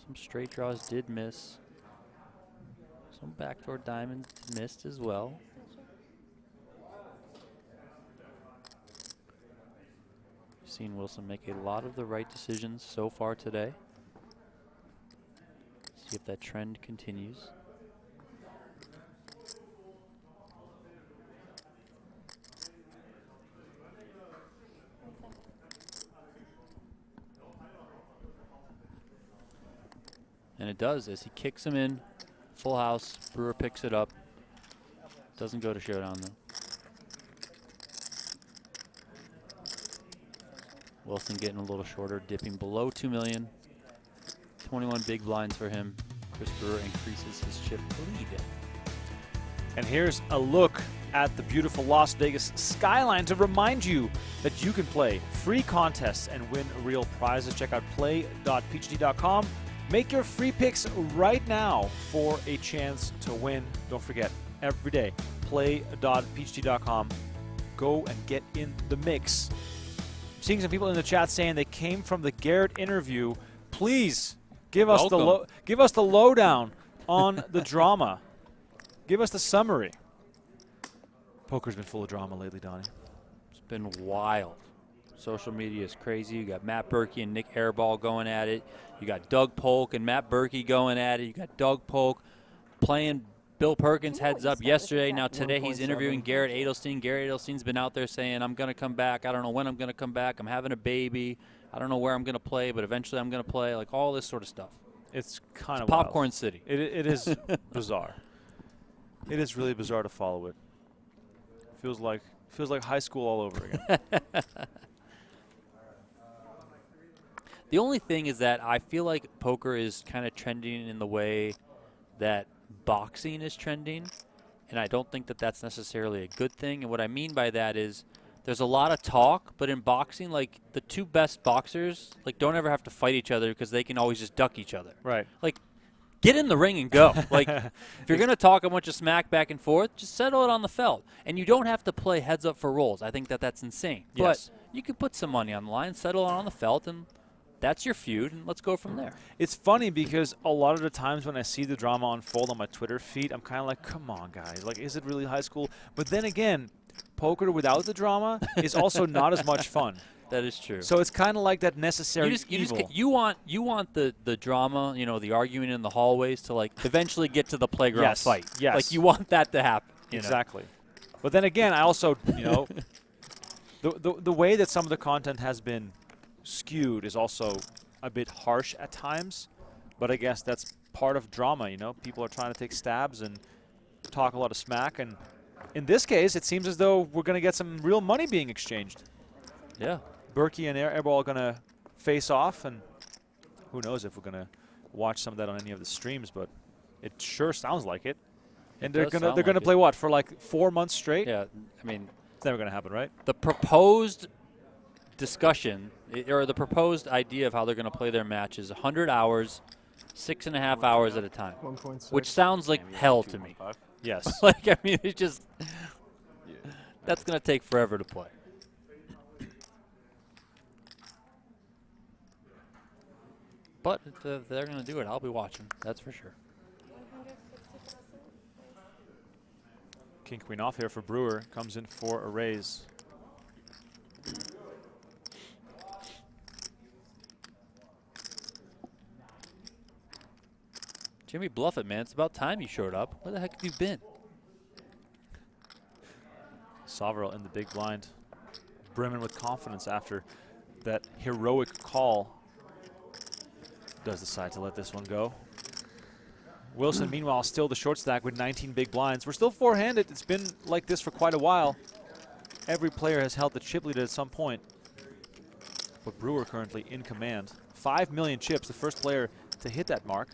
Some straight draws did miss. Some backdoor diamonds missed as well. We've seen Wilson make a lot of the right decisions so far today. See if that trend continues. And it does as he kicks him in. Full house. Brewer picks it up. Doesn't go to showdown though. Wilson getting a little shorter, dipping below 2 million. 21 big blinds for him. Chris Brewer increases his chip lead. And here's a look at the beautiful Las Vegas skyline to remind you that you can play free contests and win real prizes. Check out play.peachd.com. Make your free picks right now for a chance to win. Don't forget, every day, play.peachd.com. Go and get in the mix. I'm seeing some people in the chat saying they came from the Garrett interview. Please give us the lowdown on the drama. Give us the summary. Poker's been full of drama lately, Donnie. It's been wild. Social media is crazy. You got Matt Berkey and Nick Airball going at it. You got Doug Polk and Matt Berkey going at it. You got Doug Polk playing Bill Perkins heads up yesterday. Now today he's interviewing Garrett Adelstein. Garrett Adelstein's been out there saying, I'm going to come back. I don't know when I'm going to come back. I'm having a baby. I don't know where I'm going to play, but eventually I'm going to play. Like all this sort of stuff. It's kind of popcorn city. It is bizarre. It is really bizarre to follow it. Feels like high school all over again. The only thing is that I feel like poker is kind of trending in the way that boxing is trending, and I don't think that that's necessarily a good thing. And what I mean by that is there's a lot of talk, but in boxing, like the two best boxers, like don't ever have to fight each other because they can always just duck each other. Right. Like get in the ring and go. Like if you're going to talk a bunch of smack back and forth, just settle it on the felt. And you don't have to play heads up for rolls. I think that that's insane. Yes. But you could put some money on the line, settle it on the felt, and that's your feud, and let's go from there. It's funny because a lot of the times when I see the drama unfold on my Twitter feed, I'm kind of like, come on, guys. Like, is it really high school? But then again, poker without the drama is also not as much fun. That is true. So it's kind of like that necessary evil. You want the drama, you know, the arguing in the hallways to, like, eventually get to the playground fight. Yes. Like, you want that to happen. Exactly. But then again, I also, you know, the way that some of the content has been skewed is also a bit harsh at times, but I guess that's part of drama, you know. People are trying to take stabs and talk a lot of smack, and in this case, it seems as though we're going to get some real money being exchanged. Yeah. Berkey and Airball are going to face off, and who knows if we're going to watch some of that on any of the streams, but it sure sounds like it. And they're going to play what, for like 4 months straight? Yeah, I mean, it's never going to happen, right? The proposed discussion or the proposed idea of how they're going to play their match is 100 hours, 6.5 hours at a time, 1.6. which sounds like hell to me. Yes. Like, I mean, it's just that's going to take forever to play. But if they're going to do it, I'll be watching. That's for sure. King Queen off here for Brewer. Comes in for a raise. Jimmy, bluff it, man. It's about time you showed up. Where the heck have you been? Soverel in the big blind. Brimming with confidence after that heroic call. Does decide to let this one go. Wilson, meanwhile, still the short stack with 19 big blinds. We're still four-handed. It's been like this for quite a while. Every player has held the chip lead at some point. But Brewer currently in command. 5 million chips, the first player to hit that mark.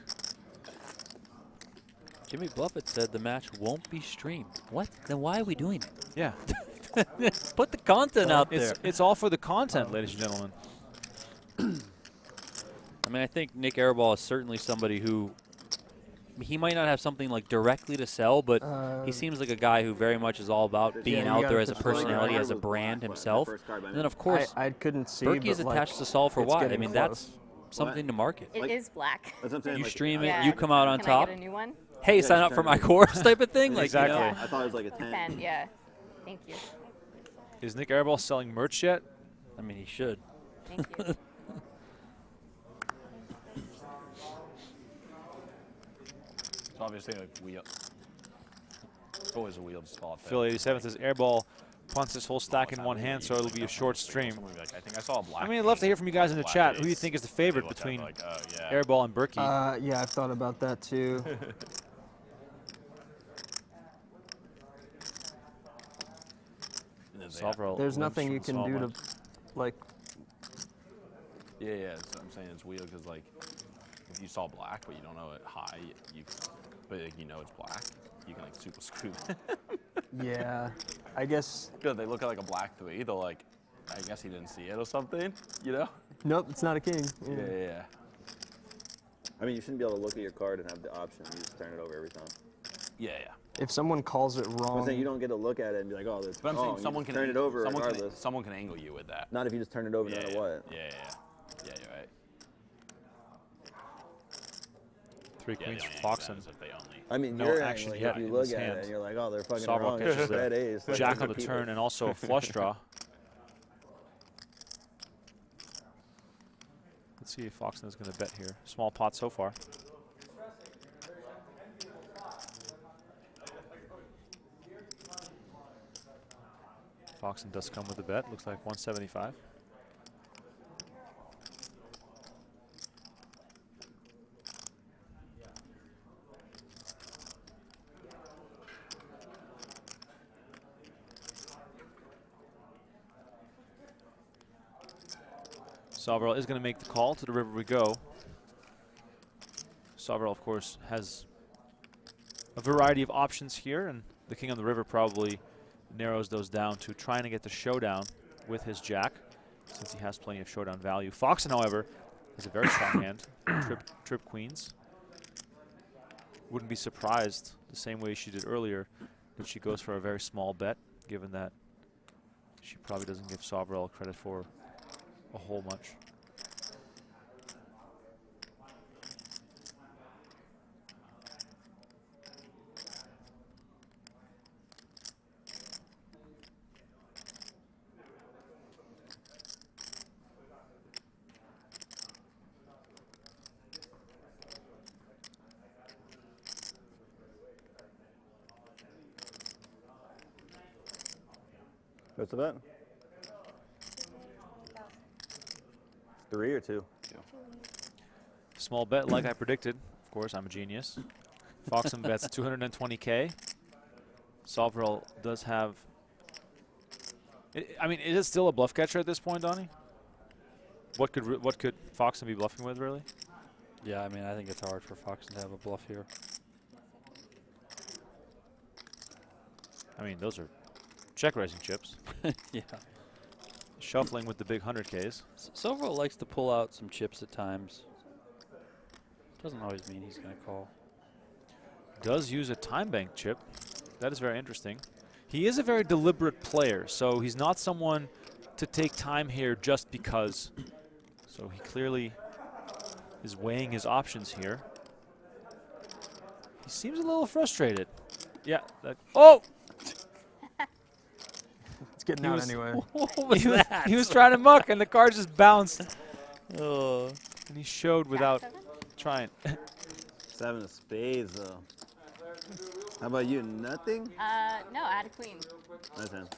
Jimmy Bluffett said the match won't be streamed. What? Then why are we doing it? Yeah. Put the content out there. It's all for the content, ladies and gentlemen. I mean, I think Nick Airball is certainly somebody who he might not have something like directly to sell, but he seems like a guy who very much is all about being out there as a personality, as a brand himself. And then, of course, I couldn't see. Berkey is attached to Solve for Why. I mean, that's something to market. It is black. You stream it, you come out on Can top. I get a new one? Hey, sign up for my course type of thing. Like, exactly. You know? I thought it was like a 10. You can, yeah. Thank you. Is Nick Airball selling merch yet? I mean, he should. Thank you. It's obviously a wheel. It's always a wheeled spot. Phil 87 says Airball punts his whole stack in one hand, so it'll be a short stream. I think I saw a black. I mean, I'd love to hear from you guys in the chat. Who do you think is the favorite between Airball and Berkey? Yeah, I've thought about that too. There's nothing you can do to, like. Yeah. So I'm saying it's weird because, like, if you saw black but you don't know it high, but like, you know it's black, you can like super screw. Yeah, I guess. Good. They look at like a black 3. They're like, I guess he didn't see it or something. You know? Nope, it's not a king. Yeah. I mean, you shouldn't be able to look at your card and have the option. You just turn it over every time. Yeah. If someone calls it wrong, I'm saying you don't get to look at it and be like, oh, that's But I'm wrong. saying someone can turn it over someone regardless. Someone can angle you with that. Not if you just turn it over no matter what. Yeah, you're right. 3 queens for Foxen. I mean, no you're action like, yet if you in look his at hand. it and you're like, oh, they're fucking Soverel wrong. catches It's red a ace. jack on the turn and also a flush draw. See if Foxen is going to bet here. Small pot so far. Foxen does come with a bet. Looks like 175. Soverel is going to make the call. To the river we go. Soverel, of course, has a variety of options here, and the king on the river probably narrows those down to trying to get the showdown with his jack, since he has plenty of showdown value. Foxen, however, has a very strong hand. Trip queens. Wouldn't be surprised, the same way she did earlier, that she goes for a very small bet, given that she probably doesn't give Soverel credit for a whole much. What's the bet? 3 or 2? Small bet, like I predicted. Of course, I'm a genius. Foxen bets 220K. Soverel does have. I mean, is it still a bluff catcher at this point, Donnie? What could Foxen be bluffing with, really? Yeah, I mean, I think it's hard for Foxen to have a bluff here. I mean, those are check raising chips. Yeah. Shuffling with the big 100Ks. Soverel likes to pull out some chips at times. Doesn't always mean he's going to call. Does use a time bank chip. That is very interesting. He is a very deliberate player, so he's not someone to take time here just because. So he clearly is weighing his options here. He seems a little frustrated. Yeah. Oh! It's getting out anyway. What was that? He was trying to muck, and the card just bounced. Oh. And he showed without trying. 7 of spades, though. How about you? Nothing? No, I had a queen. Nice hand.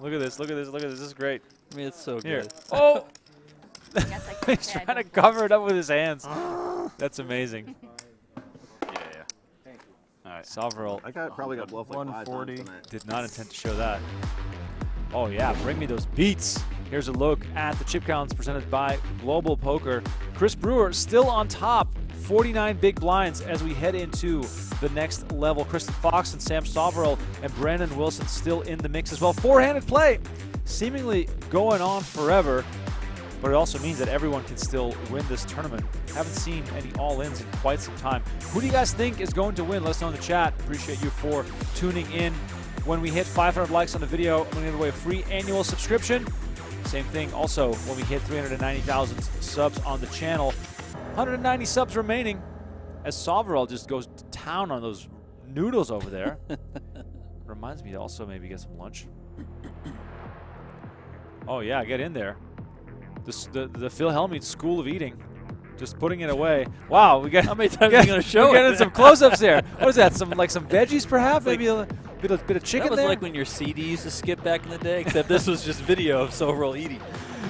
Look at this, look at this, look at this. This is great. I mean, it's so Here. good. Oh! I guess I can't He's say I trying to don't cover it up with his hands. That's amazing. All right. Soverel Probably got bluffed like 5 times 140. tonight. did not intend to show that. Oh yeah, bring me those beats. Here's a look at the chip counts presented by Global Poker. Chris Brewer still on top, 49 big blinds as we head into the next level. Kristen Foxen, Sam Soverel, and Brandon Wilson still in the mix as well. Four-handed play seemingly going on forever, but it also means that everyone can still win this tournament. Haven't seen any all-ins in quite some time. Who do you guys think is going to win? Let us know in the chat. Appreciate you for tuning in. When we hit 500 likes on the video, I'm going to give away a free annual subscription. Same thing also when we hit 390,000 subs on the channel. 190 subs remaining as Soverel just goes to town on those noodles over there. Reminds me to also maybe get some lunch. Oh yeah, get in there. The Phil Hellmuth School of Eating. Just putting it away. Wow, we got. How many times are you going to show We're it? getting some close-ups there. What is that? Some veggies, perhaps? Like, maybe a bit of chicken that was there. like when your CD used to skip back in the day, except this was just video of Soverel eating.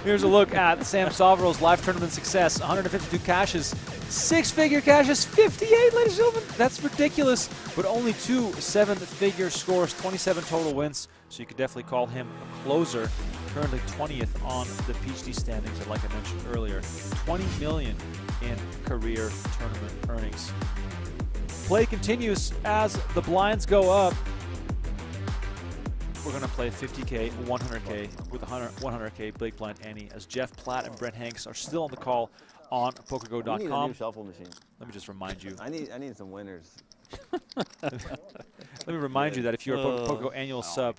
Here's a look at Sam Soverel's live tournament success. 152 cashes, 6-figure cashes, 58, ladies and gentlemen. That's ridiculous. But only 2 7-figure scores, 27 total wins. So you could definitely call him a closer. Currently 20th on the PhD standings, and like I mentioned earlier, 20 million in career tournament earnings. Play continues as the blinds go up. We're going to play 50K, 100K with 100K Blake Blind Annie as Jeff Platt and Brent Hanks are still on the call on PokerGO.com. We need a new shuffle machine. Let me just remind you. I need some winners. Let me remind you that if you're a PokerGO annual sub,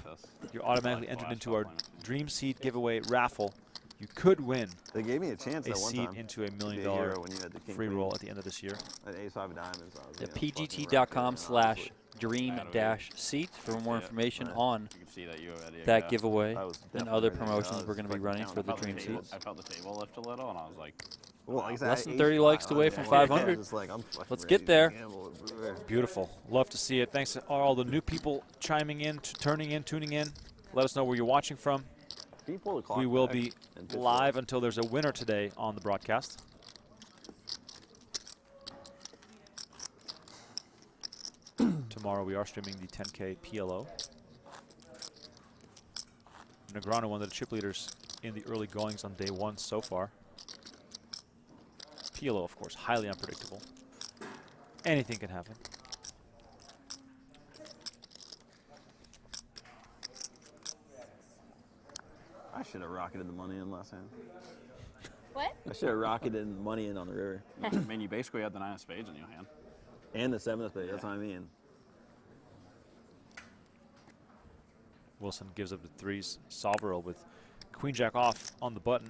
you're automatically entered into our Dream Seed giveaway raffle. You could win They gave me a chance a at one seat time. into $1 million When you had the king free queen. roll at the end of this year. At ace 5 of diamonds. I was, The fucking PGT.com/dreamseed dream-seat for more information on You can see that you already that giveaway That was and definitely other ready to go. promotions I we're going to be was running fucking for the counting dream the seats. I felt the table lift a little, and I was like, Well, like I said, Less than I 30 ate likes five. away I from was 500. just like, I'm fucking Let's ready get to there. gamble with Brewer. Beautiful. Love to see it. Thanks to all the new people chiming in, turning in, tuning in. Let us know where you're watching from. Can you pull the clock We will back be and pitch live it? until there's a winner today on the broadcast. Tomorrow we are streaming the 10K PLO. Negreanu, one of the chip leaders in the early goings on day one so far. PLO, of course, highly unpredictable. Anything can happen. I should have rocketed the money in last hand. What? I should have rocketed the money in on the river. I mean, you basically had the 9 of spades in your hand. And the 7 of spades, that's what I mean. Wilson gives up the threes. Soverel with queen jack off on the button.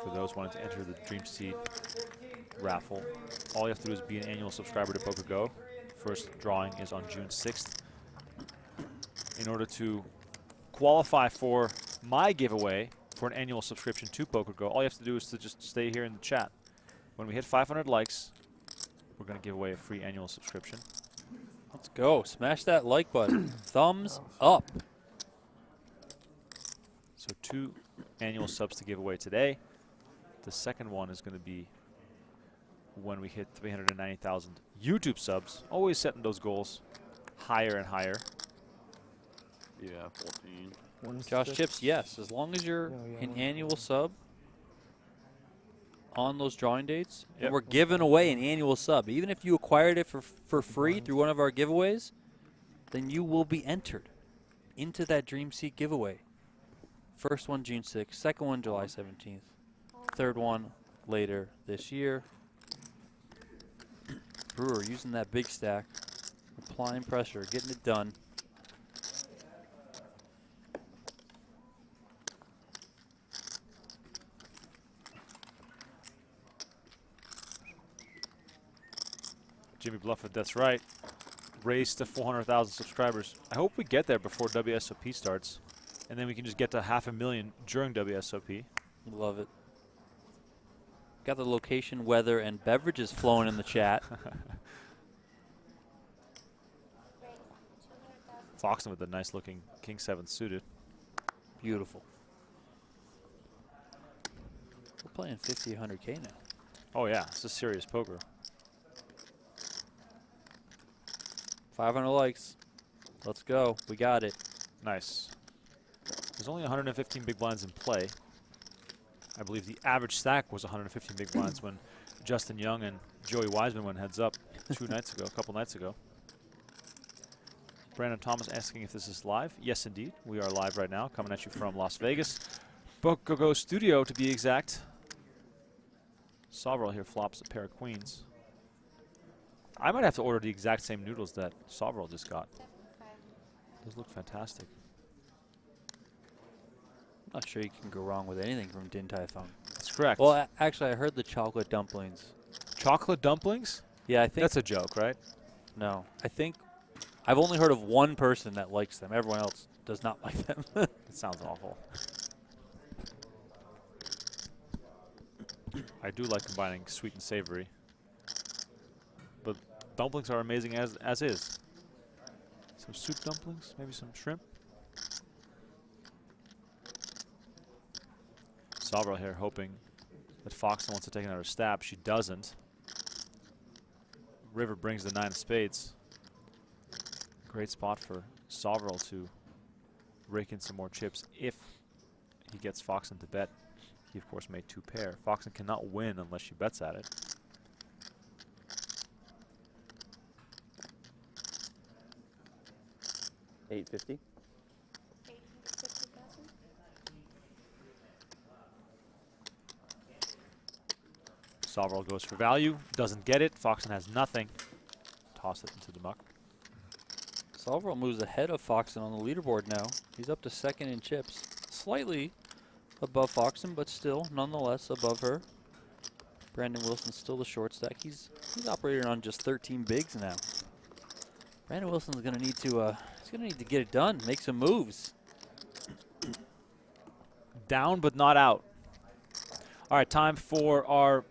For those wanting to enter the Dream Seed raffle, all you have to do is be an annual subscriber to PokerGO. First drawing is on June 6th. In order to qualify for my giveaway for an annual subscription to PokerGO, all you have to do is to just stay here in the chat. When we hit 500 likes, we're going to give away a free annual subscription. Let's go. Smash that like button. Thumbs up. So 2 annual subs to give away today. The second one is going to be when we hit 390,000 YouTube subs. Always setting those goals higher and higher. Yeah, 14. Josh Chips, yes. As long as you're an annual sub on those drawing dates, and we're giving away an annual sub. Even if you acquired it for free through one of our giveaways, then you will be entered into that Dream Seat giveaway. First one June 6th, second one July 17th, third one later this year. Brewer using that big stack, applying pressure, getting it done. Jimmy Bluffett, that's right. Race to 400,000 subscribers. I hope we get there before WSOP starts, and then we can just get to 500,000 during WSOP. Love it. Got the location, weather, and beverages flowing in the chat. Foxen with a nice looking King 7 suited. Beautiful. We're playing 50, 100K now. Oh yeah, it's a serious poker. 500 likes. Let's go. We got it. Nice. There's only 115 big blinds in play. I believe the average stack was 115 big blinds when Justin Young and Joey Wiseman went heads up a couple nights ago. Brandon Thomas asking if this is live. Yes, indeed. We are live right now, coming at you from Las Vegas. PokerGO Studio, to be exact. Soverel here flops a pair of queens. I might have to order the exact same noodles that Soverel just got. Those look fantastic. I'm not sure you can go wrong with anything from Din Tai Fung. That's correct. Well, actually, I heard the chocolate dumplings. Chocolate dumplings? Yeah, I think that's a joke, right? No, I think I've only heard of one person that likes them. Everyone else does not like them. It sounds awful. I do like combining sweet and savory, but dumplings are amazing as is. Some soup dumplings, maybe some shrimp. Soverel here hoping that Foxen wants to take another stab. She doesn't. River brings the 9 of spades. Great spot for Soverel to rake in some more chips if he gets Foxen to bet. He, of course, made 2 pair. Foxen cannot win unless she bets at it. $850. Soverel goes for value, doesn't get it. Foxen has nothing. Toss it into the muck. Soverel moves ahead of Foxen on the leaderboard now. He's up to second in chips. Slightly above Foxen, but still, nonetheless, above her. Brandon Wilson's still the short stack. He's operating on just 13 bigs now. Brandon Wilson's gonna need to get it done, make some moves. Down but not out. All right, time for our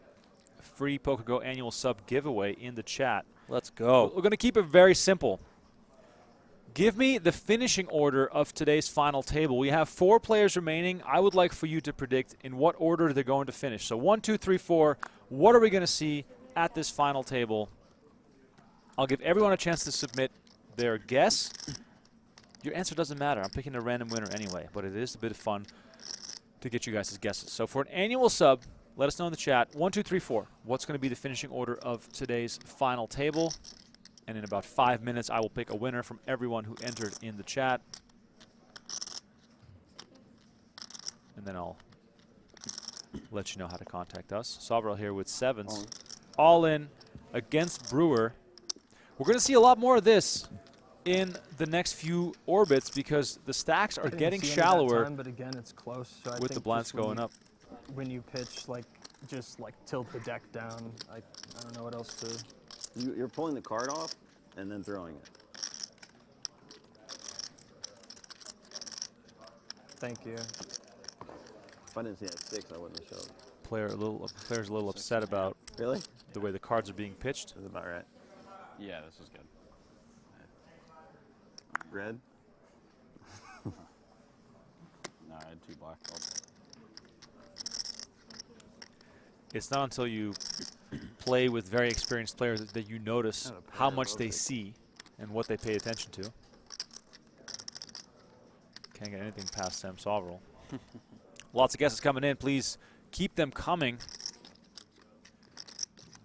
free PokerGo annual sub giveaway in the chat. Let's go. We're going to keep it very simple. Give me the finishing order of today's final table. We have 4 players remaining. I would like for you to predict in what order they're going to finish. So 1, 2, 3, 4. What are we going to see at this final table? I'll give everyone a chance to submit their guess. Your answer doesn't matter. I'm picking a random winner anyway, but it is a bit of fun to get you guys' guesses. So for an annual sub, let us know in the chat. 1, 2, 3, 4. What's going to be the finishing order of today's final table? And in about 5 minutes, I will pick a winner from everyone who entered in the chat. And then I'll let you know how to contact us. Soverel here with 7s. All in against Brewer. We're going to see a lot more of this in the next few orbits because the stacks are getting shallower. Time, but again, it's close. So I with think the blinds going up. When you pitch, like, just like tilt the deck down. I don't know what else to. You're pulling the card off and then throwing it. Thank you. If I didn't see that 6, I wouldn't have showed. Player's a little upset about really the way the cards are being pitched. That's about right. Yeah, this is good. Red? No, I had 2 black. It's not until you play with very experienced players that you notice how much they see and what they pay attention to. Can't get anything past Sam Soverel. Lots of guesses coming in. Please keep them coming.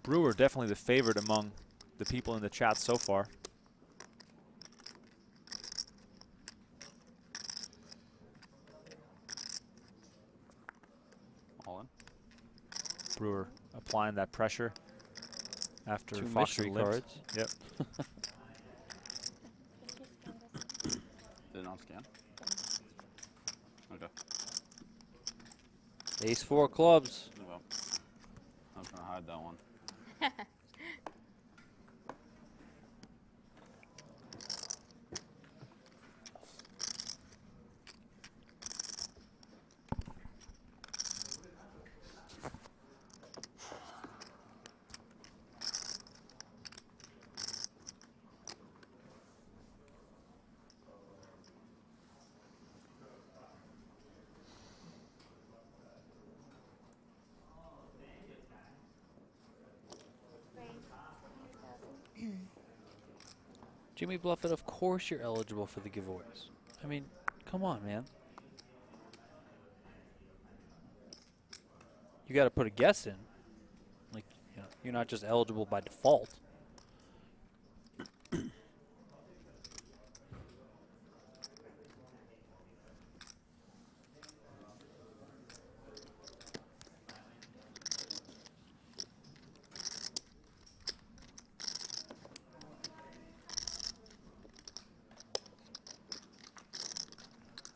Brewer definitely the favorite among the people in the chat so far. All in. Brewer applying that pressure after 2 Foxen mystery limped. cards. Yep. Did it not scan? Okay. Ace-4 clubs. Well, I was gonna hide that one. Jimmy Bluffett, of course you're eligible for the giveaways. I mean, come on, man. You got to put a guess in. Like, you know, you're not just eligible by default.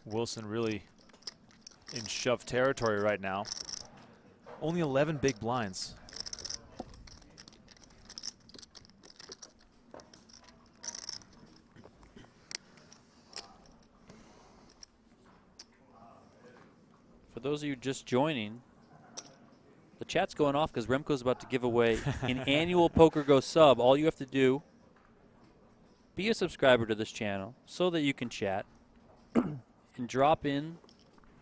Wilson really in shove territory right now. Only 11 big blinds. For those of you just joining, the chat's going off because Remko's about to give away an annual PokerGo sub. All you have to do, be a subscriber to this channel so that you can chat and drop in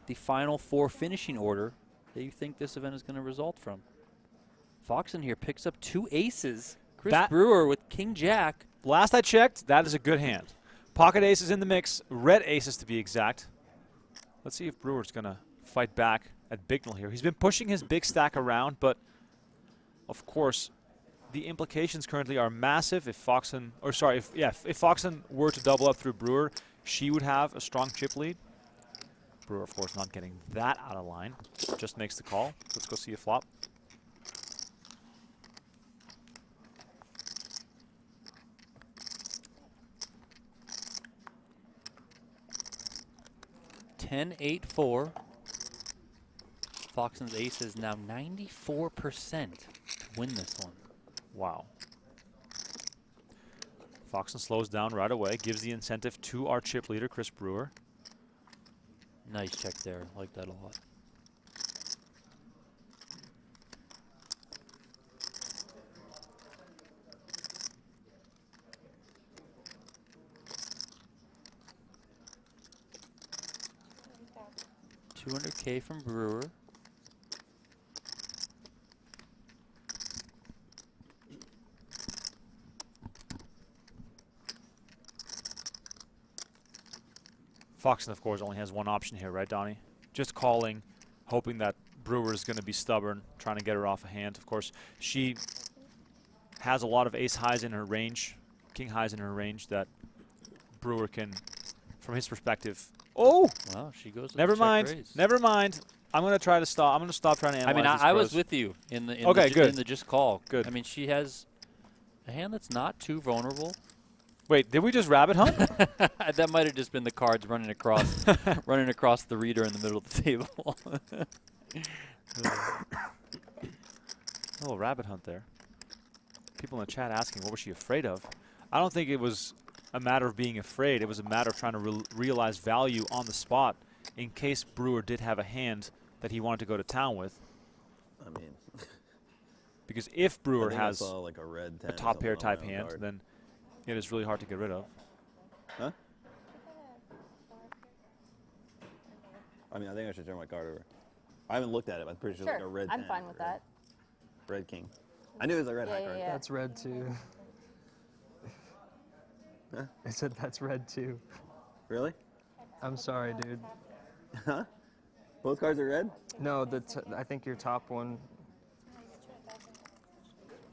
the final 4 finishing order that you think this event is going to result from. Foxen here picks up 2 aces. Chris Brewer with King Jack. Last I checked, that is a good hand. Pocket aces in the mix, red aces to be exact. Let's see if Brewer's going to fight back at Bignell here. He's been pushing his big stack around, but of course, the implications currently are massive. If Foxen, or sorry, if Foxen were to double up through Brewer, she would have a strong chip lead. Brewer, of course, not getting that out of line. Just makes the call. Let's go see a flop. $10-8-4. Foxen's ace is now 94% to win this one. Wow. Foxen slows down right away, gives the incentive to our chip leader, Chris Brewer. Nice check there. Like that a lot. $200K from Brewer. Foxen, of course, only has one option here, right, Donnie? Just calling, hoping that Brewer is going to be stubborn, trying to get her off a hand. Of course, she has a lot of ace highs in her range, king highs in her range that Brewer can, from his perspective. Oh! Wow, she goes. Never mind. Never mind. I'm going to try to stop. I'm going to stop trying to analyze I mean, these I was pros. with you in the good. just call. Good. I mean, she has a hand that's not too vulnerable. Wait, did we just rabbit hunt? That might have just been the cards running across the reader in the middle of the table. A little rabbit hunt there. People in the chat asking, what was she afraid of? I don't think it was a matter of being afraid. It was a matter of trying to realize value on the spot in case Brewer did have a hand that he wanted to go to town with. I mean, because if Brewer has like a top pair type hand, then it is really hard to get rid of. Huh? I mean, I think I should turn my card over. I haven't looked at it. I'm pretty sure it's like a red. I'm fine with that. Red king. I knew it was a red high card. Yeah. That's red too. Huh? I said that's red too. Really? I'm sorry, dude. Huh? Both cards are red? No, I think your top one.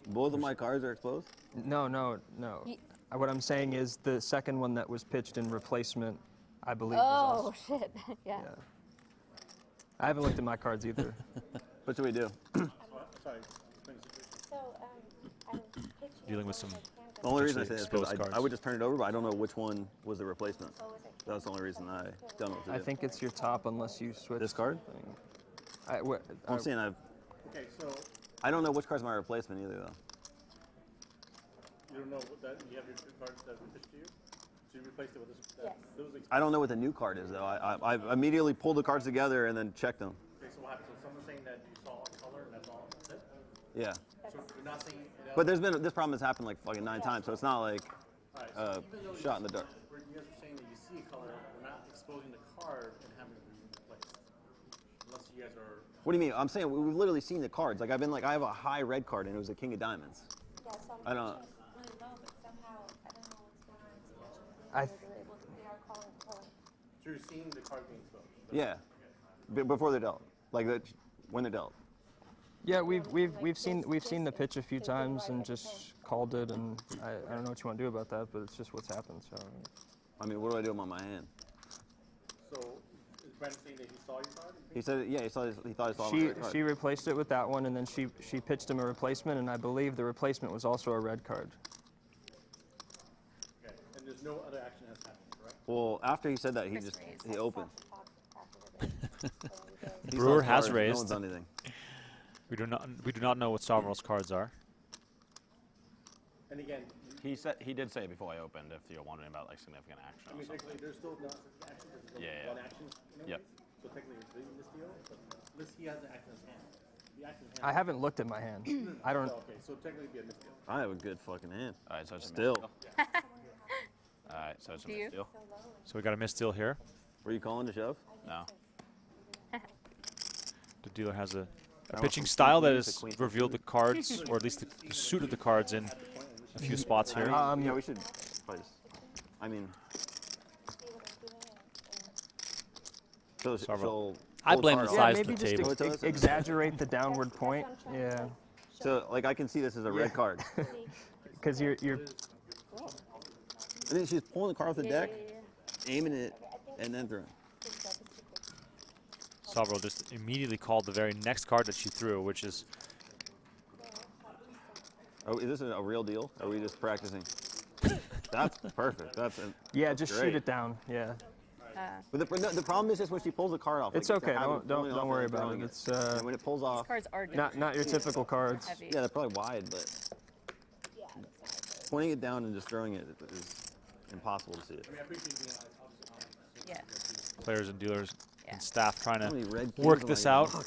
Both of my cards are exposed? No. What I'm saying is the second one that was pitched in replacement, I believe. Oh, was also, shit. Yeah. I haven't looked at my cards either. What should we do? Dealing with some. The only reason I say this is because cards. I would just turn it over, but I don't know which one was the replacement. That's the only reason I don't know what to do. I think it's your top unless you switch. This card? I'm saying Okay, so I don't know which card's my replacement either, though. you don't know what that you have your two cards that were pitched to you, so you replaced it with this. Yes. I don't know what the new card is, though. I immediately pulled the cards together and then checked them. Okay, so what happened? So someone's saying that you saw a color and that's all. That's it. Yeah. So you're not saying. But there's been this problem has happened like fucking 9 times, so it's not like shot in the dark. You guys are saying that you see a color, we're not exposing the card and having it replaced, unless you guys are. What do you mean? I'm saying we've literally seen the cards. Like I have a high red card and it was a king of diamonds. Yeah, so I don't. really low, but somehow I don't know what's going on in the situation. They are calling color. So you're seeing the card being exposed. Yeah. Before they're dealt, like when they're dealt. Yeah, we've seen the pitch a few times and just called it, and I don't know what you want to do about that, but it's just what's happened. So. I mean, what do I do about my hand? So is Brandon saying that he saw your card? He said, yeah, he thought he saw my red card. She replaced it with that one, and then she pitched him a replacement, and I believe the replacement was also a red card. Okay, and there's no other action has happened, correct? Well, after he said that, he opened. Brewer has cards, raised. No one's done anything. We do not know what Soverel's cards are. And again, he did say before I opened if you're wondering about like significant action. I mean, technically, there's still not action. There's still one action. Yep. So technically, it's in this deal, but unless he has an action in his hand. The action in his hand. I haven't looked at my hand. I don't. Okay, so technically, it'd be a misdeal. I have a good fucking hand. All right, so it's still. All right, so it's a misdeal. So we got a misdeal here. Were you calling to shove? No. The dealer has a pitching style that has revealed the cards, or at least the suit of the cards in a few spots here. Yeah, we should probably just, I mean, so I blame the size maybe of the just table. Exaggerate the downward point. Yeah. So, like, I can see this as a red card. Because you're. And then she's pulling the card off the deck, aiming it, and then throwing. Soverel just immediately called the very next card that she threw, which is. Oh, is this a real deal? Or are we just practicing? That's perfect. That's yeah, just great. shoot it down. Yeah. But the problem is just when she pulls the card off. It's like, okay. Don't worry about it. It's and when it pulls off. These cards are not your typical cards. heavy. Yeah, they're probably wide, but pointing it down and just throwing it is impossible to see it. Yeah. Players and dealers Yeah. and staff trying How many to red work kings this am I out. Of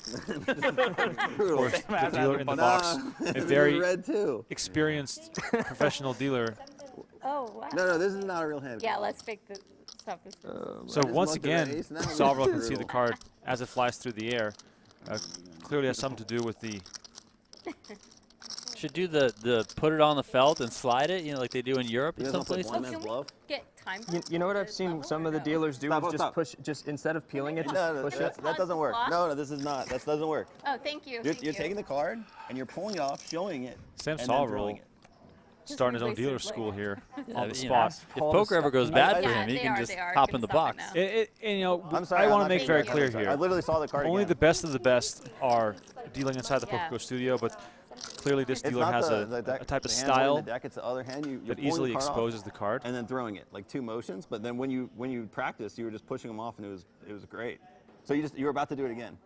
course, the dealer in the box, a very red too. experienced professional dealer. Oh, wow. No, this is not a real hand. Yeah, let's pick the stuff. So once looked at again, that ace, now Soverel can see the brutal. card as it flies through the air. Clearly has something to do with the. Should do the put it on the felt and slide it, like they do in Europe in some places. Oh, can we get time? You know what I've seen some of the dealers do is just push, just instead of peeling it, just push it. That doesn't work. No, this is not. That doesn't work. Oh, thank you. You're taking the card and you're pulling it off, showing it, Sam and then throwing Soverel it. starting his own dealer school here on the you spot. If poker ever goes bad for him, he can just hop in the box. And, I'm sorry, I want I'm to not make very kidding. clear I'm sorry. here. I literally saw the card Only again. the best of the best are dealing inside the Yeah. PokerGO studio, but clearly this It's dealer not has the deck, a type of the hand holding style the deck, it's the other hand. You're that pulling easily the card off exposes the card. and then throwing it like 2 motions. But then when you practiced, you were just pushing them off, and it was great. So you were about to do it again.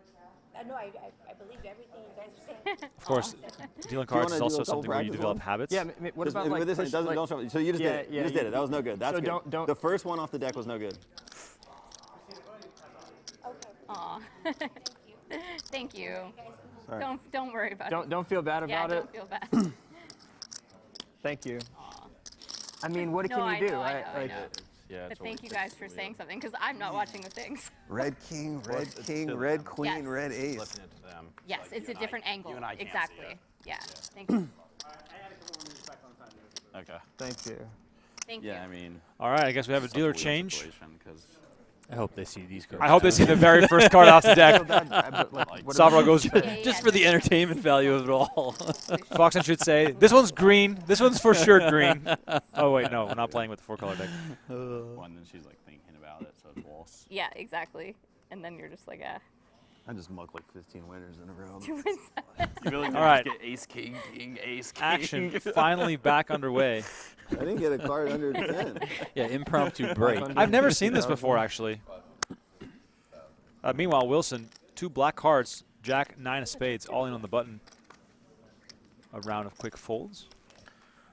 No, I believe everything you guys are saying. Of course, dealing Do you cards wanna is do also a couple something where you practice develop ones? habits. Yeah. What Just- about like this? push, Don't like, show. So you just did it. You just did it. That was no good. That's so good. don't. The first one off the deck was no good. Aw. Thank you. Sorry. Don't worry about it. Don't feel bad Yeah, about it. don't feel bad. Thank you. I mean, what No, can I you do? know, I right? know, I Like, know. Yeah, But thank you guys for saying something, because I'm not watching the things. Red king, red queen, Yes. red ace. Flipping it to them. Yes, it's a different angle. you and I can't see Exactly. it. Yeah. Thank you. Okay. Thank you. Thank you. Yeah, I mean. All right, I guess we have a it's dealer weird change. situation 'cause I hope they see these cards. I hope they see the very first card off the deck. Soverel goes. Just for the entertainment value of it all. Foxen should say, this one's green. This one's for sure green. Oh, wait, no, we're not playing with the 4-color deck. One, then she's like thinking about it, so it's false. Yeah, exactly. And then you're just like, I just mucked like 15 winners in a row. You really All right. get ace, king, ace, king. Action finally back underway. I didn't get a card under 10. Yeah, impromptu break. I've never seen this before, actually. Meanwhile, Wilson, 2 black cards, Jack, 9 of spades, all in on the button. A round of quick folds.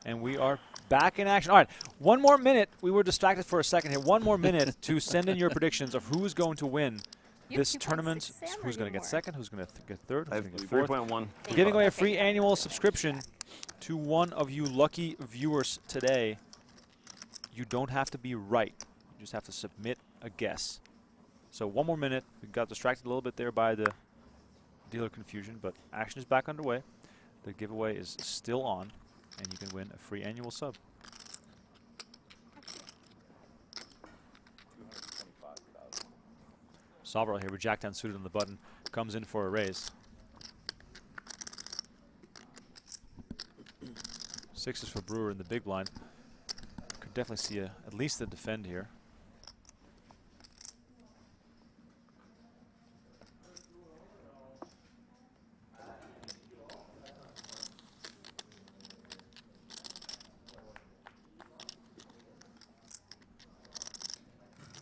And we are back in action. All right, 1 more minute. We were distracted for a second here. 1 more minute to send in your predictions of who's going to win this tournament. Who's going to get second, who's going to get third, who's going to get fourth. 3.1. We're giving away a free annual subscription to one of you lucky viewers today. You don't have to be right. You just have to submit a guess. So 1 more minute. We got distracted a little bit there by the dealer confusion, but action is back underway. The giveaway is still on, and you can win a free annual sub. Soverel here with Jack down suited on the button, comes in for a raise. 6s for Brewer in the big blind. Could definitely see at least a defend here.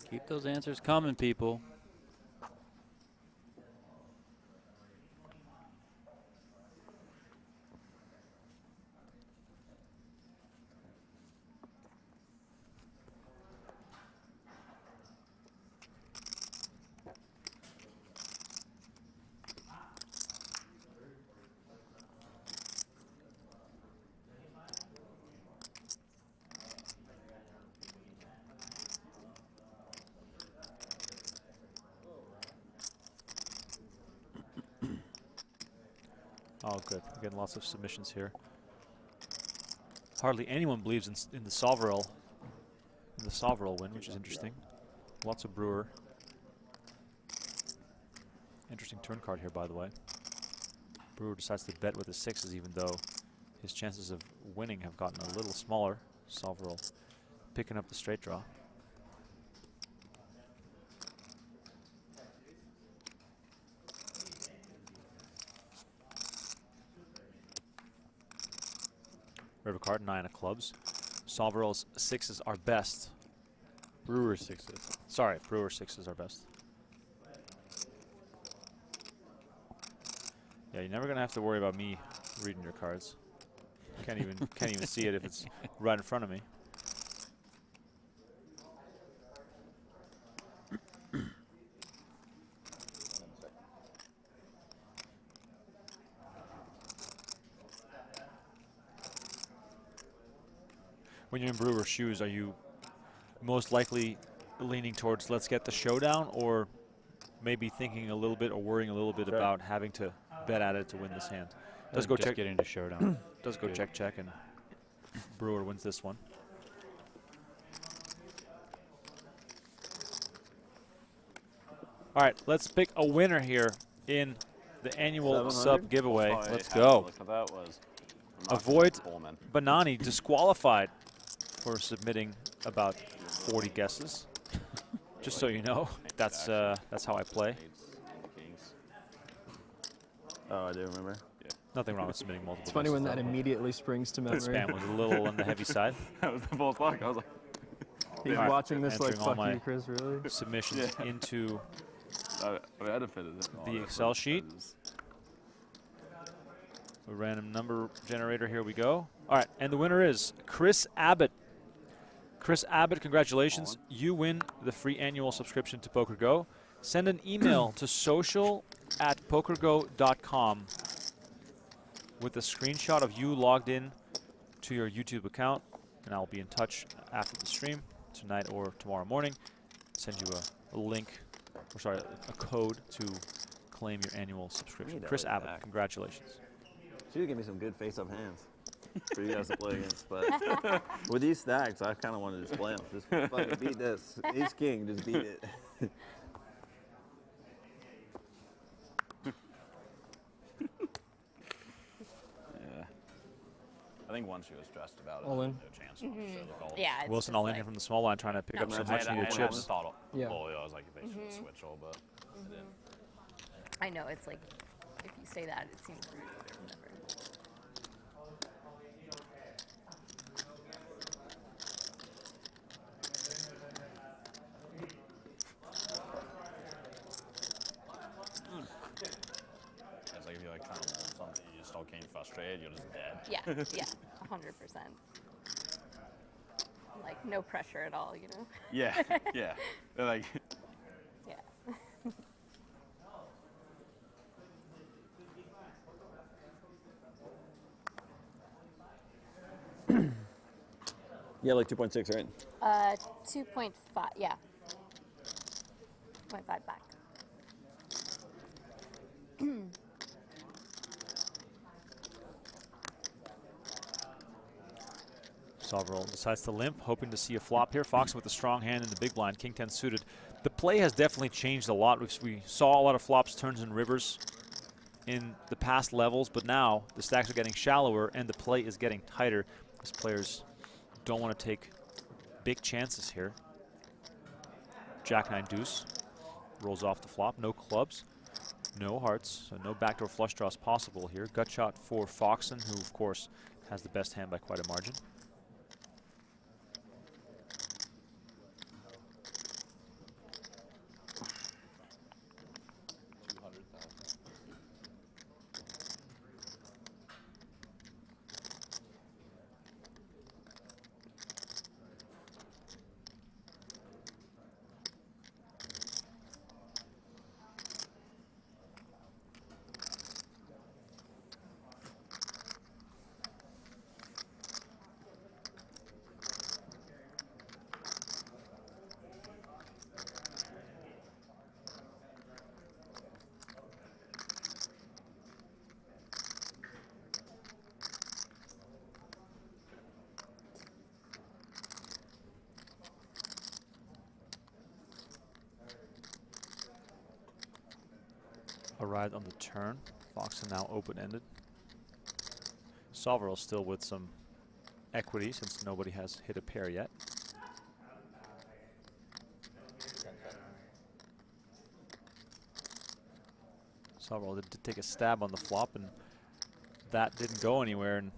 Keep those answers coming, people. Oh, good. We're getting lots of submissions here. Hardly anyone believes in the Soverel win, which is interesting. Lots of Brewer. Interesting turn card here, by the way. Brewer decides to bet with the 6s, even though his chances of winning have gotten a little smaller. Soverel picking up the straight draw. River card, 9 of clubs. Soverel's 6s are best. Brewer sixes. Sorry, Brewer sixes are best. Yeah, you're never gonna have to worry about me reading your cards. Can't even see it if it's right in front of me. When you're in Brewer's shoes, are you most likely leaning towards let's get the showdown, or maybe thinking a little bit or worrying a little bit about having to bet at it to win this hand? Does go just check. getting to showdown. Does go check check, and Brewer wins this one. All right, let's pick a winner here in the annual sub giveaway. Let's go. Look how that was. Avoid Banani disqualified for submitting about 40 guesses. Just so you know, that's how I play. Oh, I do remember. Yeah. Nothing wrong with submitting multiple. It's funny when that immediately springs to memory. Spam was a little on the heavy side. That was the ballpark. I was like, he's watching this like, all fuck you, Chris, really? Submissions into I had to fit it in. the Excel sheet. A random number generator, here we go. All right, and the winner is Chris Abbott. Chris Abbott, congratulations. You win the free annual subscription to PokerGo. Send an email to social@pokergo.com with a screenshot of you logged in to your YouTube account, and I'll be in touch after the stream tonight or tomorrow morning. Send you a link, or sorry, a code to claim your annual subscription. Chris Abbott, congratulations. Should give me some good face-up hands for you guys to play against, but with these stacks, I kind of want to just play them. Just fucking beat this. Ace King, just beat it. Yeah. I think once she was stressed about it, All in. no chance. Yeah. It's Wilson all in here from the small line, trying to pick up some much-needed chips. Yeah. I was like, they should switch all, but they didn't. I know, it's like, if you say that, it seems rude. Whatever. It's like if you're like trying to learn something, you just start getting frustrated, you're just dead. Yeah, yeah, 100%. Like, no pressure at all, you know? Yeah, yeah. They're like, yeah. Yeah, like 2.6, right? 2.5, yeah. 0.5 back. Soverel decides to limp, hoping to see a flop here. Foxen with a strong hand in the big blind, king 10 suited. The play has definitely changed a lot. We saw a lot of flops, turns, and rivers in the past levels, but now the stacks are getting shallower and the play is getting tighter as players don't want to take big chances here. Jack 9 deuce rolls off the flop. No clubs, no hearts, so no backdoor flush draws possible here. Gut shot for Foxen, who of course has the best hand by quite a margin. A ride on the turn. Foxen now open-ended. Soverel still with some equity since nobody has hit a pair yet. Soverel did take a stab on the flop, and that didn't go anywhere, and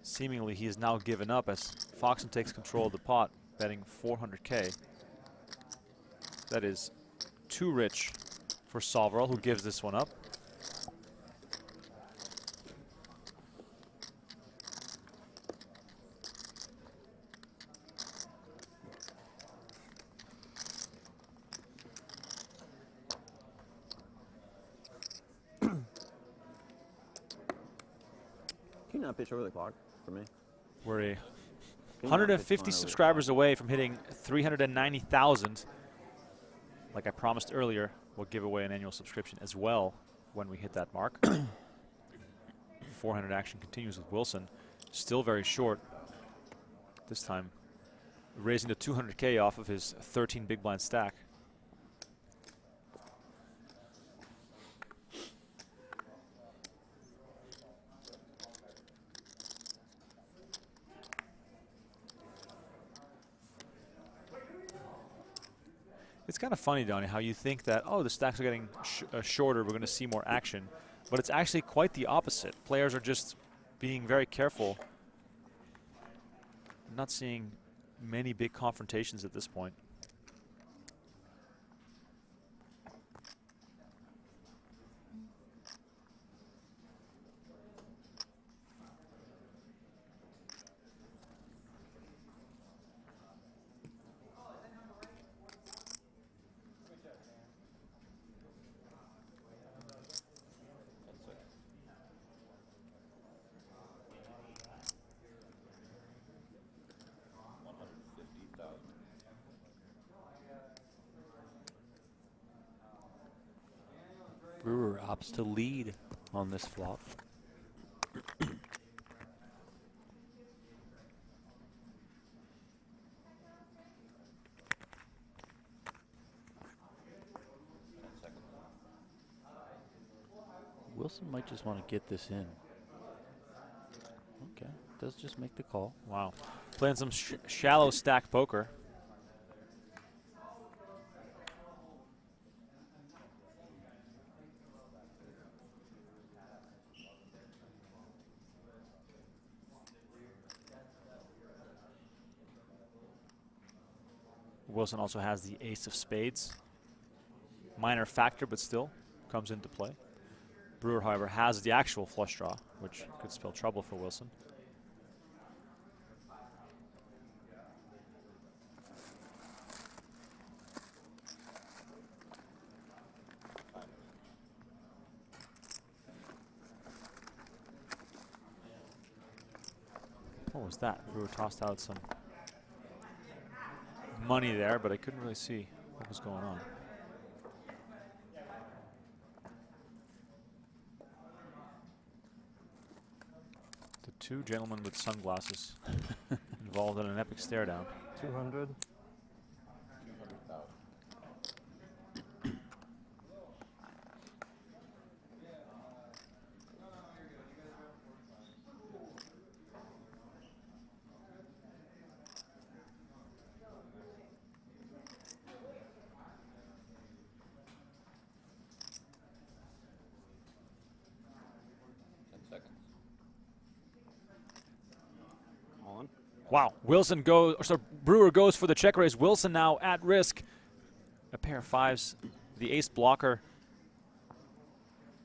seemingly he has now given up as Foxen takes control of the pot, betting 400K. That is too rich for Soverel, who gives this one up. Can you not pitch over the clock for me? We're a Can you not pitch 150 mine over the subscribers away from hitting 390,000. Like I promised earlier, we'll give away an annual subscription as well when we hit that mark. 400 action continues with Wilson. Still very short. This time raising to 200K off of his 13 big blind stack. It's kind of funny, Donnie, how you think that, oh, the stacks are getting shorter, we're going to see more action. But it's actually quite the opposite. Players are just being very careful. Not seeing many big confrontations at this point. Brewer opts to lead on this flop. Wilson might just want to get this in. Okay, does just make the call. Wow. Playing some shallow stack poker. Wilson also has the ace of spades. Minor factor, but still comes into play. Brewer, however, has the actual flush draw, which could spell trouble for Wilson. What was that? Brewer tossed out some money there, but I couldn't really see what was going on. The two gentlemen with sunglasses involved in an epic stare down. 200. Wow, Wilson goes, or sorry, Brewer goes for the check raise. Wilson now at risk. A pair of fives, the ace blocker.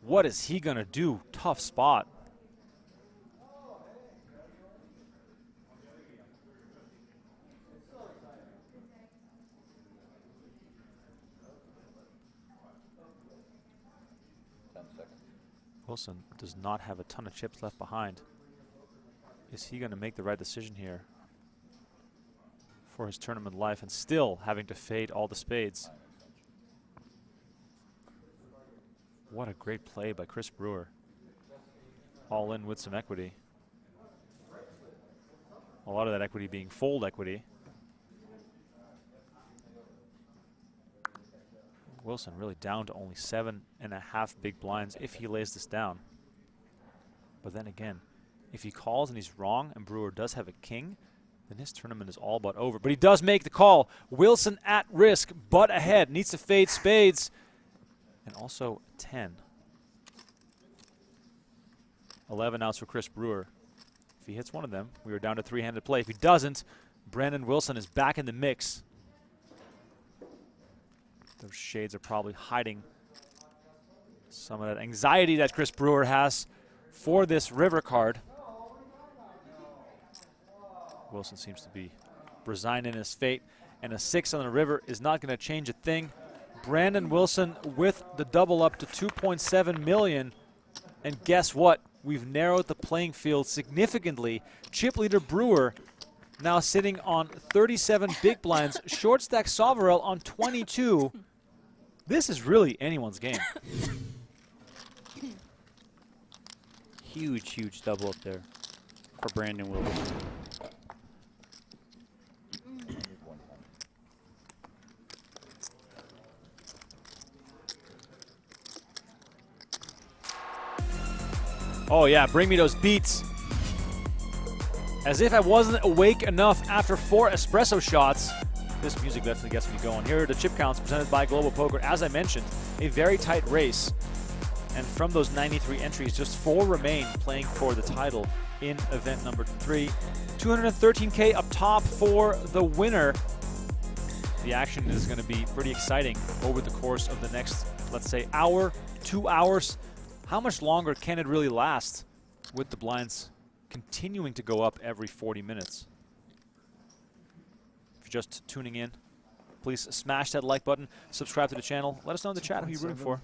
What is he gonna do? Tough spot. Wilson does not have a ton of chips left behind. Is he gonna make the right decision here for his tournament life and still having to fade all the spades? What a great play by Chris Brewer. All in with some equity. A lot of that equity being fold equity. Wilson really down to only 7.5 big blinds if he lays this down. But then again, if he calls and he's wrong and Brewer does have a king, then his tournament is all but over. But he does make the call. Wilson at risk, but ahead. Needs to fade spades. And also 10. 11 outs for Chris Brewer. If he hits one of them, we are down to three-handed play. If he doesn't, Brandon Wilson is back in the mix. Those shades are probably hiding some of that anxiety that Chris Brewer has for this river card. Wilson seems to be resigned in his fate, and a 6 on the river is not going to change a thing. Brandon Wilson with the double up to 2.7 million. And guess what? We've narrowed the playing field significantly. Chip leader Brewer now sitting on 37 big blinds. Short stack Soverel on 22. This is really anyone's game. Huge, huge double up there for Brandon Wilson. Oh yeah, bring me those beats. As if I wasn't awake enough after 4 espresso shots. This music definitely gets me going. Here are the chip counts presented by Global Poker. As I mentioned, a very tight race. And from those 93 entries, just 4 remain playing for the title in event number 3. 213K up top for the winner. The action is going to be pretty exciting over the course of the next, let's say, hour, 2 hours. How much longer can it really last with the blinds continuing to go up every 40 minutes? If you're just tuning in, please smash that like button, subscribe to the channel. Let us know in the chat who you're rooting for.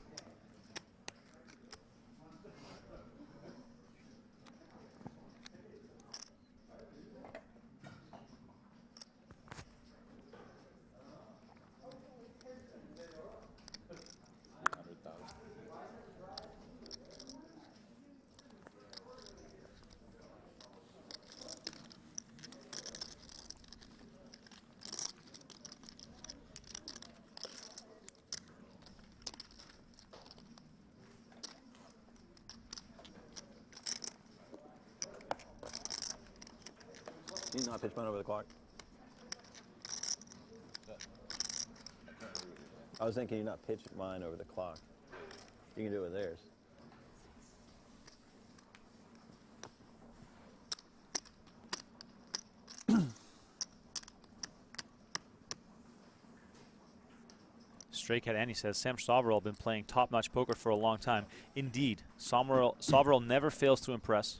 You not pitch mine over the clock. I was thinking you not pitch mine over the clock. You can do it with theirs. Stray Cat Annie says, Sam Soverel been playing top-notch poker for a long time. Indeed, Soverel never fails to impress.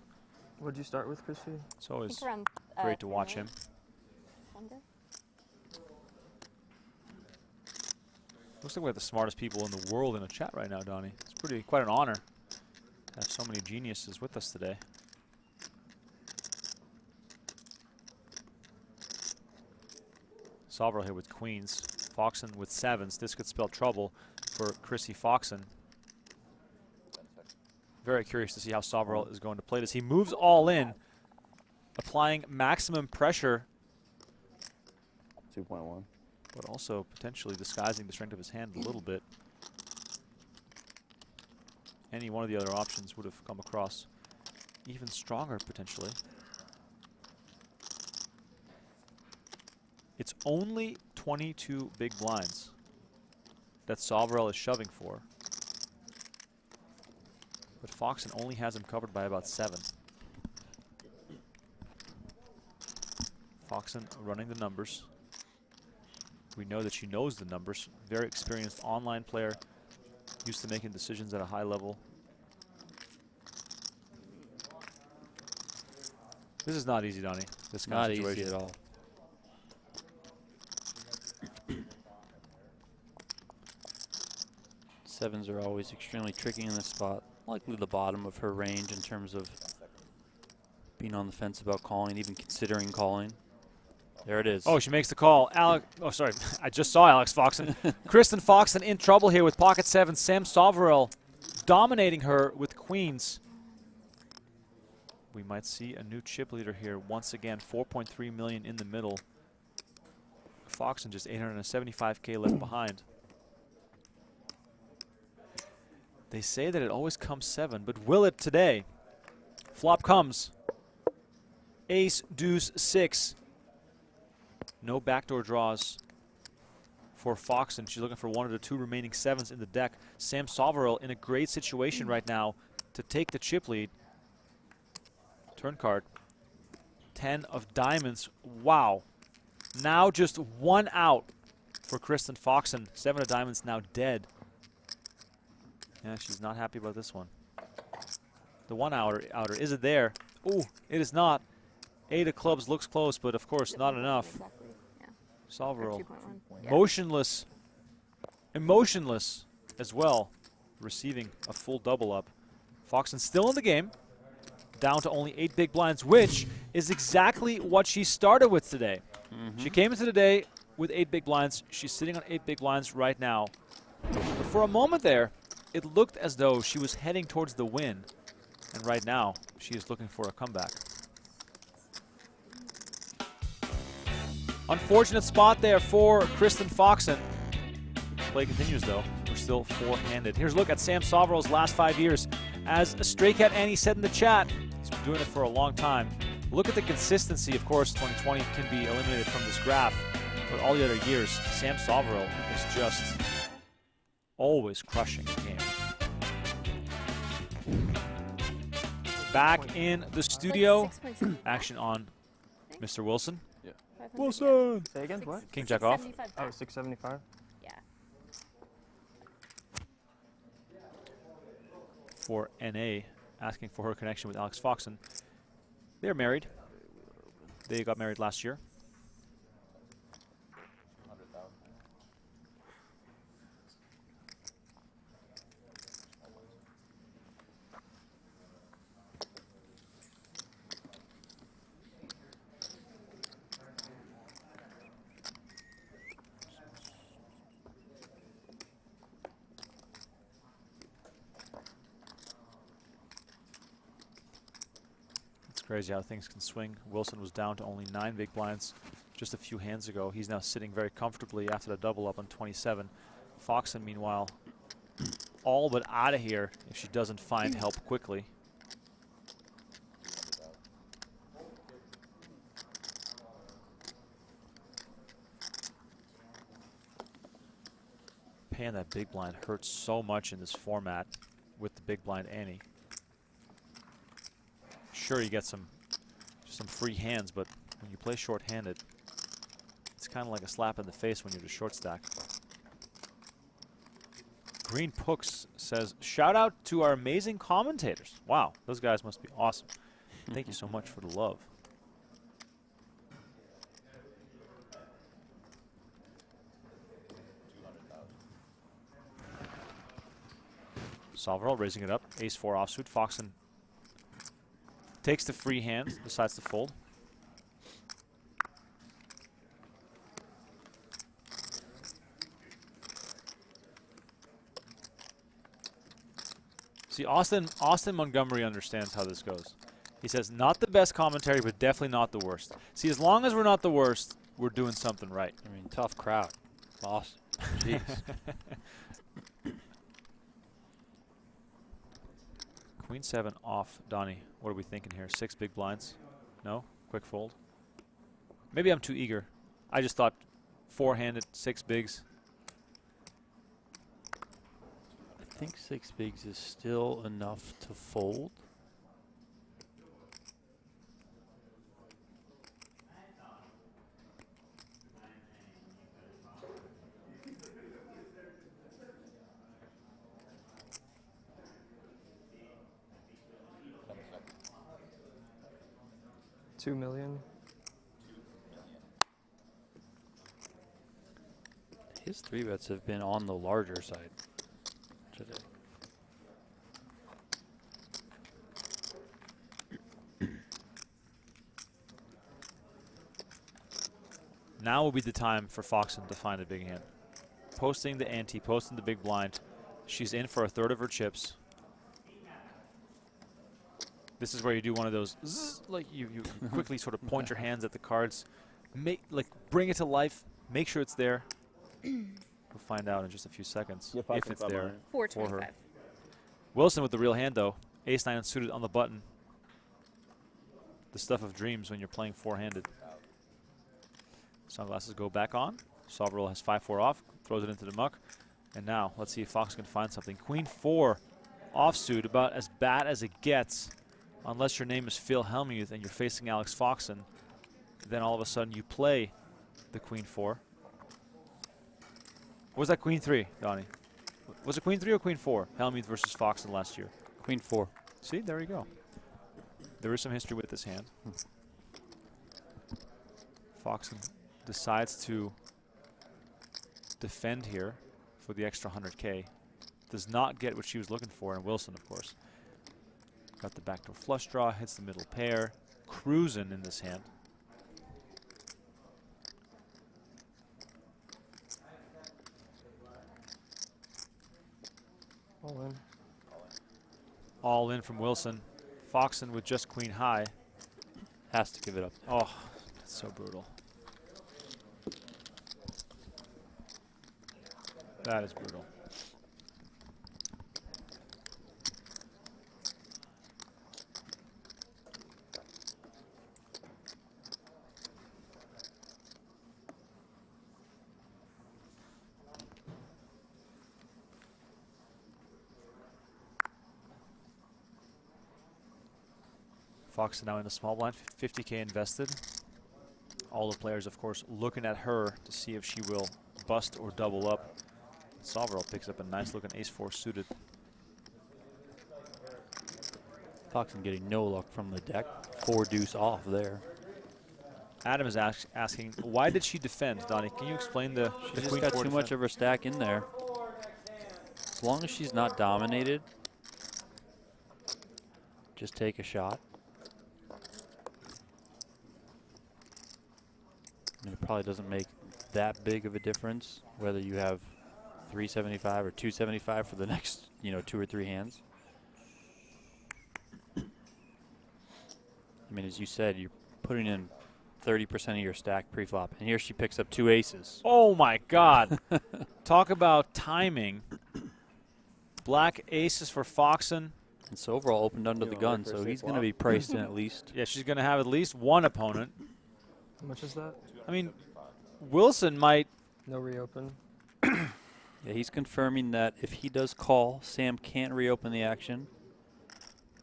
What did you start with, Chrissy? It's always around, great to watch him. Under? Looks like we have the smartest people in the world in the chat right now, Donnie. It's quite an honor to have so many geniuses with us today. Soverel here with queens. Foxen with 7s. This could spell trouble for Chrissy Foxen. Very curious to see how Soverel is going to play this. He moves all in, applying maximum pressure. 2.1. But also potentially disguising the strength of his hand a little bit. Any one of the other options would have come across even stronger potentially. It's only 22 big blinds that Soverel is shoving for. But Foxen only has him covered by about 7. Foxen running the numbers. We know that she knows the numbers. Very experienced online player, used to making decisions at a high level. This is not easy, Donnie. This kind of situation. Not easy at all. Sevens are always extremely tricky in this spot. Likely the bottom of her range in terms of being on the fence about calling, even considering calling. There it is. Oh, she makes the call. Oh, sorry. I just saw Alex Foxen. Kristen Foxen in trouble here with pocket 7. Sam Soverel dominating her with queens. We might see a new chip leader here once again. 4.3 million in the middle. Foxen just 875K left behind. They say that it always comes 7, but will it today? Flop comes. Ace, deuce, 6. No backdoor draws for Foxen. She's looking for one of the 2 remaining 7s in the deck. Sam Soverel in a great situation right now to take the chip lead. Turn card. 10 of diamonds. Wow. Now just 1 out for Kristen Foxen. 7 of diamonds now dead. Yeah, she's not happy about this one. The one outer, is it there? Ooh, it is not. 8 of clubs looks close, but of course not enough. Exactly. Yeah. Soverel, 2.1. Yeah. motionless, emotionless as well, receiving a full double up. Foxen still in the game, down to only 8 big blinds, which is exactly what she started with today. She came into the day with 8 big blinds. She's sitting on 8 big blinds right now. But for a moment there, it looked as though she was heading towards the win. And right now, she is looking for a comeback. Unfortunate spot there for Kristen Foxen. Play continues, though. We're still 4-handed. Here's a look at Sam Soverel's last 5 years. As Stray Cat Annie said in the chat, he's been doing it for a long time. Look at the consistency. Of course, 2020 can be eliminated from this graph, but all the other years, Sam Soverel is just always crushing the game. Back in the studio. Action on Mr. Wilson. Yeah. Wilson! Say again, what? King jack off. Oh, 675? Yeah. For NA, asking for her connection with Alex Foxen. They're married. They got married last year. Crazy how things can swing. Wilson was down to only 9 big blinds just a few hands ago. He's now sitting very comfortably after the double up on 27. Foxen, meanwhile, all but out of here if she doesn't find help quickly. Paying that big blind hurts so much in this format with the big blind Annie. Sure, you get some free hands, but when you play short-handed, it's kind of like a slap in the face when you're just short stack. Green Pooks says, shout out to our amazing commentators. Wow, those guys must be awesome. Thank you so much for the love. Soverel raising it up. Ace-4 offsuit. Foxen takes the free hand, decides to fold. See, Austin Montgomery understands how this goes. He says, not the best commentary, but definitely not the worst. See, as long as we're not the worst, we're doing something right. I mean, tough crowd. Awesome. Jeez. Queen 7 off, Donnie. What are we thinking here? 6 big blinds? No? Quick fold? Maybe I'm too eager. I just thought 4-handed, 6 bigs. I think 6 bigs is still enough to fold. $2 million. His 3-bets have been on the larger side today. Now will be the time for Foxen to find a big hand. Posting the ante, posting the big blind. She's in for a third of her chips. This is where you do one of those, zzz, like you quickly sort of point your hands at the cards, bring it to life, make sure it's there. We'll find out in just a few seconds if it's there for her. Wilson with the real hand though, Ace-9 suited on the button. The stuff of dreams when you're playing 4-handed. Sunglasses go back on. Soverel has 5-4 off, throws it into the muck. And now, let's see if Fox can find something. Queen 4 offsuit, about as bad as it gets. Unless your name is Phil Hellmuth and you're facing Alex Foxen, then all of a sudden you play the Queen 4. Was that queen 3, Donnie? Was it queen 3 or queen 4? Helmuth versus Foxen last year. Queen 4. See, there you go. There is some history with this hand. Foxen decides to defend here for the extra 100K. Does not get what she was looking for, and Wilson, of course. Got the backdoor flush draw, hits the middle pair. Cruising in this hand. All in. All in from Wilson. Foxen with just queen high. Has to give it up. Oh, that's so brutal. That is brutal. Foxen now in the small blind, 50K invested. All the players, of course, looking at her to see if she will bust or double up. Soverel picks up a nice looking ace-4 suited. Foxen getting no luck from the deck. 4 deuce off there. Adam is asking, why did she defend, Donnie? Can you explain the She just got too much of her stack in there. As long as she's not dominated, just take a shot. And it probably doesn't make that big of a difference whether you have 375 or 275 for the next, 2 or 3 hands. I mean, as you said, you're putting in 30% of your stack pre-flop, and here she picks up 2 aces. Oh my God! Talk about timing. Black aces for Foxen. And Soverel opened under the gun, so he's going to be priced in at least. Yeah, she's going to have at least one opponent. How much is that? I mean, Wilson might. No reopen. Yeah, he's confirming that if he does call, Sam can't reopen the action.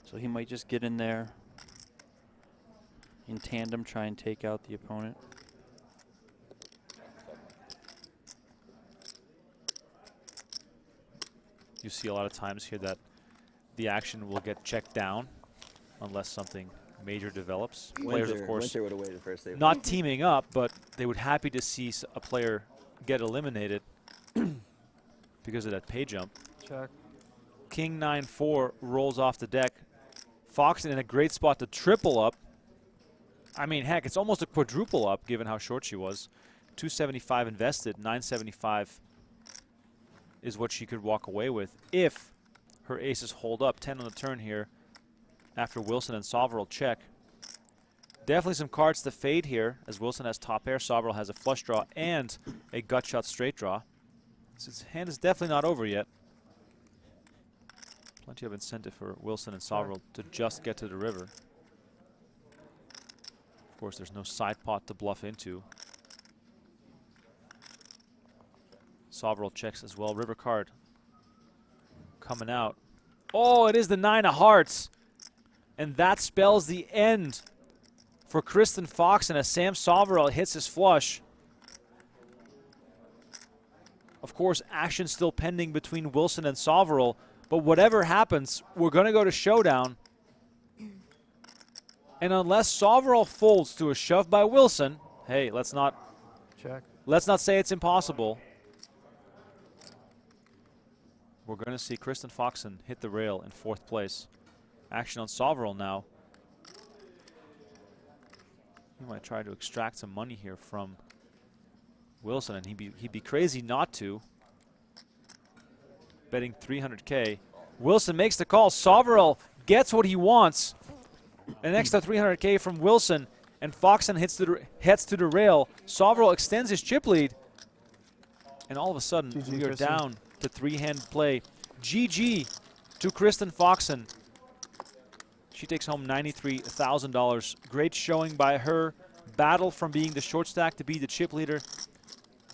So he might just get in there in tandem, try and take out the opponent. You see a lot of times here that the action will get checked down unless something major develops. Players, of course, Winter would have waited for a save. not teaming up, but they would happy to see a player get eliminated because of that pay jump. Check. King 9-4 rolls off the deck. Foxen in a great spot to triple up. I mean, heck, it's almost a quadruple up given how short she was. 275 invested, 975 is what she could walk away with if her aces hold up. 10 on the turn here after Wilson and Soverel check. Definitely some cards to fade here as Wilson has top pair, Soverel has a flush draw and a gut shot straight draw. So his hand is definitely not over yet. Plenty of incentive for Wilson and Soverel to just get to the river. Of course, there's no side pot to bluff into. Soverel checks as well. River card coming out. Oh, it is the 9 of hearts. And that spells the end for Kristen Foxen as Sam Soverel hits his flush. Of course, action still pending between Wilson and Soverel, but whatever happens, we're going to go to showdown. And unless Soverel folds to a shove by Wilson, hey, let's not say it's impossible. We're going to see Kristen Foxen hit the rail in 4th place. Action on Soverel now. He might try to extract some money here from Wilson, and he'd be crazy not to. Betting 300K. Wilson makes the call. Soverel gets what he wants. An extra 300K from Wilson, and Foxen heads to the rail. Soverel extends his chip lead, and all of a sudden we are down to 3-hand play. GG to Kristen Foxen. She takes home $93,000. Great showing by her. Battle from being the short stack to be the chip leader.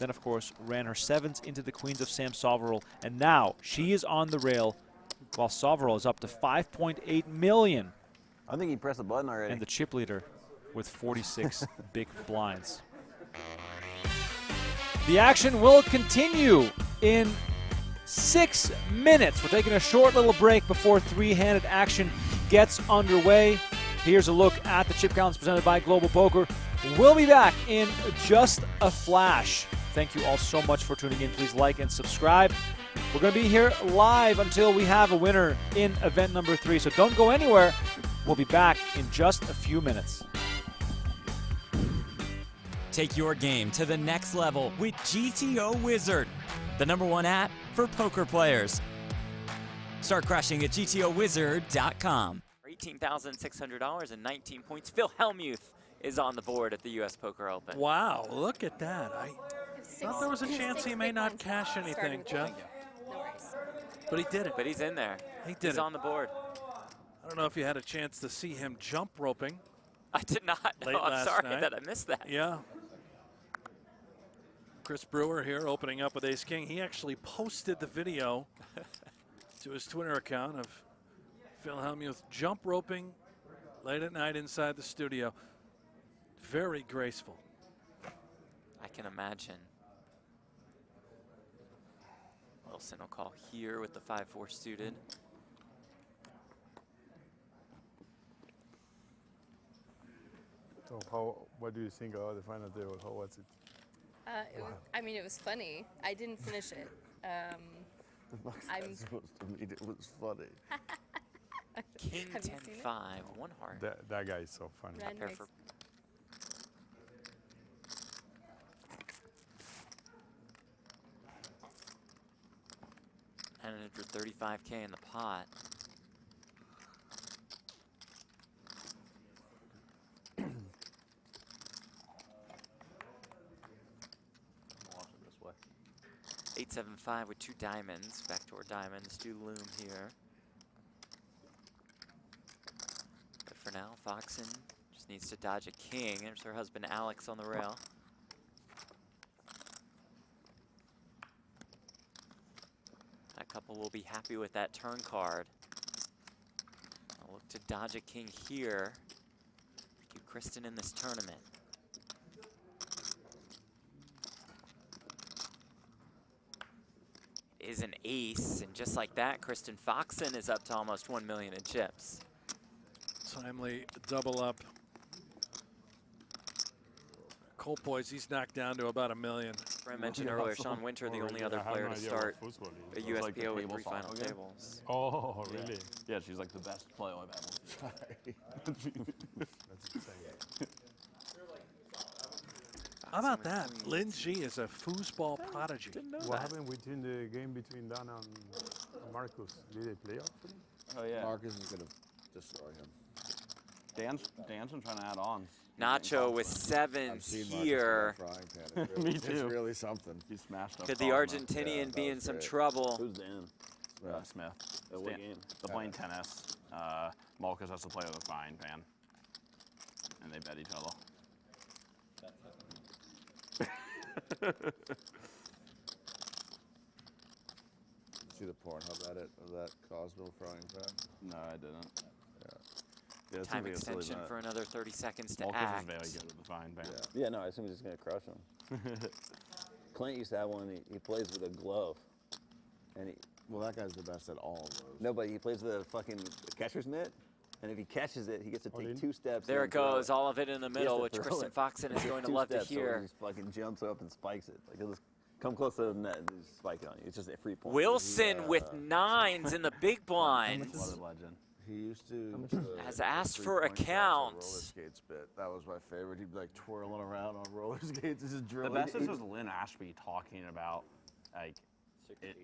Then, of course, ran her 7s into the queens of Sam Soverel. And now she is on the rail while Soverel is up to $5.8 million. I think he pressed the button already. And the chip leader with 46 big blinds. The action will continue in 6 minutes. We're taking a short little break before three-handed action gets underway. Here's a look at the chip counts presented by Global Poker. We'll be back in just a flash. Thank you all so much for tuning in. Please like and subscribe. We're going to be here live until we have a winner in event number 3, so don't go anywhere. We'll be back in just a few minutes. Take your game to the next level with GTO Wizard, the #1 app for poker players. Start crushing at GTOWizard.com. $18,600 and 19 points. Phil Hellmuth is on the board at the U.S. Poker Open. Wow, look at that. I thought there was a chance he may not cash anything, Jeff. But he did it. But he's in there. He's on the board. I don't know if you had a chance to see him jump roping. I did not. No, I'm sorry that I missed that. Yeah. Chris Brewer here opening up with ace-king. He actually posted the video to his Twitter account of Phil Hellmuth jump roping late at night inside the studio. Very graceful. I can imagine. Wilson will call here with the 5-4 suited. So what do you think about the final table? How was it? I mean, it was funny. I didn't finish it. I'm supposed to mean it was funny. King 10-5, 1 heart. That guy is so funny. $935K in the pot. Eight, 7-5 with 2 diamonds. Backdoor diamonds do loom here. But for now, Foxen just needs to dodge a king. There's her husband Alex on the rail. That couple will be happy with that turn card. I'll look to dodge a king here. Keep Kristen in this tournament. Is an ace, and just like that, Kristen Foxen is up to almost 1 million in chips. Timely double up. Colpoys, he's knocked down to about $1 million. I mentioned earlier, Sean Winter, the only other player to start a USPO with 3 final tables. Oh, really? Yeah, she's like the best player I've ever seen. That's insane. How about that? Lin Ji is a foosball prodigy. What happened between the game between Dana and Marcus? Did they play up for him? Oh, yeah. Marcus is going to destroy him. Dan's been trying to add on. Nacho with 7s here. Me too. It's really something. He smashed up. Could the Argentinian be in some trouble? Who's Dan? Smith. What game? They're playing tennis. Malkus has to play with a frying pan. And they bet each other. See the Pornhub edit of that Cosmo frying pan? No, I didn't. Yeah. Time extension for another 30 seconds to Malkus act. is very good with the frying pan. Yeah, no, I assume he's just going to crush him. Clint used to have one, he plays with a glove. And well, that guy's the best at all of those. No, but he plays with a fucking catcher's mitt. And if he catches it, he gets to take 2 steps. There it goes, all of it in the middle, which Kristen Foxen is going to love to hear. So he just fucking jumps up and spikes it. Like, he'll just come close to the net and just spike it on you. It's just a free point. Wilson with 9s in the big blind. What a legend. He used to has asked for a count. Roller skates bit. That was my favorite. He'd be like twirling around on roller skates, just drilling. The best is just Lynn Ashby talking about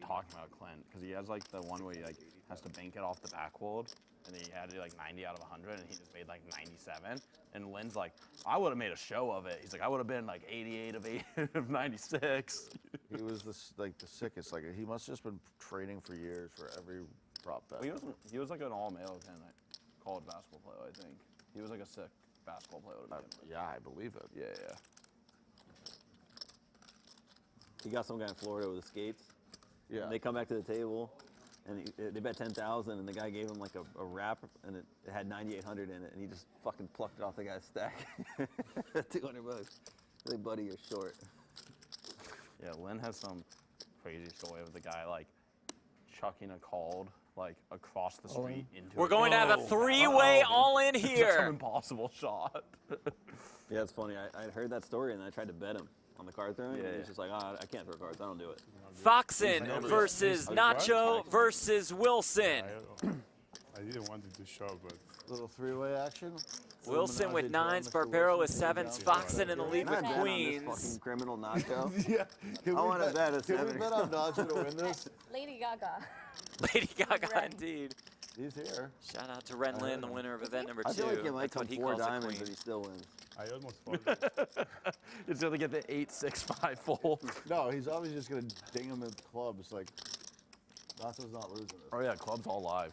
talking about Clint, because he has like the one where he like has to bank it off the backwood, and he had to do like 90 out of 100, and he just made like 97. And Lynn's like, I would have made a show of it. He's like, I would have been like 88 of 96. He was the sickest. Like he must have just been training for years for every prop bet. Well, he was like an all-American college basketball player, I think. He was like a sick basketball player. Yeah, I believe it. Yeah. He got some guy in Florida with the skates. Yeah. And they come back to the table, and they bet 10,000, and the guy gave him like a wrap, and it had 9,800 in it, and he just fucking plucked it off the guy's stack. $200. Like, buddy, you're short. Yeah, Lynn has some crazy story of the guy like chucking a called like across the street into. We're going to have a three-way all-in That's an here. impossible shot. Yeah, it's funny. I heard that story and I tried to bet him on the card throwing. Yeah, And he's just like, oh, I can't throw cards. I don't do it. Foxen versus Nacho versus Wilson. I didn't want it to show, but Little three-way action. Wilson with nines, Barbero with sevens, Foxen in the lead with Not bet on this queens. fucking criminal Nacho. Yeah. I want to bet a Can we 7. bet on Nacho to win this? Lady Gaga. Lady Gaga indeed. He's here. Shout out to Ren Lin, the winner of event number 2. I feel like it might That's what come he 4 calls a diamonds queen. and he still wins. I almost folded. He's gonna get the 8-6-5 fold. No, he's obviously just gonna ding him with clubs. Like Nacho's not losing this. Oh yeah, club's all live.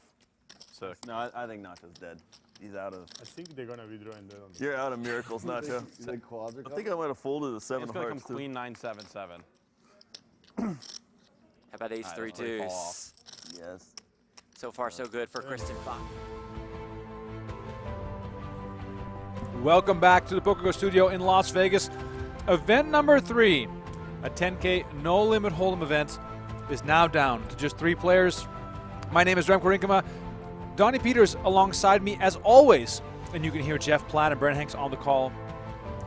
Sick. No, I think Nacho's dead. He's out of. I think they're gonna be drawing that on the You're out of miracles, Nacho. You think quads are I think I might have folded a 7 It's gonna come hearts. too. queen 9-7-7. How about ace Alright, 3 let's play fall off. deuce? Yes. So far, so good for Kristen Foxen. Welcome back to the PokerGO studio in Las Vegas. Event number 3, a 10K no limit hold'em event, is now down to just 3 players. My name is Remko Rinkema. Donnie Peters alongside me as always, and you can hear Jeff Platt and Brent Hanks on the call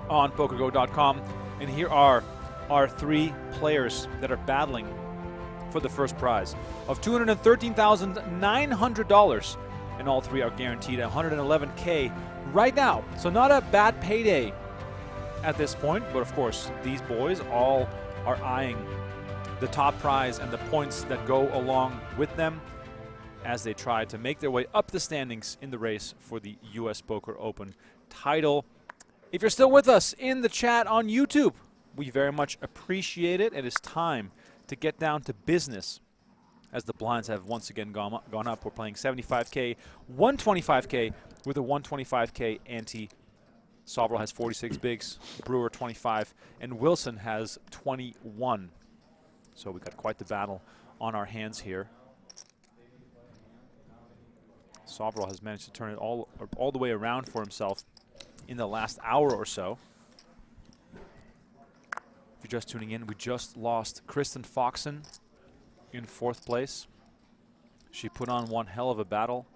on PokerGo.com. And here are our 3 players that are battling for the first prize of $213,900, and all 3 are guaranteed $111K right now. So not a bad payday at this point, but of course these boys all are eyeing the top prize and the points that go along with them as they try to make their way up the standings in the race for the US Poker Open title. If you're still with us in the chat on YouTube, we very much appreciate it. It is time to get down to business as the blinds have once again gone up. We're playing 75K, 125K with a 125K ante. Soverel has 46 bigs, Brewer 25, and Wilson has 21. So we got quite the battle on our hands here. Soverel has managed to turn it all the way around for himself in the last hour or so. If you're just tuning in, we just lost Kristen Foxen in 4th place. She put on one hell of a battle,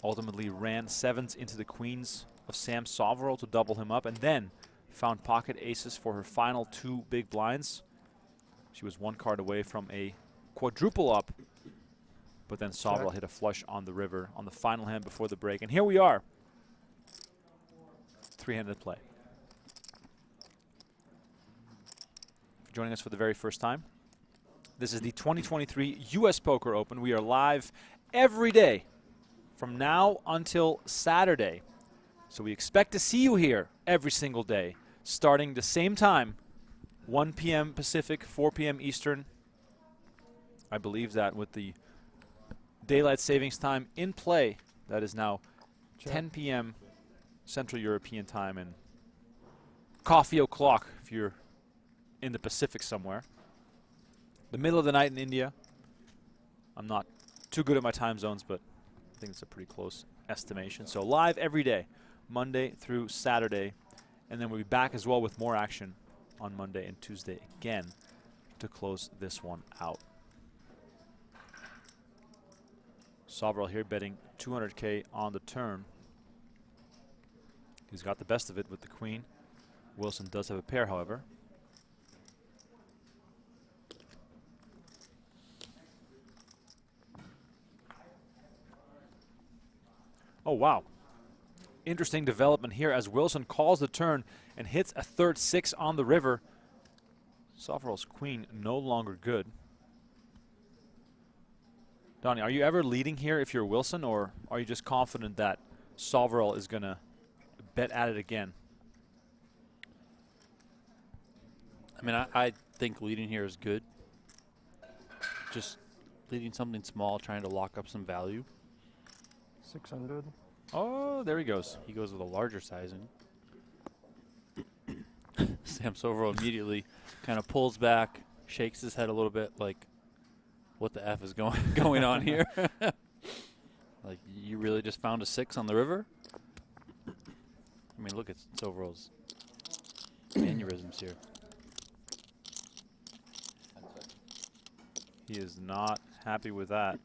ultimately ran 7s into the queens of Sam Soverel to double him up, and then found pocket aces for her final 2 big blinds. She was 1 card away from a quadruple up, but then Soverel hit a flush on the river on the final hand before the break, and here we are. 3-handed play. Joining us for the very first time, this is the 2023 US Poker Open. We are live every day from now until Saturday. So we expect to see you here every single day, starting the same time, 1 p.m. Pacific, 4 p.m. Eastern. I believe that with the daylight savings time in play, that is now 10 p.m. Central European time and coffee o'clock if you're in the Pacific somewhere. The middle of the night in India. I'm not too good at my time zones, but I think it's a pretty close estimation. So live every day, Monday through Saturday, and then we'll be back as well with more action on Monday and Tuesday again to close this one out. Soverel here betting 200K on the turn. He's got the best of it with the queen. Wilson does have a pair, however. Oh, wow. Interesting development here as Wilson calls the turn and hits a 3rd 6 on the river. Soverel's queen no longer good. Donnie, are you ever leading here if you're Wilson, or are you just confident that Soverel is going to bet at it again? I mean, I think leading here is good. Just leading something small, trying to lock up some value. 600. Oh, there he goes. He goes with a larger sizing. Sam Soverel immediately kind of pulls back, shakes his head a little bit like, what the F is going on here? Like, you really just found a 6 on the river? I mean, look at Soverel's aneurysms here. He is not happy with that.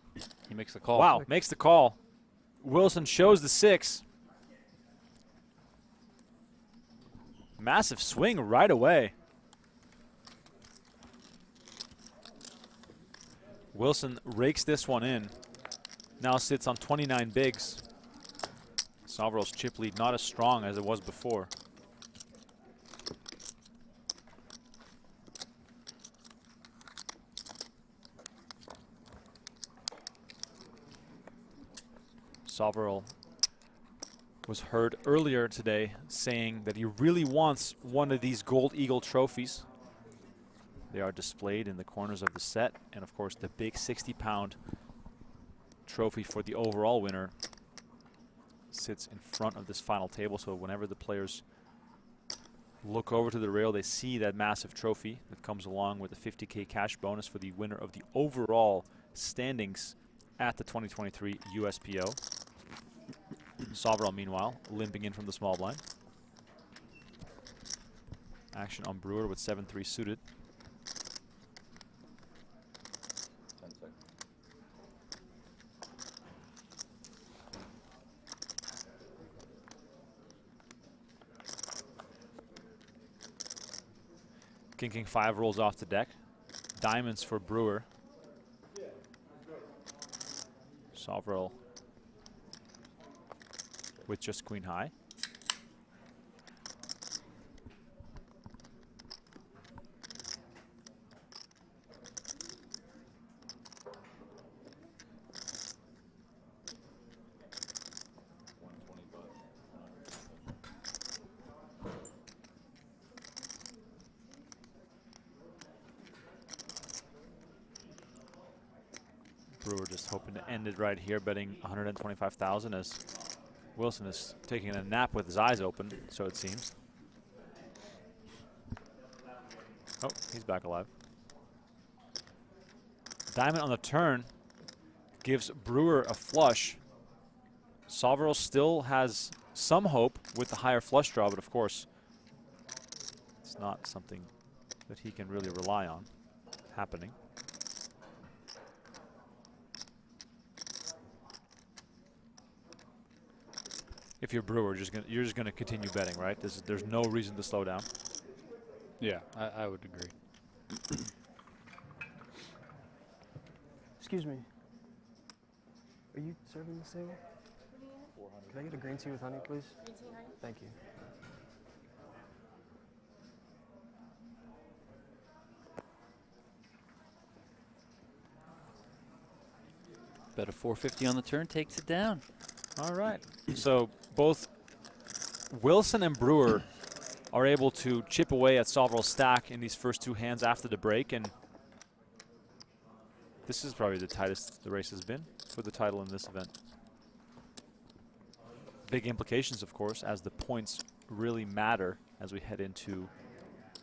He makes the call. Wow, makes the call. Wilson shows the 6. Massive swing right away. Wilson rakes this one in. Now sits on 29 bigs. Soverel's chip lead not as strong as it was before. Soverel was heard earlier today saying that he really wants one of these Gold Eagle trophies. They are displayed in the corners of the set, and of course the big 60-pound trophy for the overall winner sits in front of this final table, so whenever the players look over to the rail, they see that massive trophy that comes along with a 50K cash bonus for the winner of the overall standings at the 2023 USPO. Soverel, meanwhile, limping in from the small blind. Action on Brewer with 7-3 suited. 10 seconds. King 5 rolls off the deck. Diamonds for Brewer. Soverel with just queen high. Brewer just hoping to end it right here, betting 125,000 as Wilson is taking a nap with his eyes open, so it seems. Oh, he's back alive. Diamond on the turn gives Brewer a flush. Soverel still has some hope with the higher flush draw, but of course, it's not something that he can really rely on happening. If you're Brewer, you're just gonna continue betting, right? There's no reason to slow down. Yeah, I would agree. Excuse me. Are you serving this table? Can I get a green tea with honey, please? Green tea, honey? Thank you. Bet a 450 on the turn, takes it down. All right. So both Wilson and Brewer are able to chip away at Soverel's stack in these first 2 hands after the break, and this is probably the tightest the race has been for the title in this event. Big implications, of course, as the points really matter as we head into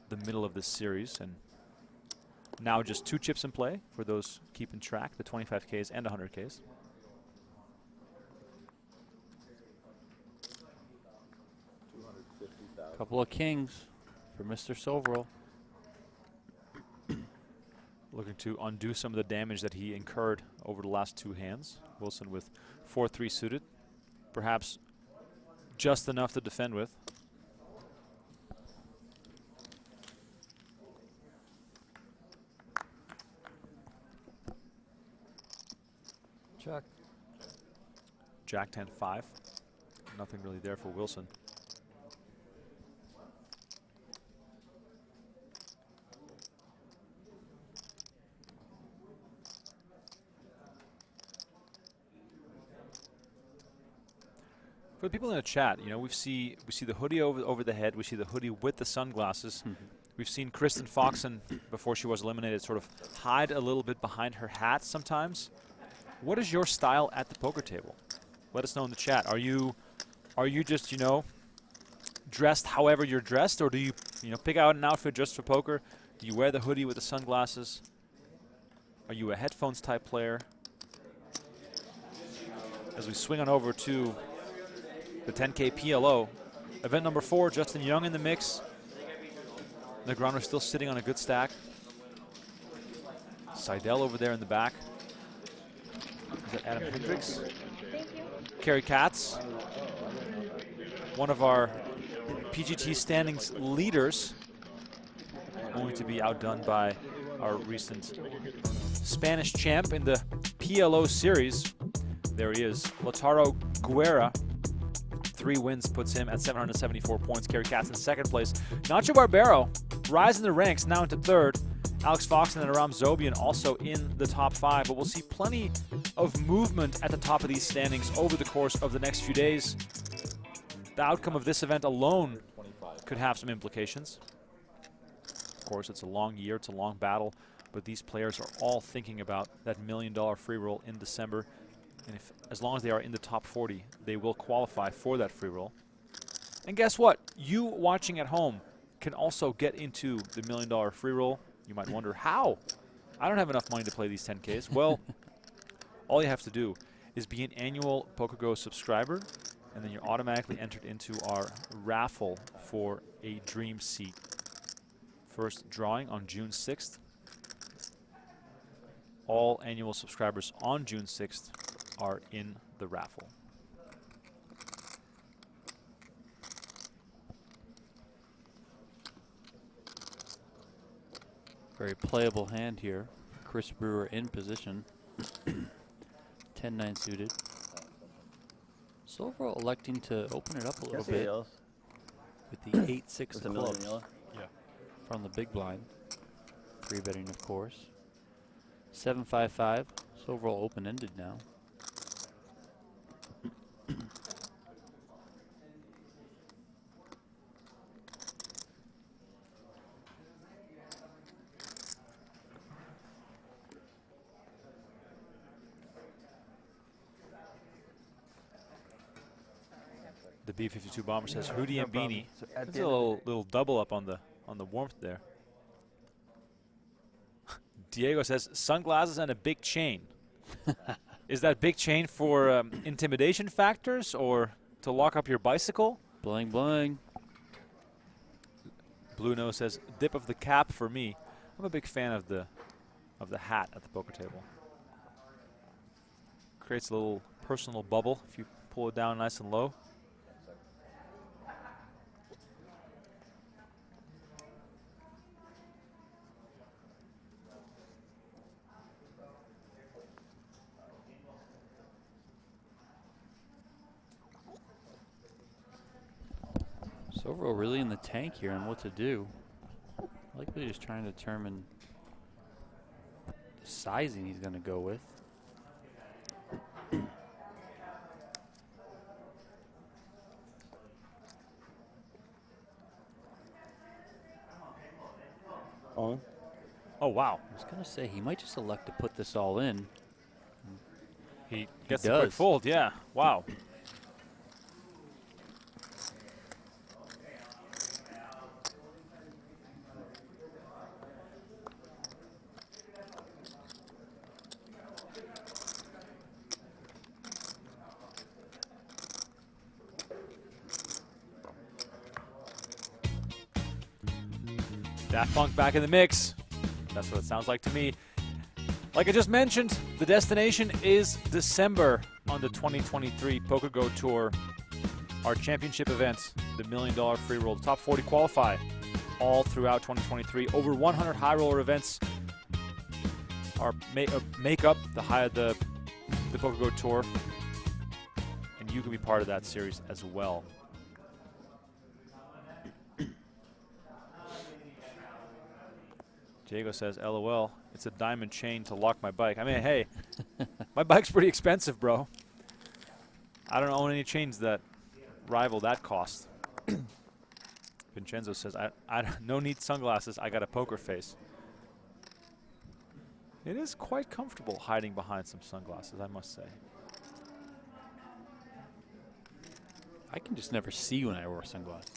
the middle of this series. And now just 2 chips in play for those keeping track, the 25Ks and 100Ks. Couple of kings for Mr. Soverel. Looking to undo some of the damage that he incurred over the last 2 hands. Wilson with 4-3 suited. Perhaps just enough to defend with. Check. Jack 10-5. Nothing really there for Wilson. For the people in the chat, you know, we see the hoodie over the head. We see the hoodie with the sunglasses. We've seen Kristen Foxen, before she was eliminated, sort of hide a little bit behind her hat sometimes. What is your style at the poker table? Let us know in the chat. Are you just, you know, dressed however you're dressed, or do you pick out an outfit just for poker? Do you wear the hoodie with the sunglasses? Are you a headphones type player? As we swing on over to the 10K PLO. Event number 4, Justin Young in the mix. Negreanu still sitting on a good stack. Seidel over there in the back. Is that Adam Hendricks? Thank you. Kerry Katz, one of our PGT standings leaders, only to be outdone by our recent Spanish champ in the PLO series. There he is, Lautaro Guerra. 3 wins puts him at 774 points. Kerry Katz in second place. Nacho Barbero rising the ranks now into third. Alex Foxen and Aram Zobian also in the top 5, but we'll see plenty of movement at the top of these standings over the course of the next few days. The outcome of this event alone could have some implications. Of course, it's a long year, it's a long battle, but these players are all thinking about that $1 million free roll in December. And if, as long as they are in the top 40, they will qualify for that free roll. And guess what? You watching at home can also get into the $1 million free roll. You might wonder, how? I don't have enough money to play these 10Ks. Well, all you have to do is be an annual PokerGo subscriber, and then you're automatically entered into our raffle for a dream seat. First drawing on June 6th. All annual subscribers on June 6th are in the raffle. Very playable hand here. Chris Brewer in position. 10-9 suited. Soverel electing to open it up a little bit with the 8-6 of clubs from the big blind. 3-betting, of course. 7-5-5. Soverel open-ended now. The B-52 bomber says Hootie and Beanie. That's a little double up on the warmth there. Diego says sunglasses and a big chain. Is that big chain for intimidation factors or to lock up your bicycle? Bling bling. Blue Nose says dip of the cap for me. I'm a big fan of the hat at the poker table. Creates a little personal bubble if you pull it down nice and low. Soverel really in the tank here on what to do. Likely just trying to determine the sizing he's going to go with. On. Oh, wow. I was going to say, he might just elect to put this all in. He gets a quick fold, yeah. Wow. Daft Punk back in the mix. That's what it sounds like to me. Like I just mentioned, the destination is December on the 2023 PokerGo Tour. Our championship event, the $1 million free roll. The top 40 qualify all throughout 2023. Over 100 high roller events are make up the PokerGo Tour. And you can be part of that series as well. Diego says, LOL, it's a diamond chain to lock my bike. I mean, hey, my bike's pretty expensive, bro. I don't own any chains that rival that cost. Vincenzo says, I no need sunglasses, I got a poker face. It is quite comfortable hiding behind some sunglasses, I must say. I can just never see when I wear sunglasses.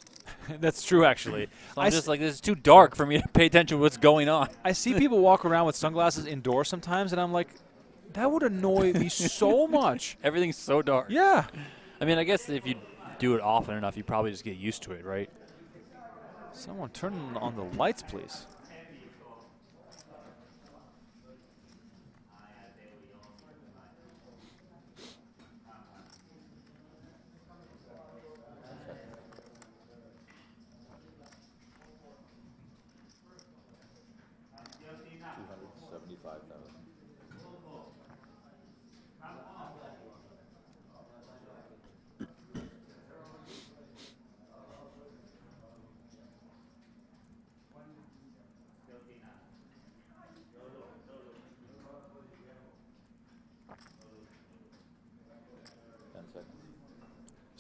That's true, actually. I'm just like, this is too dark for me to pay attention to what's going on. I see people walk around with sunglasses indoors sometimes, and I'm like, that would annoy me so much. Everything's so dark. Yeah. I mean, I guess if you do it often enough, you probably just get used to it, right? Someone turn on the lights, please.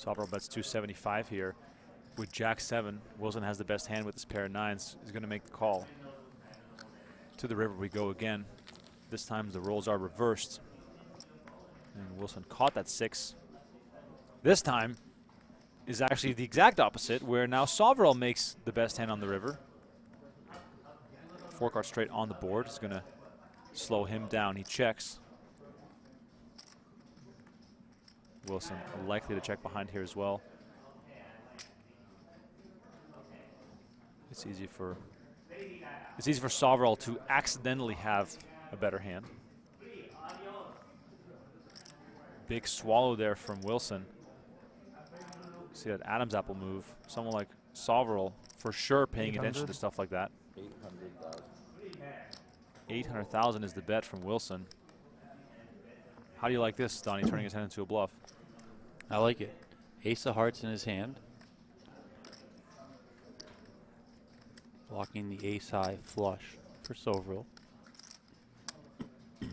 Soverel bets 275 here. With Jack 7, Wilson has the best hand with his pair of nines. He's going to make the call. To the river we go again. This time the rolls are reversed. And Wilson caught that 6. This time is actually the exact opposite, where now Soverel makes the best hand on the river. 4 card straight on the board. It's going to slow him down. He checks. Wilson likely to check behind here as well. It's easy for Soverel to accidentally have a better hand. Big swallow there from Wilson. See that Adam's apple move. Someone like Soverel for sure paying attention to stuff like that. 800,000 is the bet from Wilson. How do you like this, Donnie, turning his hand into a bluff? I like it. Ace of hearts in his hand. Blocking the ace high flush for Soverel. I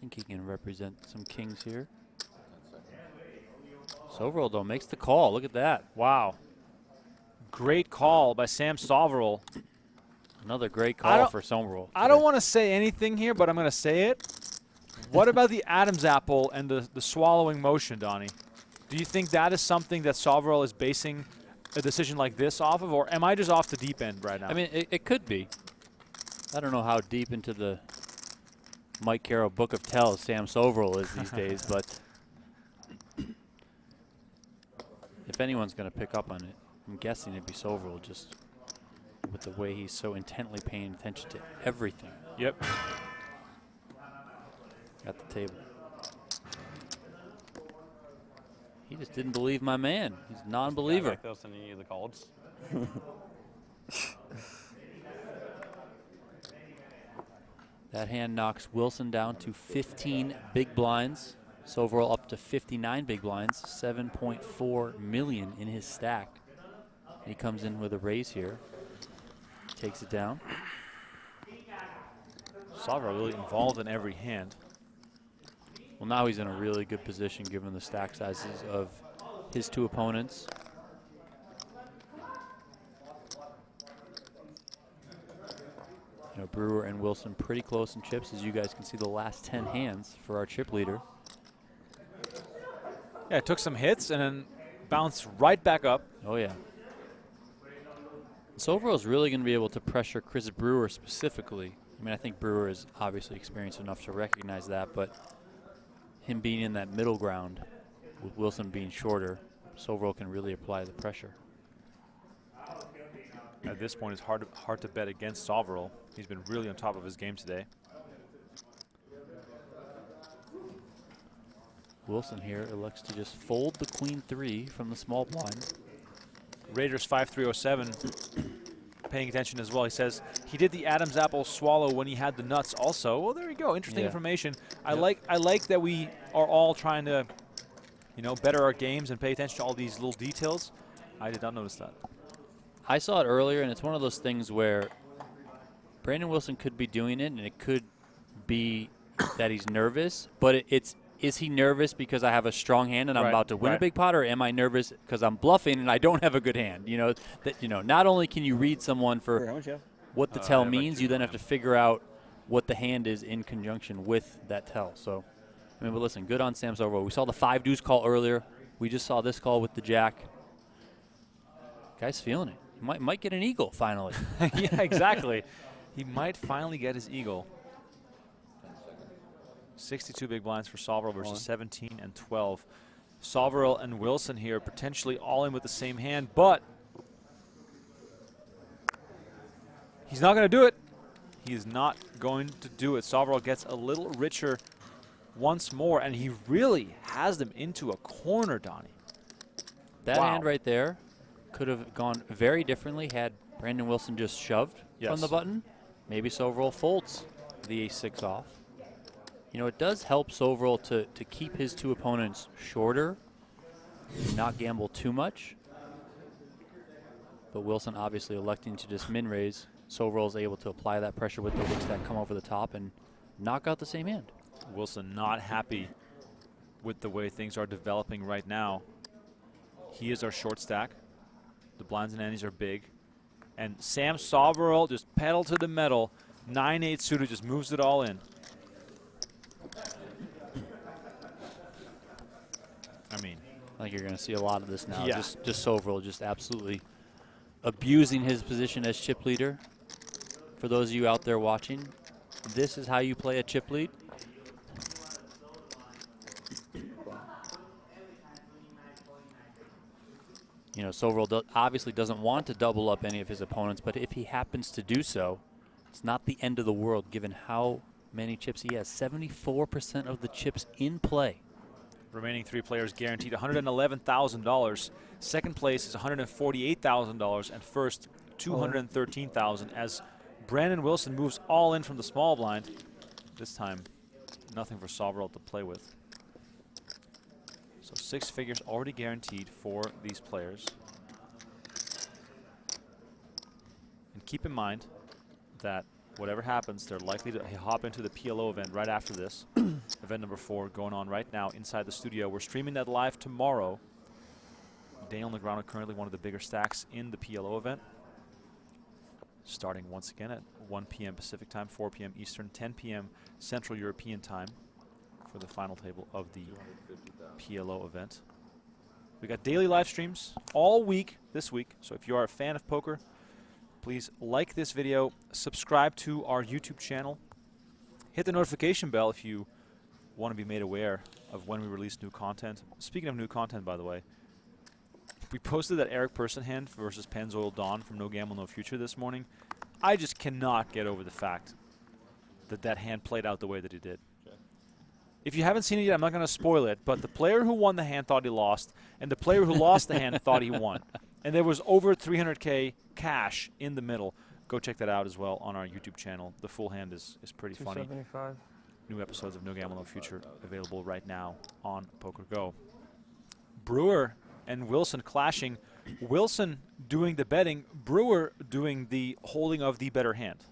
think he can represent some kings here. Soverel, though, makes the call. Look at that. Wow. Great call by Sam Soverel. Another great call for Soverel. I don't want to say anything here, but I'm going to say it. What about the Adam's apple and the swallowing motion, Donnie? Do you think that is something that Soverel is basing a decision like this off of, or am I just off the deep end right now? I mean, it could be. I don't know how deep into the Mike Carroll Book of Tells Sam Soverel is these days, but if anyone's going to pick up on it, I'm guessing it'd be Soverel, just with the way he's so intently paying attention to everything. Yep. At the table. He just didn't believe my man. He's a non-believer. Like those sending you the calls. That hand knocks Wilson down to 15 big blinds. Soverel up to 59 big blinds. 7.4 million in his stack. He comes in with a raise here. Takes it down. Soverel really involved in every hand. Well, now he's in a really good position given the stack sizes of his 2 opponents. You know, Brewer and Wilson pretty close in chips, as you guys can see the last 10 hands for our chip leader. Yeah, it took some hits and then bounced right back up. Oh, yeah. Soverel is really going to be able to pressure Chris Brewer specifically. I mean, I think Brewer is obviously experienced enough to recognize that, but him being in that middle ground with Wilson being shorter, Soverel can really apply the pressure. At this point, it's hard to bet against Soverel. He's been really on top of his game today. Wilson here elects to just fold the queen 3 from the small blind. Raiders 5307 paying attention as well. He says he did the Adam's apple swallow when he had the nuts also. Well, there you go. Interesting information. I like that we are all trying to, you know, better our games and pay attention to all these little details. I did not notice that. I saw it earlier, and it's one of those things where Brandon Wilson could be doing it, and it could be that he's nervous, but is he nervous because I have a strong hand and I'm about to win a big pot, or am I nervous because I'm bluffing and I don't have a good hand? You know, that, you know, not only can you read someone for what the tell means, you then have to figure out what the hand is in conjunction with that tell. So, I mean, but listen, good on Sam Soverel. We saw the 5 deuce call earlier. We just saw this call with the jack. Guy's feeling it. He might get an eagle finally. Yeah, exactly. He might finally get his eagle. 62 big blinds for Soverel versus 17 and 12. Soverel and Wilson here potentially all in with the same hand, but he's not going to do it. He is not going to do it. Soverel gets a little richer once more, and he really has them into a corner, Donnie. That hand right there could have gone very differently had Brandon Wilson just shoved from the button. Maybe Soverel folds the ace-6 off. You know, it does help Soverel to keep his two opponents shorter, not gamble too much. But Wilson obviously electing to just min-raise. Soverel is able to apply that pressure with the hooks that come over the top and knock out the same hand. Wilson not happy with the way things are developing right now. He is our short stack. The blinds and antes are big. And Sam Soverel just pedal to the metal. 9-8 suited, just moves it all in. I mean, I think you're going to see a lot of this now. Just Soverel just absolutely abusing his position as chip leader. For those of you out there watching, this is how you play a chip lead. You know, Soverel obviously doesn't want to double up any of his opponents, but if he happens to do so, it's not the end of the world given how many chips he has. 74% of the chips in play. Remaining 3 players guaranteed $111,000. Second place is $148,000, and first $213,000 as Brandon Wilson moves all in from the small blind. This time, nothing for Soverel to play with. So 6 figures already guaranteed for these players. And keep in mind that whatever happens, they're likely to hop into the PLO event right after this. Event number 4 going on right now inside the studio. We're streaming that live tomorrow. Daniel Negreanu currently one of the bigger stacks in the PLO event. Starting once again at 1 p.m. Pacific time, 4 p.m. Eastern, 10 p.m. Central European time for the final table of the PLO event. We got daily live streams all week this week. So if you are a fan of poker, please like this video, subscribe to our YouTube channel, hit the notification bell if you want to be made aware of when we release new content. Speaking of new content, by the way, we posted that Eric Person hand versus Pennzoil Dawn from No Gamble, No Future this morning. I just cannot get over the fact that that hand played out the way that it did. If you haven't seen it yet, I'm not going to spoil it, but the player who won the hand thought he lost, and the player who lost the hand thought he won. And there was over 300K cash in the middle. Go check that out as well on our YouTube channel. The full hand is pretty funny. 275. New episodes of No Gamble, No Future available right now on PokerGO. Brewer and Wilson clashing. Wilson doing the betting, Brewer doing the holding of the better hand.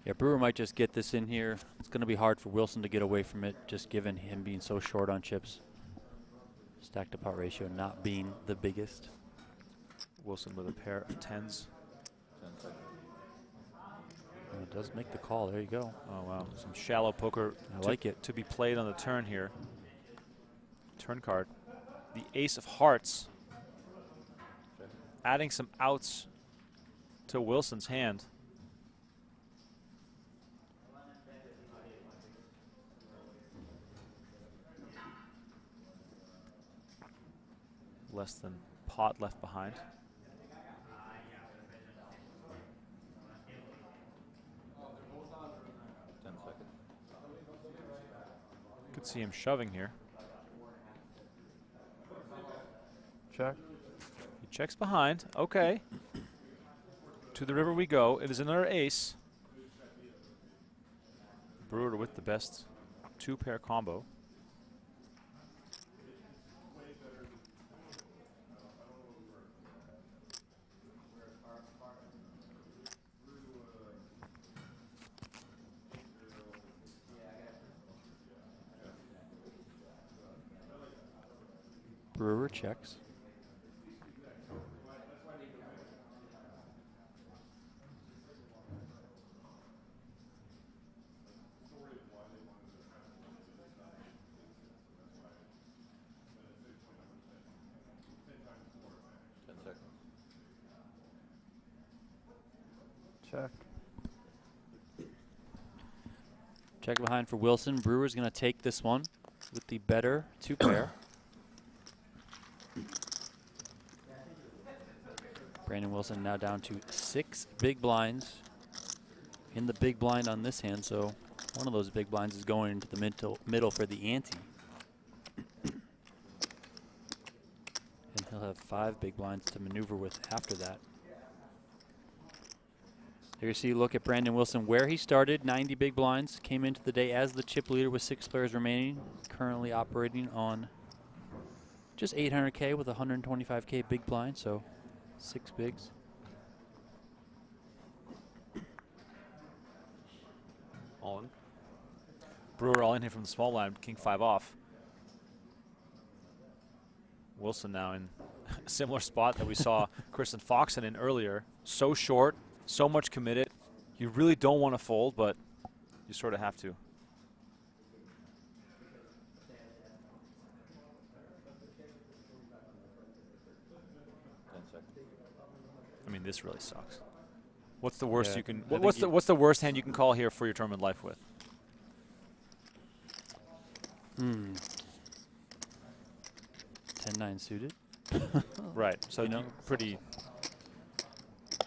Yeah, Brewer might just get this in here. It's going to be hard for Wilson to get away from it, just given him being so short on chips. Stacked to pot ratio not being the biggest. Wilson with a pair of 10s. And it does make the call. There you go. Oh, wow. Some shallow poker I like it. To be played on the turn here. Turn card. The ace of hearts. Adding some outs to Wilson's hand. Less than pot left behind. Could see him shoving here. Check. He checks behind. Okay. To the river we go. It is another ace. Brewer with the best 2-pair combo. Brewer checks. Check. Check behind for Wilson. Brewer's going to take this one with the better 2-pair. Brandon Wilson now down to 6 big blinds in the big blind on this hand, so one of those big blinds is going into the middle for the ante. And He'll have 5 big blinds to maneuver with after that. There you see, look at Brandon Wilson, where he started, 90 big blinds, came into the day as the chip leader with 6 players remaining, currently operating on just 800K with 125K big blind, so 6 bigs. All in. Brewer all in here from the small line, king 5 off. Wilson now in a similar spot that we saw Kristen Foxen in earlier. So short, so much committed. You really don't want to fold, but you sort of have to. I mean, this really sucks. What's the worst you can? What's the worst hand you can call here for your tournament life with? 10-9 suited. Right. So you know, pretty.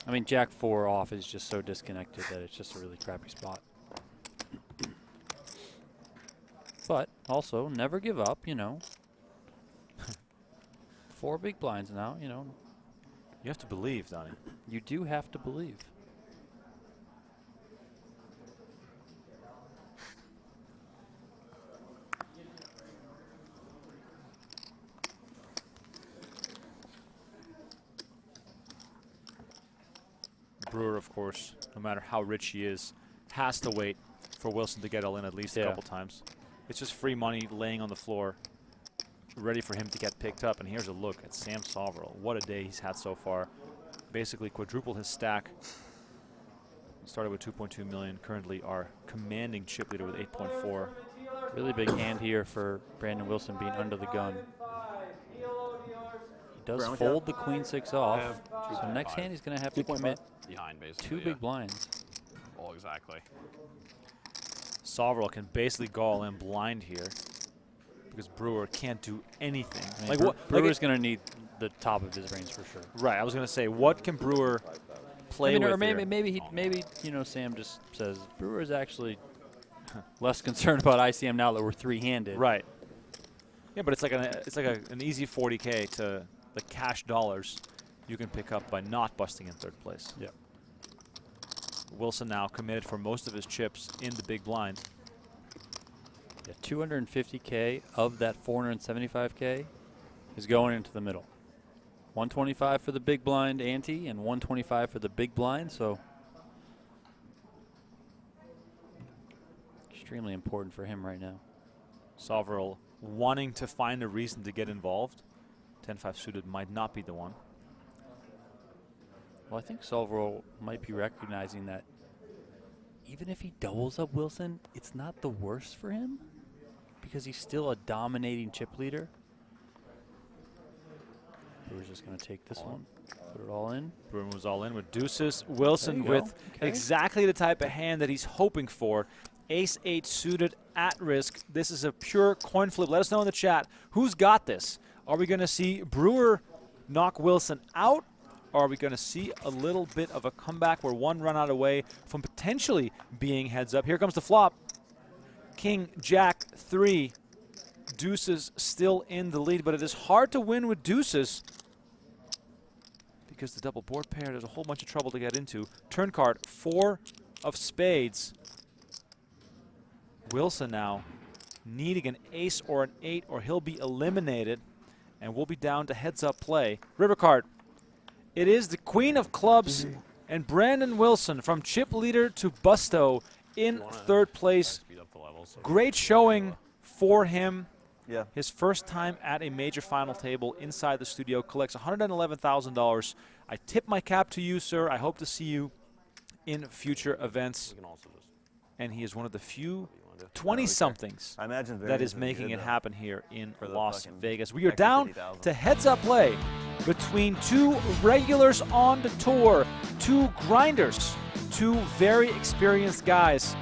I mean, Jack 4 off is just so disconnected that it's just a really crappy spot. But also, never give up, you know. 4 big blinds now, you know. You have to believe, Donnie. You do have to believe. Brewer, of course, no matter how rich he is, has to wait for Wilson to get all in at least a couple times. It's just free money laying on the floor, ready for him to get picked up. And here's a look at Sam Soverel. What a day he's had so far. Basically quadrupled his stack. Started with 2.2 million. Currently our commanding chip leader with 8.4. Really big hand here for Brandon Wilson being under the gun. He does fold the queen 6 off. So next hand he's going to have to commit behind, basically, 2 big blinds. Well, exactly. Soverel can basically go all in blind here because Brewer can't do anything. I mean, like Brewer's going to need the top of his range for sure. Right. I was going to say, what can Brewer play with or maybe here? maybe you know, Sam just says Brewer is actually less concerned about ICM now that we're 3-handed. Right. Yeah, but it's like an easy 40K to the cash dollars you can pick up by not busting in 3rd place. Yeah. Wilson now committed for most of his chips in the big blind. Yeah, 250K of that 475K is going into the middle. 125 for the big blind ante and 125 for the big blind, so extremely important for him right now. Soverel wanting to find a reason to get involved. 10-5 suited might not be the one. Well, I think Soverel might be recognizing that even if he doubles up Wilson, it's not the worst for him because he's still a dominating chip leader. Brewer's just going to take this one, put it all in. Brewer was all in with deuces. Wilson with exactly the type of hand that he's hoping for. Ace-8 suited at risk. This is a pure coin flip. Let us know in the chat who's got this. Are we going to see Brewer knock Wilson out? Or are we going to see a little bit of a comeback where one run out away from potentially being heads up? Here comes the flop. King, Jack, 3. Deuces still in the lead, but it is hard to win with deuces because the double board pair, there's a whole bunch of trouble to get into. Turn card, 4 of spades. Wilson now needing an ace or an 8 or he'll be eliminated and we'll be down to heads up play. River card. It is the queen of clubs and Brandon Wilson from chip leader to busto in 3rd place. Great showing for him. Yeah. His first time at a major final table inside the studio. Collects $111,000. I tip my cap to you, sir. I hope to see you in future events. And he is one of the few 20-somethings that is making it happen here in Las Vegas. We are down to heads-up play between 2 regulars on the tour, 2 grinders, 2 very experienced guys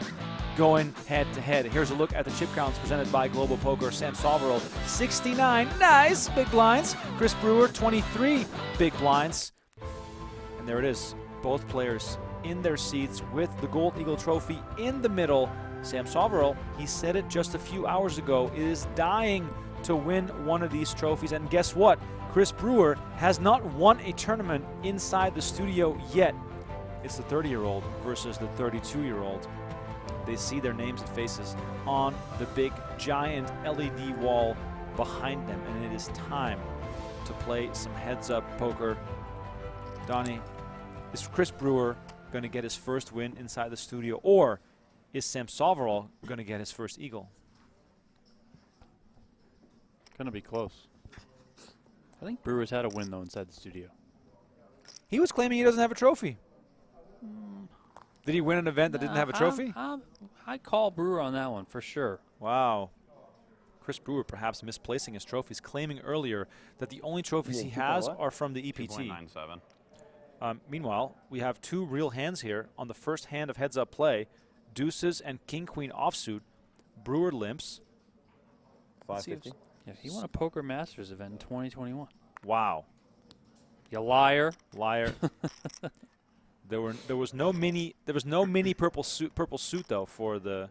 going head-to-head. Here's a look at the chip counts presented by Global Poker. Sam Soverel, 69 nice big blinds. Chris Brewer, 23 big blinds. And there it is, both players in their seats with the Gold Eagle Trophy in the middle. Sam Soverel, he said it just a few hours ago, is dying to win one of these trophies. And guess what? Chris Brewer has not won a tournament inside the studio yet. It's the 30-year-old versus the 32-year-old. They see their names and faces on the big, giant LED wall behind them, and it is time to play some heads-up poker. Donnie, is Chris Brewer going to get his first win inside the studio, or is Sam Soverel going to get his first eagle? Going to be close. I think Brewer's had a win, though, inside the studio. He was claiming he doesn't have a trophy. Did he win an event that didn't have a trophy? I call Brewer on that one for sure. Wow. Chris Brewer perhaps misplacing his trophies, claiming earlier that the only trophies he has are from the EPT. 2.97. Meanwhile, we have two real hands here on the first hand of heads-up play. Deuces and king-queen offsuit. Brewer limps. 550. Yeah, he won a Poker Masters event in 2021. Wow. You liar. Liar. There was no mini purple suit though for the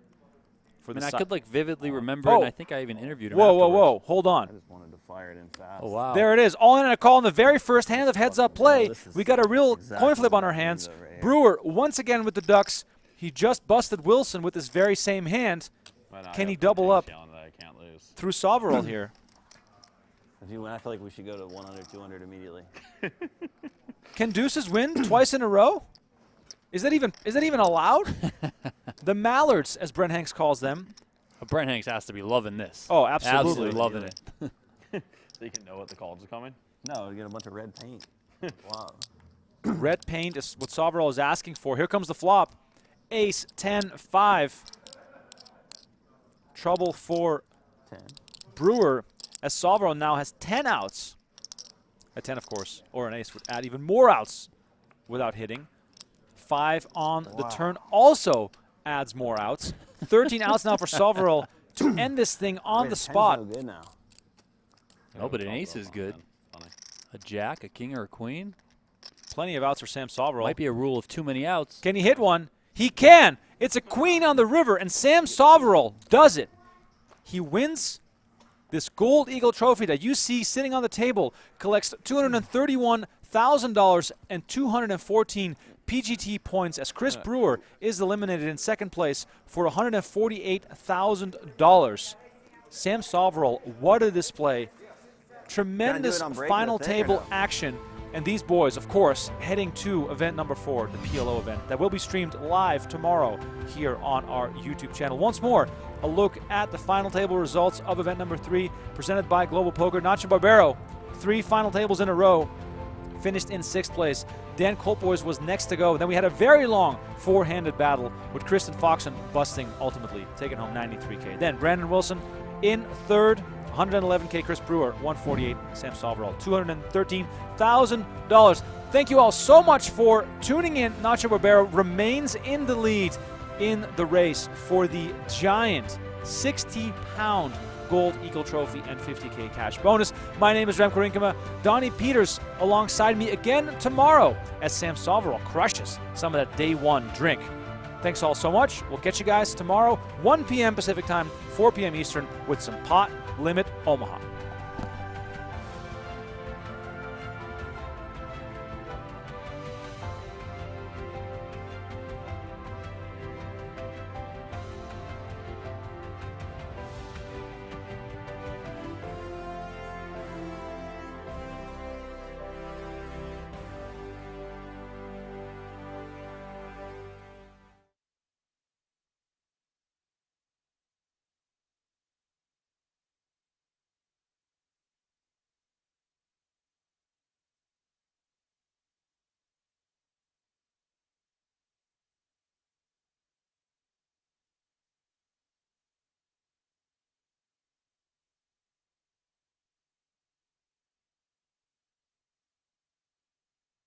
I could like vividly remember it, and I think I even interviewed him. Whoa, hold on. I just wanted to fire it in fast. Oh wow. There it is. All in a call in the very first hand of heads up play. We got a real coin flip on our hands. Right, Brewer once again with the ducks. He just busted Wilson with this very same hand. Can he double up through Soverel here? If you win, I feel like we should go to 100, 200 immediately. Can deuces win twice in a row? Is that even allowed? The Mallards, as Brent Hanks calls them. Brent Hanks has to be loving this. Oh, absolutely loving it. So you can know what the calls are coming? No, we get a bunch of red paint. Wow. Red paint is what Soverel is asking for. Here comes the flop. Ace, 10, 5. Trouble for 10. Brewer, as Soverel now has 10 outs. A 10, of course, or an ace would add even more outs without hitting. 5 on the turn also adds more outs. 13 outs now for Soverel to end this thing on the spot. No good now. No, but an ace is good. A jack, a king, or a queen. Plenty of outs for Sam Soverel. Might be a rule of too many outs. Can he hit one? He can. It's a queen on the river, and Sam Soverel does it. He wins this Gold Eagle trophy that you see sitting on the table, collects $231,000 and 214 PGT points as Chris Brewer is eliminated in second place for $148,000. Sam Soverel, what a display. Tremendous final table action. And these boys, of course, heading to event number 4, the PLO event, that will be streamed live tomorrow here on our YouTube channel. Once more, a look at the final table results of event number 3, presented by Global Poker. Nacho Barbero, 3 final tables in a row, finished in 6th place. Dan Colpoys was next to go. Then we had a very long 4-handed battle with Kristen Foxen busting, ultimately taking home $93K. Then Brandon Wilson in 3rd, $111K. Chris Brewer, $148. Sam Soverel, $213,000. Thank you all so much for tuning in. Nacho Barbero remains in the lead in the race for the giant 60-pound Gold Eagle Trophy and $50K cash bonus. My name is Remko Rinkema. Donnie Peters alongside me again tomorrow as Sam Soverel crushes some of that day one drink. Thanks all so much. We'll catch you guys tomorrow, 1 p.m. Pacific time, 4 p.m. Eastern, with some Pot Limit Omaha.